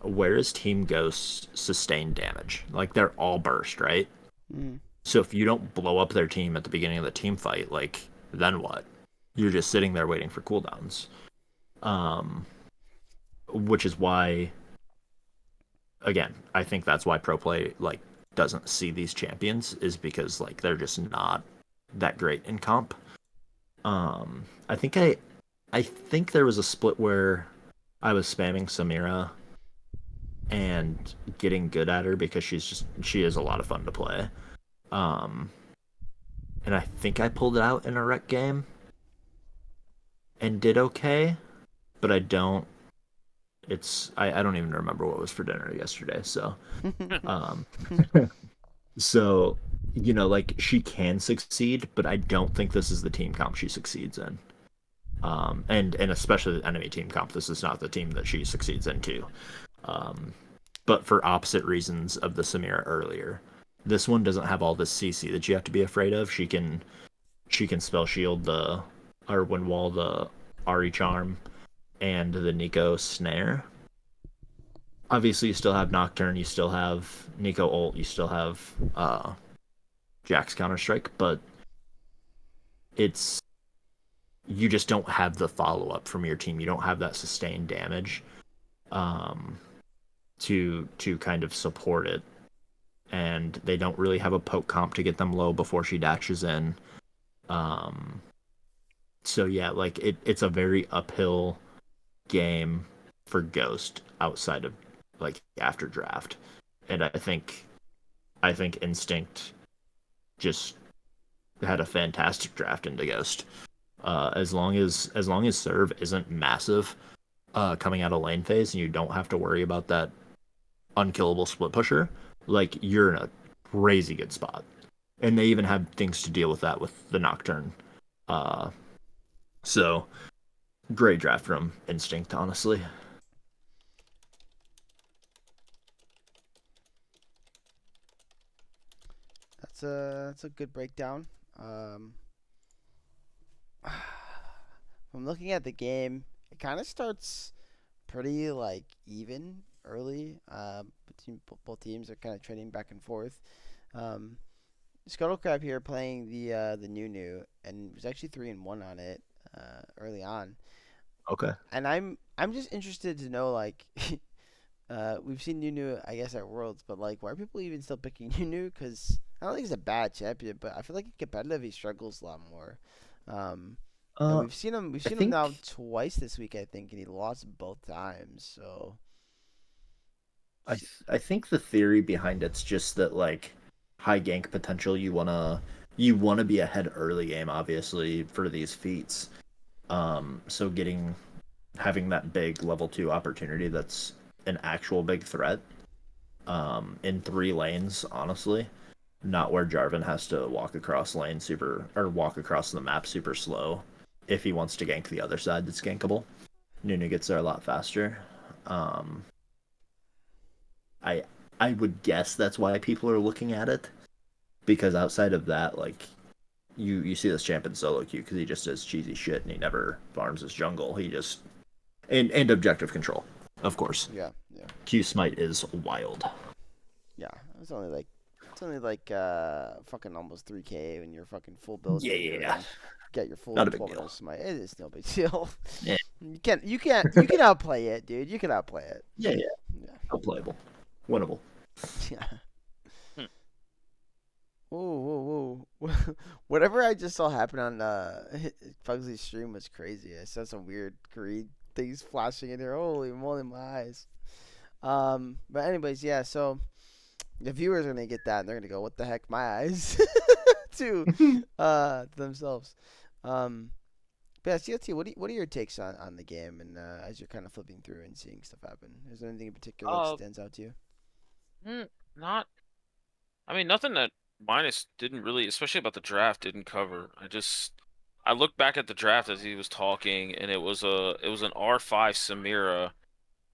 where is Team Ghost sustained damage? Like they're all burst, right? Mm. So if you don't blow up their team at the beginning of the team fight, like then what? You're just sitting there waiting for cooldowns. Um, which is why, again, I think that's why pro play like doesn't see these champions is because like they're just not that great in comp. I think there was a split where I was spamming Samira and getting good at her because she is a lot of fun to play. Um, and I think I pulled it out in a rec game and did okay, but I don't. I don't even remember what was for dinner yesterday. Um, so like she can succeed, but I don't think this is the team comp she succeeds in. And especially the enemy team comp, this is not the team that she succeeds in too. Um, but for opposite reasons of the Samira earlier. This one doesn't have all this CC that you have to be afraid of. She can spell shield the or wind wall the Ari charm and the Nico snare. obviously you still have Nocturne, you still have Nico Ult, you still have Jack's Counter Strike, but it's you just don't have the follow up from your team. You don't have that sustained damage um, to kind of support it, and they don't really have a poke comp to get them low before she dashes in. Um, so yeah, like it's a very uphill game for Ghost outside of like after draft, and I think Instinct just had a fantastic draft into Ghost. As long as serve isn't massive coming out of lane phase, and you don't have to worry about that unkillable split pusher, like you're in a crazy good spot. And they even have things to deal with that with the Nocturne. Uh, so great draft from Instinct, honestly. That's a good breakdown. Um, from looking at the game, it kind of starts pretty like even early. Between both teams are kind of trading back and forth. Um, Scuttlecrab here playing the new and was actually 3-1 on it early on. Okay. And I'm just interested to know like we've seen Nunu I guess at Worlds, but like why are people even still picking Nunu? Because I don't think he's a bad champion, but I feel like in competitive he struggles a lot more. Um, and Uh, we've I seen him now think twice this week I think, and he lost both times. So I think the theory behind it's just that like high gank potential. You wanna be ahead early game, obviously for these feats. So having that big level 2 opportunity that's an actual big threat in 3 lanes, honestly. Not where Jarvan has to walk across lane super or walk across the map super slow if he wants to gank the other side that's gankable. Nunu gets there a lot faster. Um, I I would guess that's why people are looking at it because outside of that, like you see this champ in solo queue because he just does cheesy shit and he never farms his jungle. He just and objective control, of course. yeah, yeah, Q smite is wild. yeah. It's only like fucking almost 3K when you're fucking full build Yeah, Nunu yeah, yeah. and get your full Not a big full deal. smite. It is no big deal. Yeah, You can outplay it, dude. You can outplay it. yeah, yeah. Yeah. Unplayable, winnable. Yeah. Hmm. Whoa, whoa, whoa. Whatever I just saw happen on Pugsley's stream was crazy. I saw some weird green things flashing in there. Holy moly, my eyes. But anyways, yeah, so the viewers are gonna get that and they're gonna go, what the heck, my eyes to to themselves. Um but yeah, CLT, what are your takes on the game and as you're kind of flipping through and seeing stuff happen? Is there anything in particular that Uh, stands out to you? not. I mean, nothing that Minus didn't really, especially about the draft, didn't cover. I looked back at the draft as he was talking, and it was an R5 Samira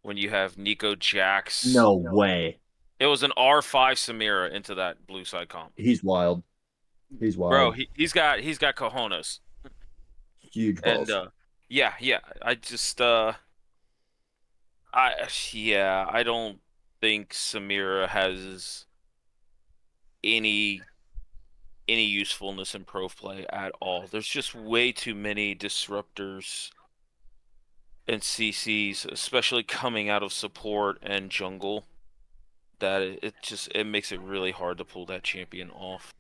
when you have Nico Jax. No way. It was an R5 Samira into that blue side comp. He's wild. He's Bro, wild. he's got cojones. Huge And balls. yeah, yeah. I yeah, I don't think Samira has any any usefulness in pro play at all. There's just way too many disruptors and CCs, especially coming out of support and jungle, that it makes it really hard to pull that champion off.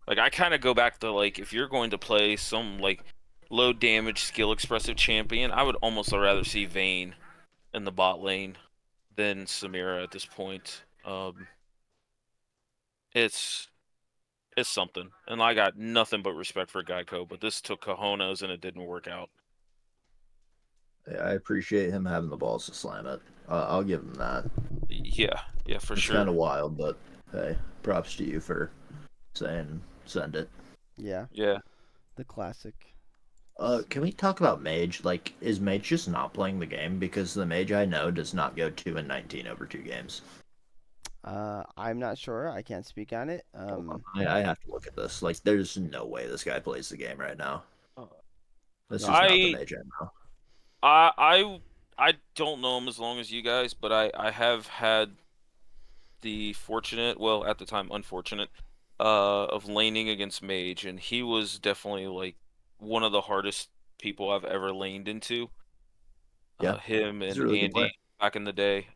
Like I kind of go back to like if you're going to play some like low damage skill expressive champion, I would almost rather see Vayne in the bot lane than Samira at this point. It's it's something, and I got nothing but respect for Geico, but this took cojones and it didn't work out. I appreciate him having the balls to slam it. I'll give him that. Yeah, yeah, for It's sure. kind of wild, but hey, props to you for saying send it. Yeah, Yeah. the classic. Can we talk about Mage? Like, is Mage just not playing the game? Because the Mage I know does not go 2-19 over 2 games. I'm not sure. I can't speak on it. Hold on, I have to look at this. Like, there's no way this guy plays the game right now. This Yeah. is not the I Mage I know. I I I don't know him as long as you guys, but I have had the fortunate, well, at the time unfortunate, of laning against Mage, and he was definitely like one of the hardest people I've ever laned into. Yeah, Him he's a and really good Andy player. back in the day.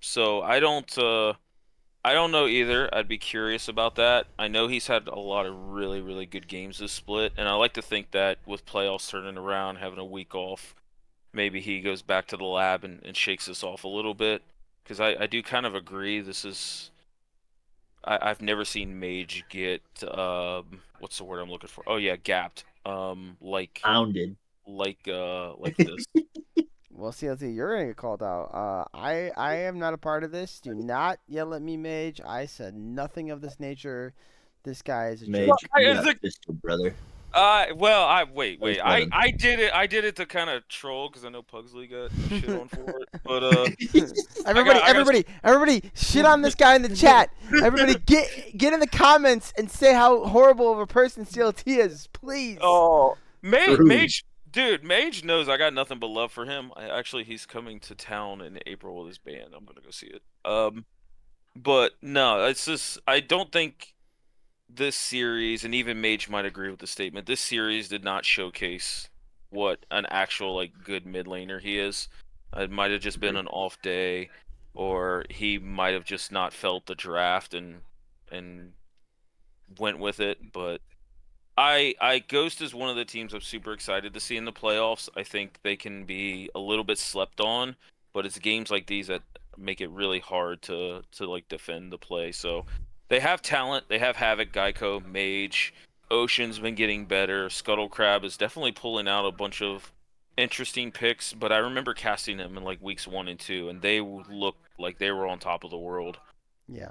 So I don't know either. I'd be curious about that. I know he's had a lot of really, really good games this split, and I like to think that with playoffs turning around, having a week off, maybe he goes back to the lab and shakes us off a little bit. Because I do kind of agree. I've never seen Mage get what's the word I'm looking for? Oh yeah, gapped. Pounded. Like this. Well, CLT, you're gonna get called out. I am not a part of this. Do not yell at me, Mage. I said nothing of this nature. This guy is a Well, Mage, joke. you I, got the fisted, brother. well, I wait, Nice wait. I running. I did it. I did it to kind of troll because I know Pugsley got shit on for it. But Everybody, I got. everybody, everybody, shit on this guy in the chat. Everybody, get in the comments and say how horrible of a person CLT is, please. Oh, Rude. Mage knows I got nothing but love for him. Actually, he's coming to town in April with his band. I'm gonna go see it. But no, it's just I don't think this series, and even Mage might agree with the statement, this series did not showcase what an actual like good mid laner he is. It might have just been Agree. an off day, or he might have just not felt the draft and went with it. But I Ghost is one of the teams I'm super excited to see in the playoffs. I think they can be a little bit slept on, but it's games like these that make it really hard to like defend the play. So they have talent. They have Havoc, Geico, Mage. Ocean's been getting better. Scuttle Crab is definitely pulling out a bunch of interesting picks, but I remember casting them in like weeks 1 and 2, and they looked like they were on top of the world. Yeah,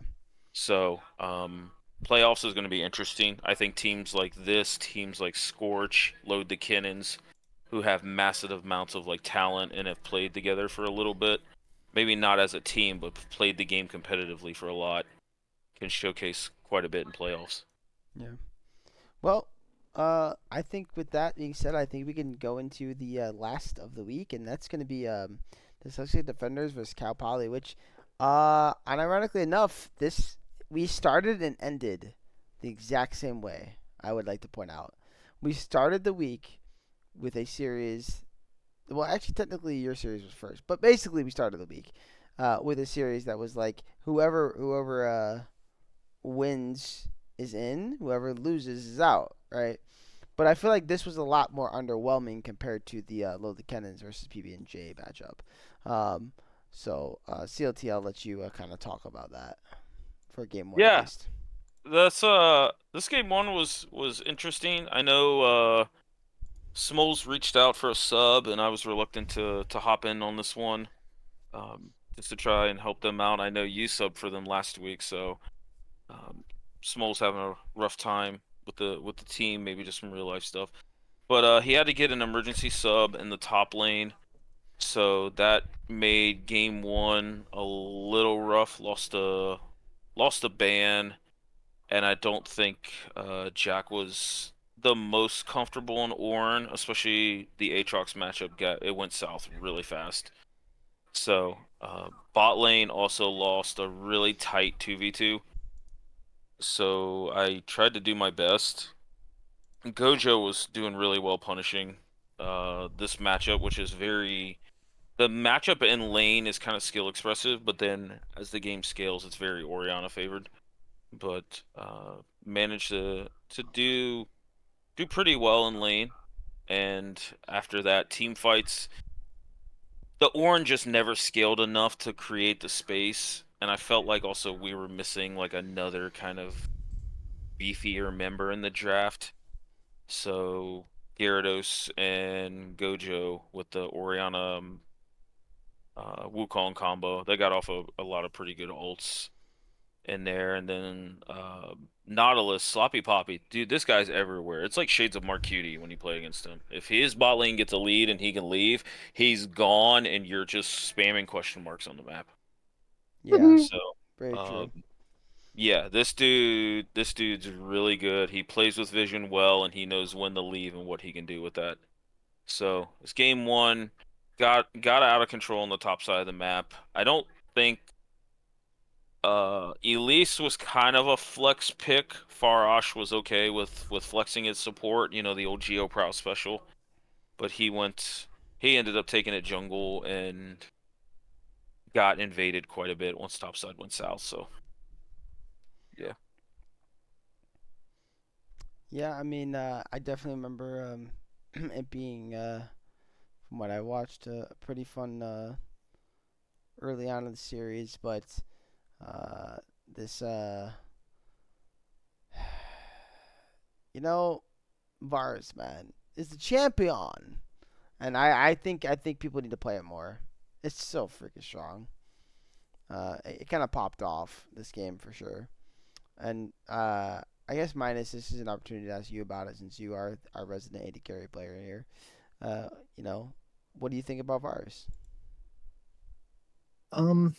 So, playoffs is going to be interesting. I think teams like this, teams like Scorch, Load the Cannons, who have massive amounts of like talent and have played together for a little bit, maybe not as a team, but played the game competitively for a lot, can showcase quite a bit in playoffs. yeah. Well, I think with that being said, I think we can go into the last of the week, and that's going to be the Celtics Defenders versus Cal Poly, which, unironically enough, this we started and ended the exact same way. I would like to point out, we started the week with a series. Well, actually, technically, your series was first, but basically, we started the week with a series that was like whoever wins is in, whoever loses is out, right? But I feel like this was a lot more underwhelming compared to the Lola Cannons versus PB&J matchup. Um, CLT, I'll let you kind of talk about that for game one at Yeah, least. that's this game one was interesting. I know Smoles reached out for a sub, and I was reluctant to hop in on this one. Just to try and help them out. I know you subbed for them last week, so um, Smol's having a rough time with the team, maybe just some real life stuff. But he had to get an emergency sub in the top lane, so that made game one a little rough. Lost a ban, and I don't think Jack was the most comfortable in Ornn, especially the Aatrox matchup. It went south really fast. So, bot lane also lost a really tight 2v2. So I tried to do my best. Gojo was doing really well punishing this matchup, which is very the matchup in lane is kind of skill expressive, but then as the game scales, it's very Orianna favored. But managed to do pretty well in lane, and after that, team fights. The Ornn just never scaled enough to create the space, and I felt like also we were missing like another kind of beefier member in the draft. So Gyarados and Gojo with the Orianna Wukong combo, they got off a lot of pretty good ults in there, and then Nautilus, Sloppy Poppy, dude, this guy's everywhere. It's like shades of Mark Cutie when you play against him. If his bot lane gets a lead and he can leave, he's gone, and you're just spamming question marks on the map. Yeah, So, very true. um, yeah, this dude's really good. He plays with vision well, and he knows when to leave and what he can do with that. So it's game one. got out of control on the top side of the map. I don't think Elise was kind of a flex pick. Farash was okay with flexing his support, the old Geo Prow special, but he ended up taking it jungle and got invaded quite a bit once topside went south. So yeah. Yeah, I mean, I definitely remember it being, from what I watched, a pretty fun early on in the series, but uh, this, you know, Varus, man, is the champion, and I think people need to play it more. It's so freaking strong. It kind of popped off this game for sure. And I guess minus this is an opportunity to ask you about it since you are our resident AD carry player here. Uh, you know, what do you think about Varus? Um,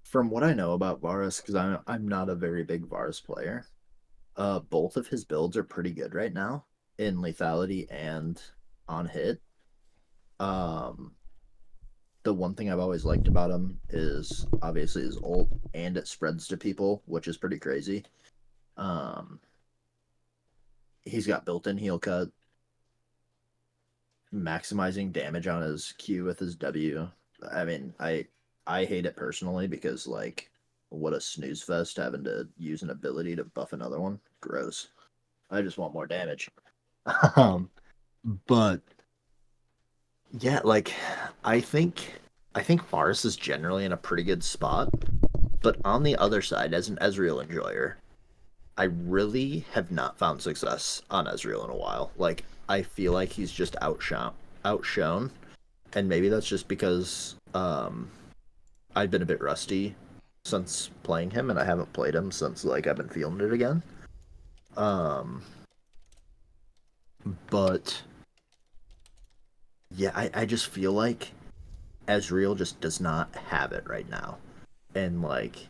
from what I know about Varus, because I'm not a very big Varus player, both of his builds are pretty good right now in lethality and on hit. Um, the one thing I've always liked about him is obviously his ult and it spreads to people, which is pretty crazy. Um, he's got built-in heal cut, maximizing damage on his Q with his W. I mean, I hate it personally because like what a snooze fest having to use an ability to buff another one. Gross. I just want more damage. Um, but yeah, like I think I think Varus is generally in a pretty good spot. But on the other side, as an Ezreal enjoyer, I really have not found success on Ezreal in a while. Like I feel like he's just outshone, and maybe that's just because I've been a bit rusty since playing him, and I haven't played him since like I've been feeling it again. Um, but yeah, I just feel like Ezreal just does not have it right now, and like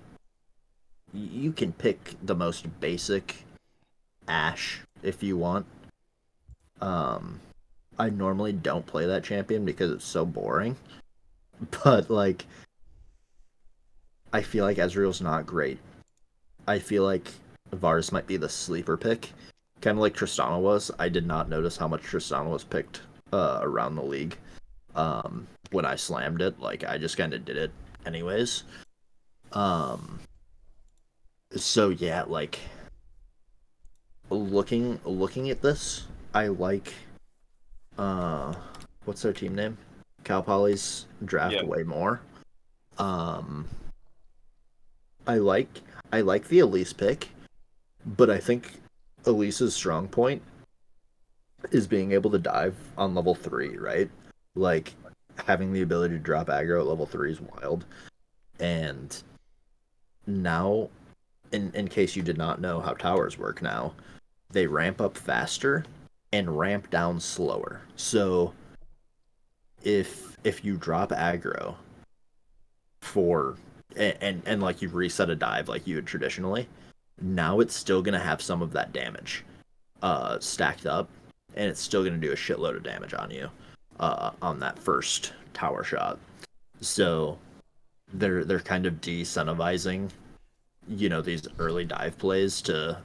you can pick the most basic Ash if you want. Um, I normally don't play that champion because it's so boring, but like I feel like Ezreal's not great. I feel like Varus might be the sleeper pick, kind of like Tristana was. I did not notice how much Tristana was picked around the league. When I slammed it, like I just kind of did it anyways. Um, so yeah, like looking at this, I like uh, what's their team name? Cal Poly's draft Yeah. way more. Um, I like I like the Elise pick, but I think Elise's strong point is being able to dive on level 3, right? Like having the ability to drop aggro at level 3 is wild. And now in case you did not know how towers work now, they ramp up faster and ramp down slower. So if you drop aggro for and like you reset a dive like you would traditionally, now it's still gonna have some of that damage stacked up, and it's still gonna do a shitload of damage on you on that first tower shot. So they're kind of decentivizing, these early dive plays to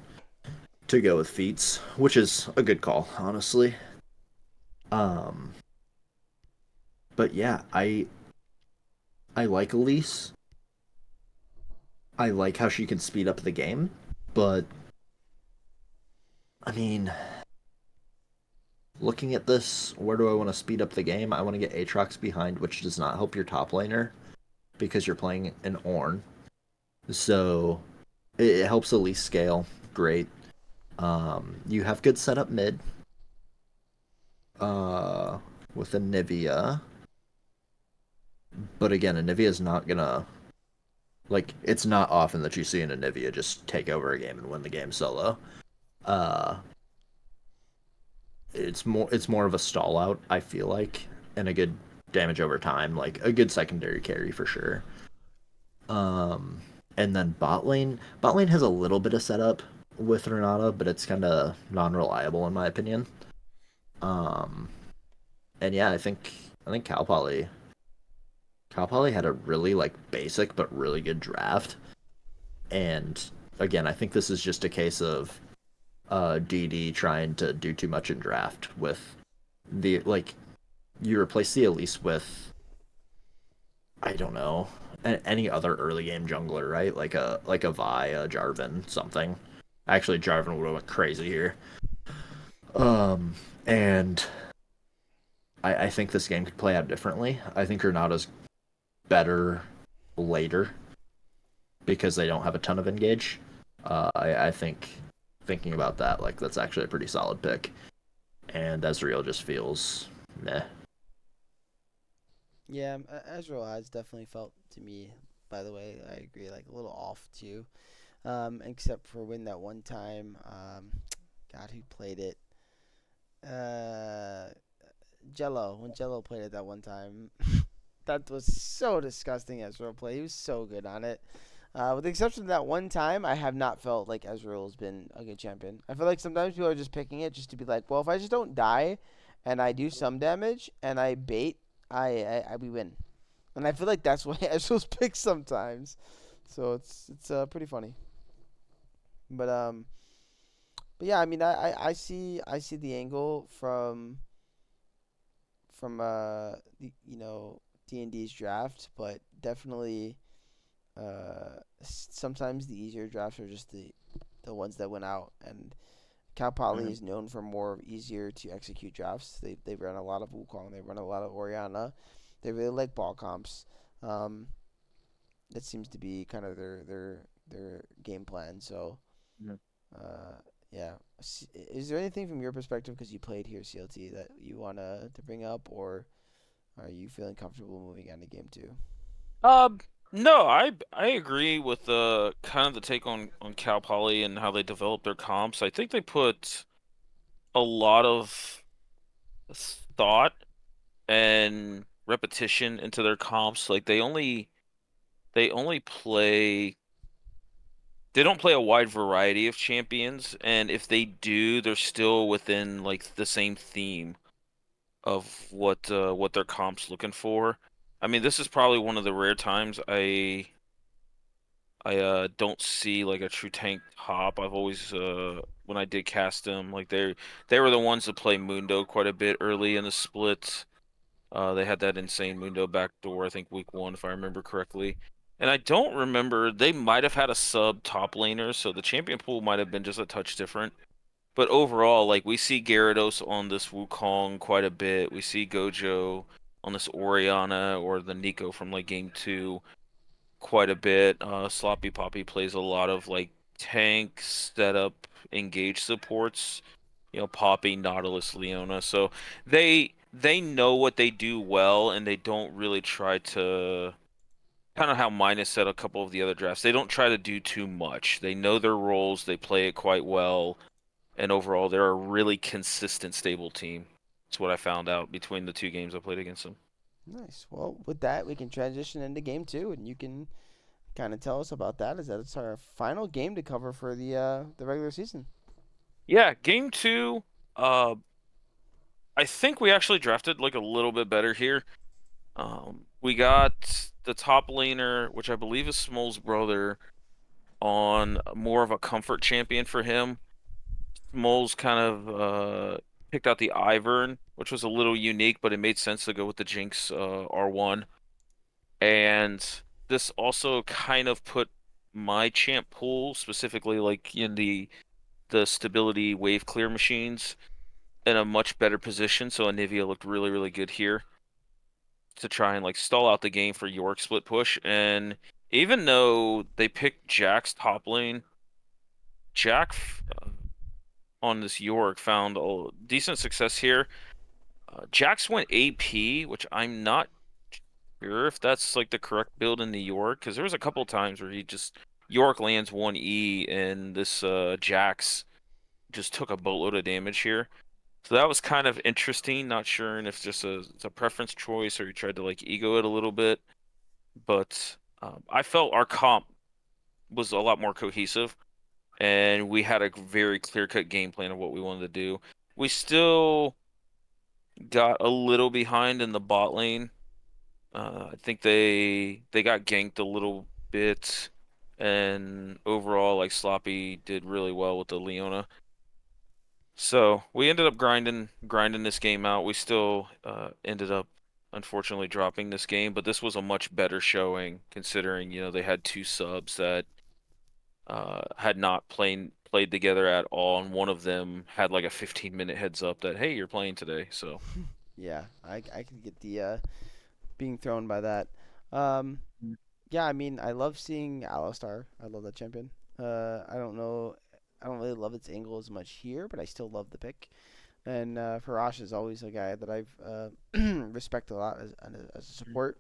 go with feats, which is a good call, honestly. Um, but yeah, I like Elise. I like how she can speed up the game, but I mean, looking at this, where do I want to speed up the game? I want to get Aatrox behind, which does not help your top laner because you're playing an Ornn. So it helps Elise scale. Great. You have good setup mid uh, with a Nivea. But again, a Nivea is not gonna like it's not often that you see an Nivea just take over a game and win the game solo. Uh it's more of a stall out, I feel like, and a good damage over time, like a good secondary carry for sure. Um and then bot lane has a little bit of setup with Renata, but it's kind of non-reliable in my opinion. Um and yeah, I think Cal Poly had a really like basic but really good draft. And again, I think this is just a case of DD trying to do too much in draft with the like you replace the Elise with I don't know any other early game jungler, right? Like a Vi, a Jarvan, something. Actually, Jarvan would have went crazy here. And I think this game could play out differently. I think Granada's better later because they don't have a ton of engage. I think thinking about that, like that's actually a pretty solid pick. And Ezreal just feels meh. Yeah, Ezreal has definitely felt to me. By the way, I agree, like a little off too. Except for when that one time, God, who played it? Uh, Jello. When Jello played it that one time, that was so disgusting. Ezreal play. He was so good on it. With the exception of that one time, I have not felt like Ezreal's been a good champion. I feel like sometimes people are just picking it just to be like, well, if I just don't die, and I do some damage and I bait, we win. And I feel like that's why Ezreal's picked sometimes. So it's pretty funny. But but yeah, I mean, I see the angle from D&D's draft, but definitely sometimes the easier drafts are just the ones that went out. And Cal Poly Mm-hmm. is known for more easier to execute drafts. They run a lot of Wukong, they run a lot of Oriana, they really like ball comps. Um, that seems to be kind of their game plan. So uh, yeah. Is there anything from your perspective, because you played here, CLT, that you wanna to bring up, or are you feeling comfortable moving on to game two? Um, no, I agree with the kind of the take on Cal Poly and how they develop their comps. I think they put a lot of thought and repetition into their comps. Like they only play they don't play a wide variety of champions, and if they do, they're still within like the same theme of what their comp's looking for. I mean, this is probably one of the rare times I don't see like a true tank top. I've always when I did cast them, like they were the ones that play Mundo quite a bit early in the split. They had that insane Mundo backdoor, I think week one, if I remember correctly. And I don't remember, they might have had a sub top laner, so the champion pool might have been just a touch different. But overall, like we see Gyarados on this Wukong quite a bit. We see Gojo on this Oriana or the Nico from like game two quite a bit. Sloppy Poppy plays a lot of like tank setup, engage supports. Poppy, Nautilus, Leona. So they know what they do well, and they don't really try to kind of how Minus said a couple of the other drafts. They don't try to do too much. They know their roles. They play it quite well, and overall, they're a really consistent, stable team. That's what I found out between the two games I played against them. Nice. Well, with that, we can transition into game two, and you can kind of tell us about that. Is that it's our final game to cover for the regular season? Yeah, game two. Uh, I think we actually drafted like a little bit better here. We got the top laner, which I believe is Smol's brother, on more of a comfort champion for him. Smol's kind of picked out the Ivern, which was a little unique, but it made sense to go with the Jinx R1. And this also kind of put my champ pool, specifically like in the stability wave clear machines, in a much better position. So Anivia looked really, really good here to try and like stall out the game for York split push. And even though they picked Jack's top lane, Jack on this York found a decent success here. Jax went AP, which I'm not sure if that's like the correct build in the York, because there was a couple times where he just York lands 1E and this Jax just took a boatload of damage here. So that was kind of interesting. Not sure if just it's a preference choice or he tried to like ego it a little bit. But I felt our comp was a lot more cohesive, and we had a very clear-cut game plan of what we wanted to do. We still got a little behind in the bot lane. I think they got ganked a little bit, and overall, like Sloppy did really well with the Leona. So we ended up grinding this game out. We still ended up unfortunately dropping this game, but this was a much better showing considering, they had two subs that had not played together at all, and one of them had like a 15-minute heads up that, hey, you're playing today. So Yeah, I can get the being thrown by that. Um, yeah, I mean, I love seeing Alistar. I love that champion. I don't know, I don't really love its angle as much here, but I still love the pick. And Farash is always a guy that I've respect a lot as a support.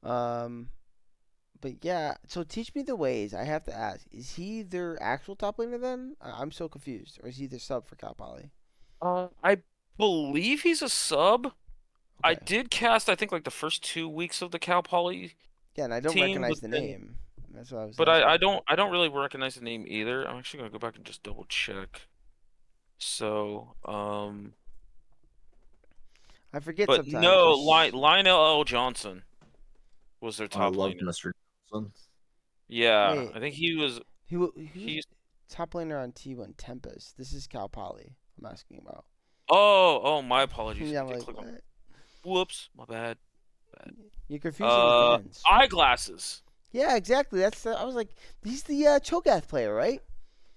Um, but yeah, so teach me the ways. I have to ask: is he their actual top laner then? I'm so confused. Or is he their sub for Cal Poly? I believe he's a sub. I Okay. did cast, I think, like the first 2 weeks of the Cal Poly Yeah, and I don't team, recognize the name. That's what I was but I asking. don't really recognize the name either. I'm actually gonna go back and just double check. So, I forget but sometimes. no, There's Lionel L. Johnson was their I top love laner. Mr. Johnson. Yeah, wait. I think he was. He was He's. top laner on T1 Tempest. This is Cal Poly. I'm asking about. Oh, my apologies. Yeah, I I'm did like, click on. what? Whoops, my bad. Bad. You're confusing the fans. Eyeglasses. Yeah, exactly. That's. I was like, he's the Cho'Gath player, right?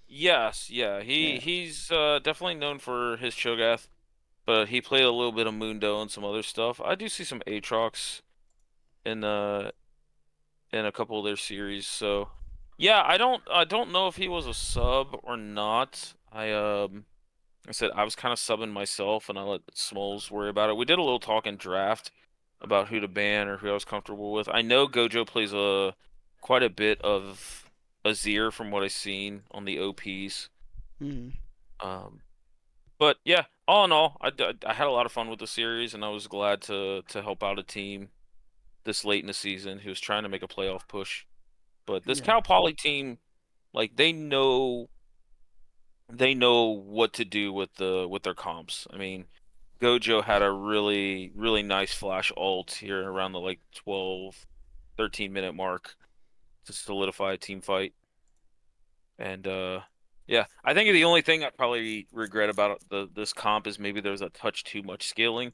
Yes, yeah. Yeah. He's definitely known for his Cho'Gath, but he played a little bit of Mundo and some other stuff. I do see some Aatrox in a couple of their series. So yeah, I don't know if he was a sub or not. I said I was kind of subbing myself and I let Smoles worry about it. We did a little talk in draft about who to ban or who I was comfortable with. I know Gojo plays a quite a bit of Azir from what I've seen on the OPs. Hmm. Um, but yeah, all in all, I had a lot of fun with the series and I was glad to help out a team this late in the season who was trying to make a playoff push. But this Yeah. Cal Poly team, like they know what to do with their comps. I mean, Gojo had a really really nice flash ult here around the like 12, 13-minute mark to solidify a team fight. And yeah, I think the only thing I probably regret about this comp is maybe there's a touch too much scaling.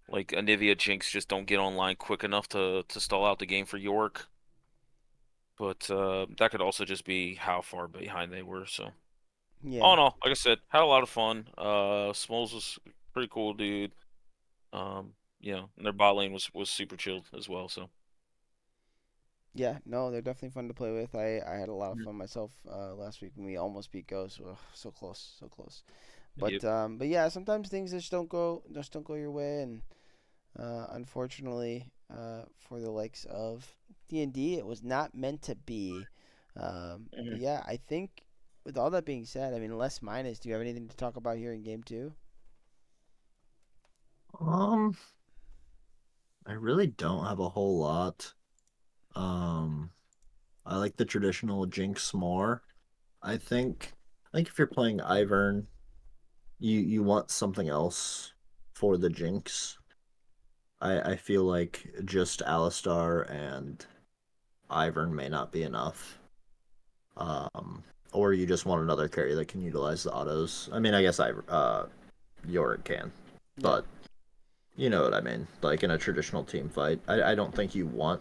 Like Anivia Jinx just don't get online quick enough to stall out the game for York. But that could also just be how far behind they were. So all Yeah. in all, like I said, had a lot of fun. Smalls was a pretty cool dude. And their bot lane was super chilled as well. So Yeah. No, they're definitely fun to play with. I had a lot of fun myself last week when we almost beat Ghost. Ugh, so close, so close. yep. But yeah, sometimes things just don't go your way, and unfortunately, for the likes of D&D, it was not meant to be. But Mhm. yeah, I think with all that being said, I mean, less minus. Do you have anything to talk about here in game two? Um, I really don't have a whole lot. Um, I like the traditional Jinx more. I think if you're playing Ivern, you want something else for the Jinx. I feel like just Alistar and Ivern may not be enough. Um, or you just want another carry that can utilize the autos. I mean, I guess Yorick can, Yeah, but you know what I mean. Like in a traditional team fight, I don't think you want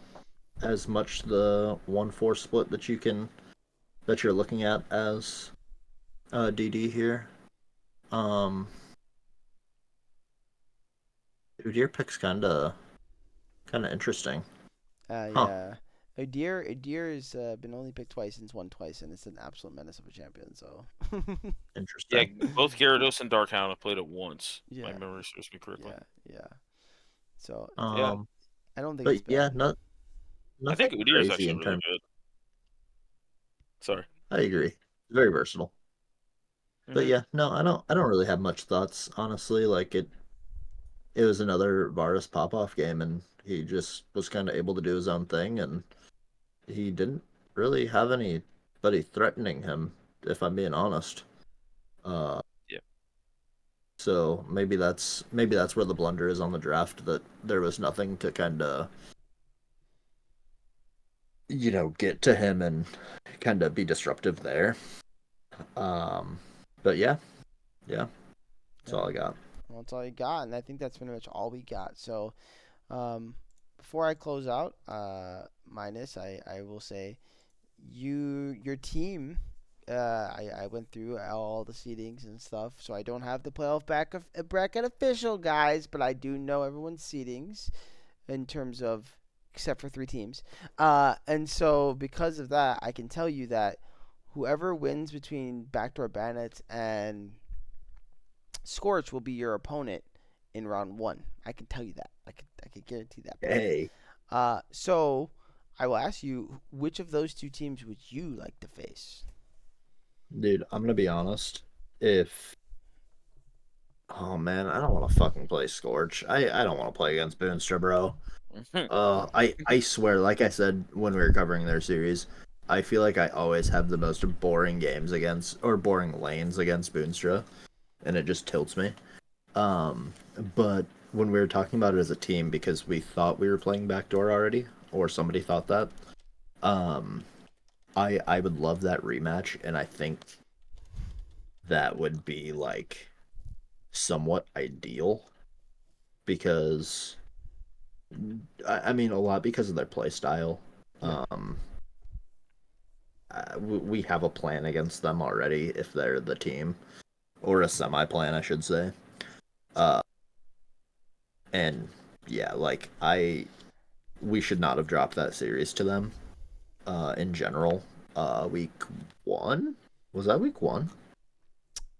as much the 1-4 split that you're looking at as DD here. Um, Dude, your pick's kind of interesting, huh? yeah. Adir has been only picked twice and it's won twice, and it's an absolute menace of a champion. So, Yeah, Interesting. both Gyarados and Darkhound have played it once. If my yeah, memory serves me correctly. yeah, yeah. So Yeah, Um, I don't think it's but yeah, bad. I think nothing Udyr is crazy actually in really terms. good. Sorry. I agree. Very versatile. But Hmm. yeah, no, I don't really have much thoughts, honestly. Like it was another Varus pop-off game and he just was kind of able to do his own thing and he didn't really have anybody threatening him, if I'm being honest. Uh, Yeah. So maybe that's where the blunder is on the draft, that there was nothing to kind of get to him and kind of be disruptive there. Um, but yeah, yeah, that's Yeah, all I got. well, that's all you got, and I think that's pretty much all we got. So, um, before I close out, minus, I will say your team. I went through all the seedings and stuff, so I don't have the playoff back of bracket official, guys, but I do know everyone's seedings in terms of except for three teams. And so because of that, I can tell you that whoever wins between Backdoor Bandits and Scorch will be your opponent in round one. I can tell you that. I can guarantee that part. Hey, So I will ask you, which of those two teams would you like to face? dude, I'm gonna be honest. If Oh man, I don't want to fucking play Scorch. I don't want to play against Boonstra, bro. I swear, like I said when we were covering their series, I feel like I always have the most boring games against or boring lanes against Boonstra, and it just tilts me. Um, but when we were talking about it as a team, because we thought we were playing backdoor already, or somebody thought that, um, I would love that rematch, and I think that would be like somewhat ideal because I mean a lot because of their play style. Yeah. Um, we have a plan against them already if they're the team, or a semi plan, I should say. Uh, and yeah, like we should not have dropped that series to them. In general, week one, was that week one?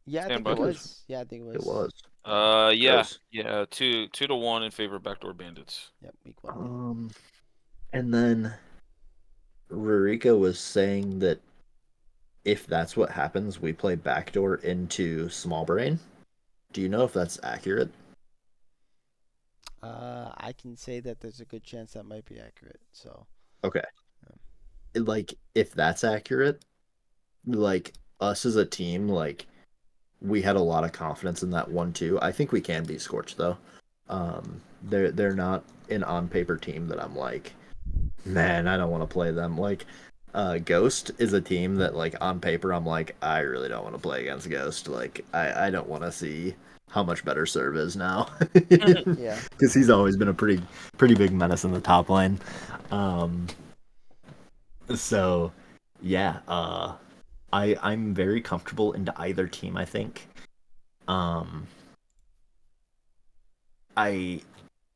Yeah, I Stand think I it by. think it was. was. Yeah, I think it It was. was Yeah, because yeah, 2-1 in favor of Backdoor Bandits. Yep, week one. um, and then Rurika was saying that if that's what happens, we play backdoor into small brain. Do you know if that's accurate? I can say that there's a good chance that might be accurate. So, Okay. um, Like if that's accurate, like us as a team, like we had a lot of confidence in that one too. I think we can beat Scorch though. They're not an on paper team that I'm like, man, I don't want to play them. Like, Ghost is a team that, like, on paper, I'm like, I really don't want to play against Ghost. Like, I don't want to see how much better Serve is now, yeah, because he's always been a pretty big menace in the top lane. Um, so yeah, I'm very comfortable into either team. I think. Um, I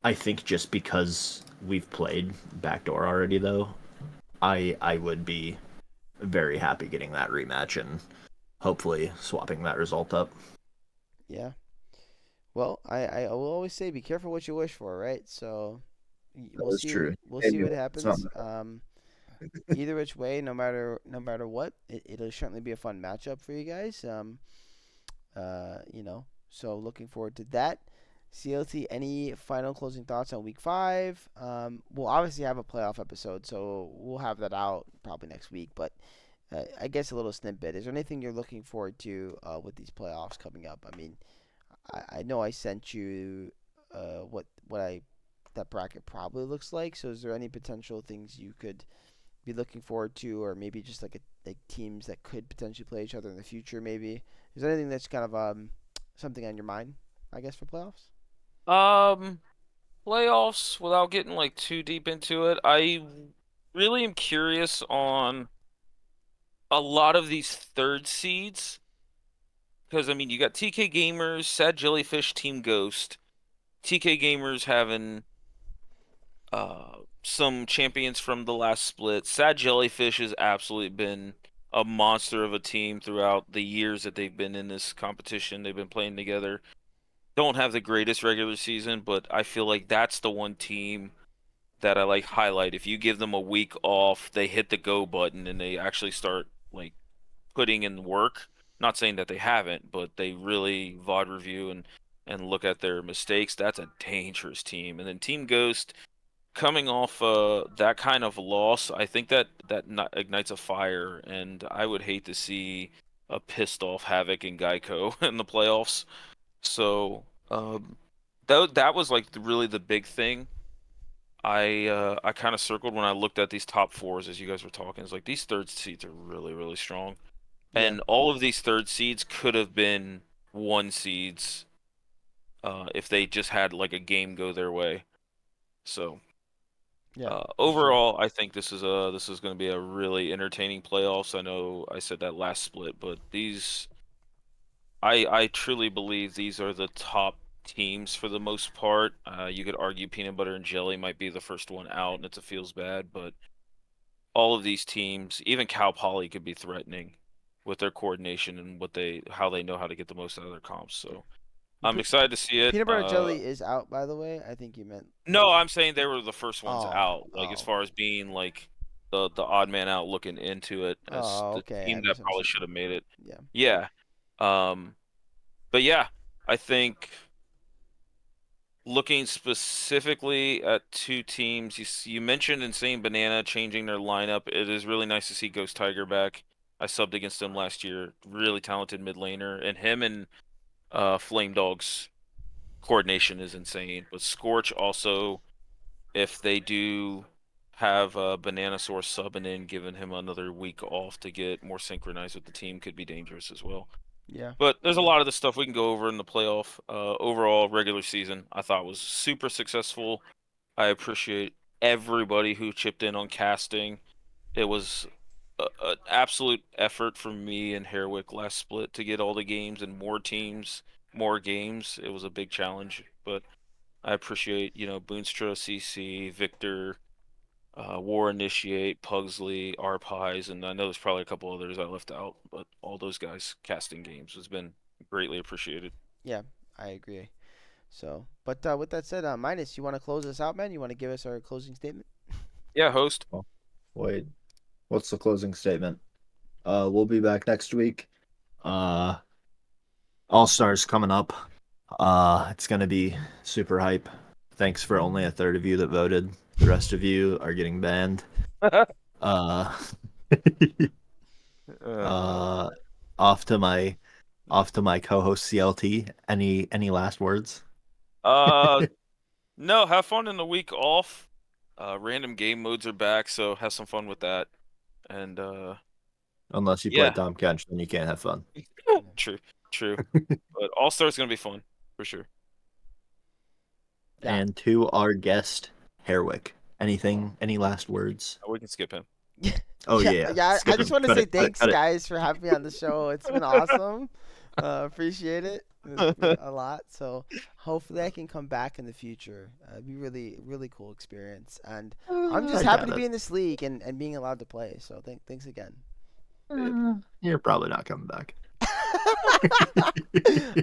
I think just because we've played backdoor already, though, I would be very happy getting that rematch and hopefully swapping that result up. yeah. Well, I will always say be careful what you wish for, right? So That we'll is see what true. we'll And see what it's not happens. Either which way, no matter what, it'll certainly be a fun matchup for you guys. So looking forward to that. CLT, any final closing thoughts on week five? We'll obviously have a playoff episode, so we'll have that out probably next week. But I guess a little snippet. Is there anything you're looking forward to with these playoffs coming up? I mean, I know I sent you what I that bracket probably looks like. So is there any potential things you could be looking forward to, or maybe just like teams that could potentially play each other in the future? Maybe is there anything that's kind of something on your mind? I guess for playoffs. Um, Playoffs, without getting like too deep into it, I really am curious on a lot of these third seeds because I mean you got TK Gamers, Sad Jellyfish, Team Ghost. TK Gamers having some champions from the last split. Sad Jellyfish has absolutely been a monster of a team throughout the years that they've been in this competition. They've been playing together. Don't have the greatest regular season, but I feel like that's the one team that I like highlight. If you give them a week off, they hit the go button and they actually start like putting in work. Not saying that they haven't, but they really VOD review and look at their mistakes. That's a dangerous team. And then Team Ghost coming off that kind of loss, I think that ignites a fire, and I would hate to see a pissed off Havoc and Geico in the playoffs. So that was like really the big thing. I kind of circled when I looked at these top fours as you guys were talking. It's like these third seeds are really, really strong. Yeah, And all of these third seeds could have been one seeds if they just had like a game go their way. So yeah, for sure. overall, I think this is going to be a really entertaining playoffs. I know I said that last split, but these I truly believe these are the top teams for the most part. You could argue peanut butter and jelly might be the first one out, and it's a feels bad, but all of these teams, even Cal Poly, could be threatening with their coordination and how they know how to get the most out of their comps. Yeah. So Well, I'm excited to see it. peanut butter jelly is out, by the way. I think you meant. No, I'm saying they were the first ones Oh, out, like as oh, far as being like the odd man out looking into it as oh. the Okay, I team that probably misunderstood should you. have made it. Yeah, Yeah. Um, but yeah, I think looking specifically at two teams, you mentioned Insane Banana changing their lineup. It is really nice to see Ghost Tiger back. I subbed against him last year. Really talented mid laner, and him and Flame Dog's coordination is insane. But Scorch also, if they do have Banana Source subbing in, giving him another week off to get more synchronized with the team, could be dangerous as well. yeah, But there's a yeah, lot of the stuff we can go over in the playoff. Overall, regular season, I thought was super successful. I appreciate everybody who chipped in on casting. It was an absolute effort for me and Harewick last split to get all the games and more teams, more games. It was a big challenge, but I appreciate, Boonstra, CC, Victor, War Initiate, Pugsley, Arpies, and I know there's probably a couple others I left out, but all those guys casting games has been greatly appreciated. yeah. I agree. So, but with that said, Minus, you want to close us out, man? You want to give us our closing statement? Yeah, host. Oh, wait, what's the closing statement? We'll be back next week. Uh, All Stars coming up. It's gonna be super hype. Thanks for only a third of you that voted. The rest of you are getting banned. Uh, uh, off to my co-host CLT. Any last words? uh, no, have fun in the week off. Random game modes are back, so have some fun with that. And Unless you play yeah, Tom Kench, then you can't have fun. Yeah. true, true. But All Star's gonna be fun for sure. Yeah. And to our guest, Herwick. Any last words? We can skip him. Oh Yeah, yeah, yeah. I skip just him. want to Cut say it. Cut it. thanks, Cut it. guys, for having me on the show. It's been awesome. Appreciate it. It's been a lot. So hopefully I can come back in the future. It'd be really cool experience. And I'm just I happy doubt to be it. in this league and being allowed to play. So thanks again. You're probably not coming back.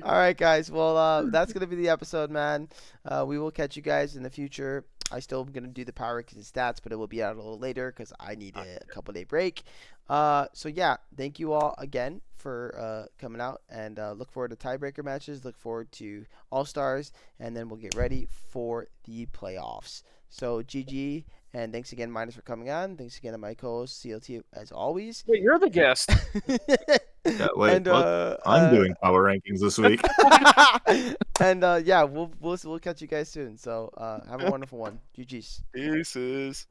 All right, guys. Well, that's gonna be the episode, man. We will catch you guys in the future. I still am gonna do the power rankings and stats, but it will be out a little later because I need a couple day break. So yeah, thank you all again for coming out, and look forward to tiebreaker matches. Look forward to All Stars, and then we'll get ready for the playoffs. So GG, and thanks again, Minus, for coming on. Thanks again to my co-host CLT as always. Wait, you're the guest. Yeah, wait, and what? I'm doing power rankings this week. and yeah, we'll catch you guys soon. So have a wonderful one. GG's. Deuces.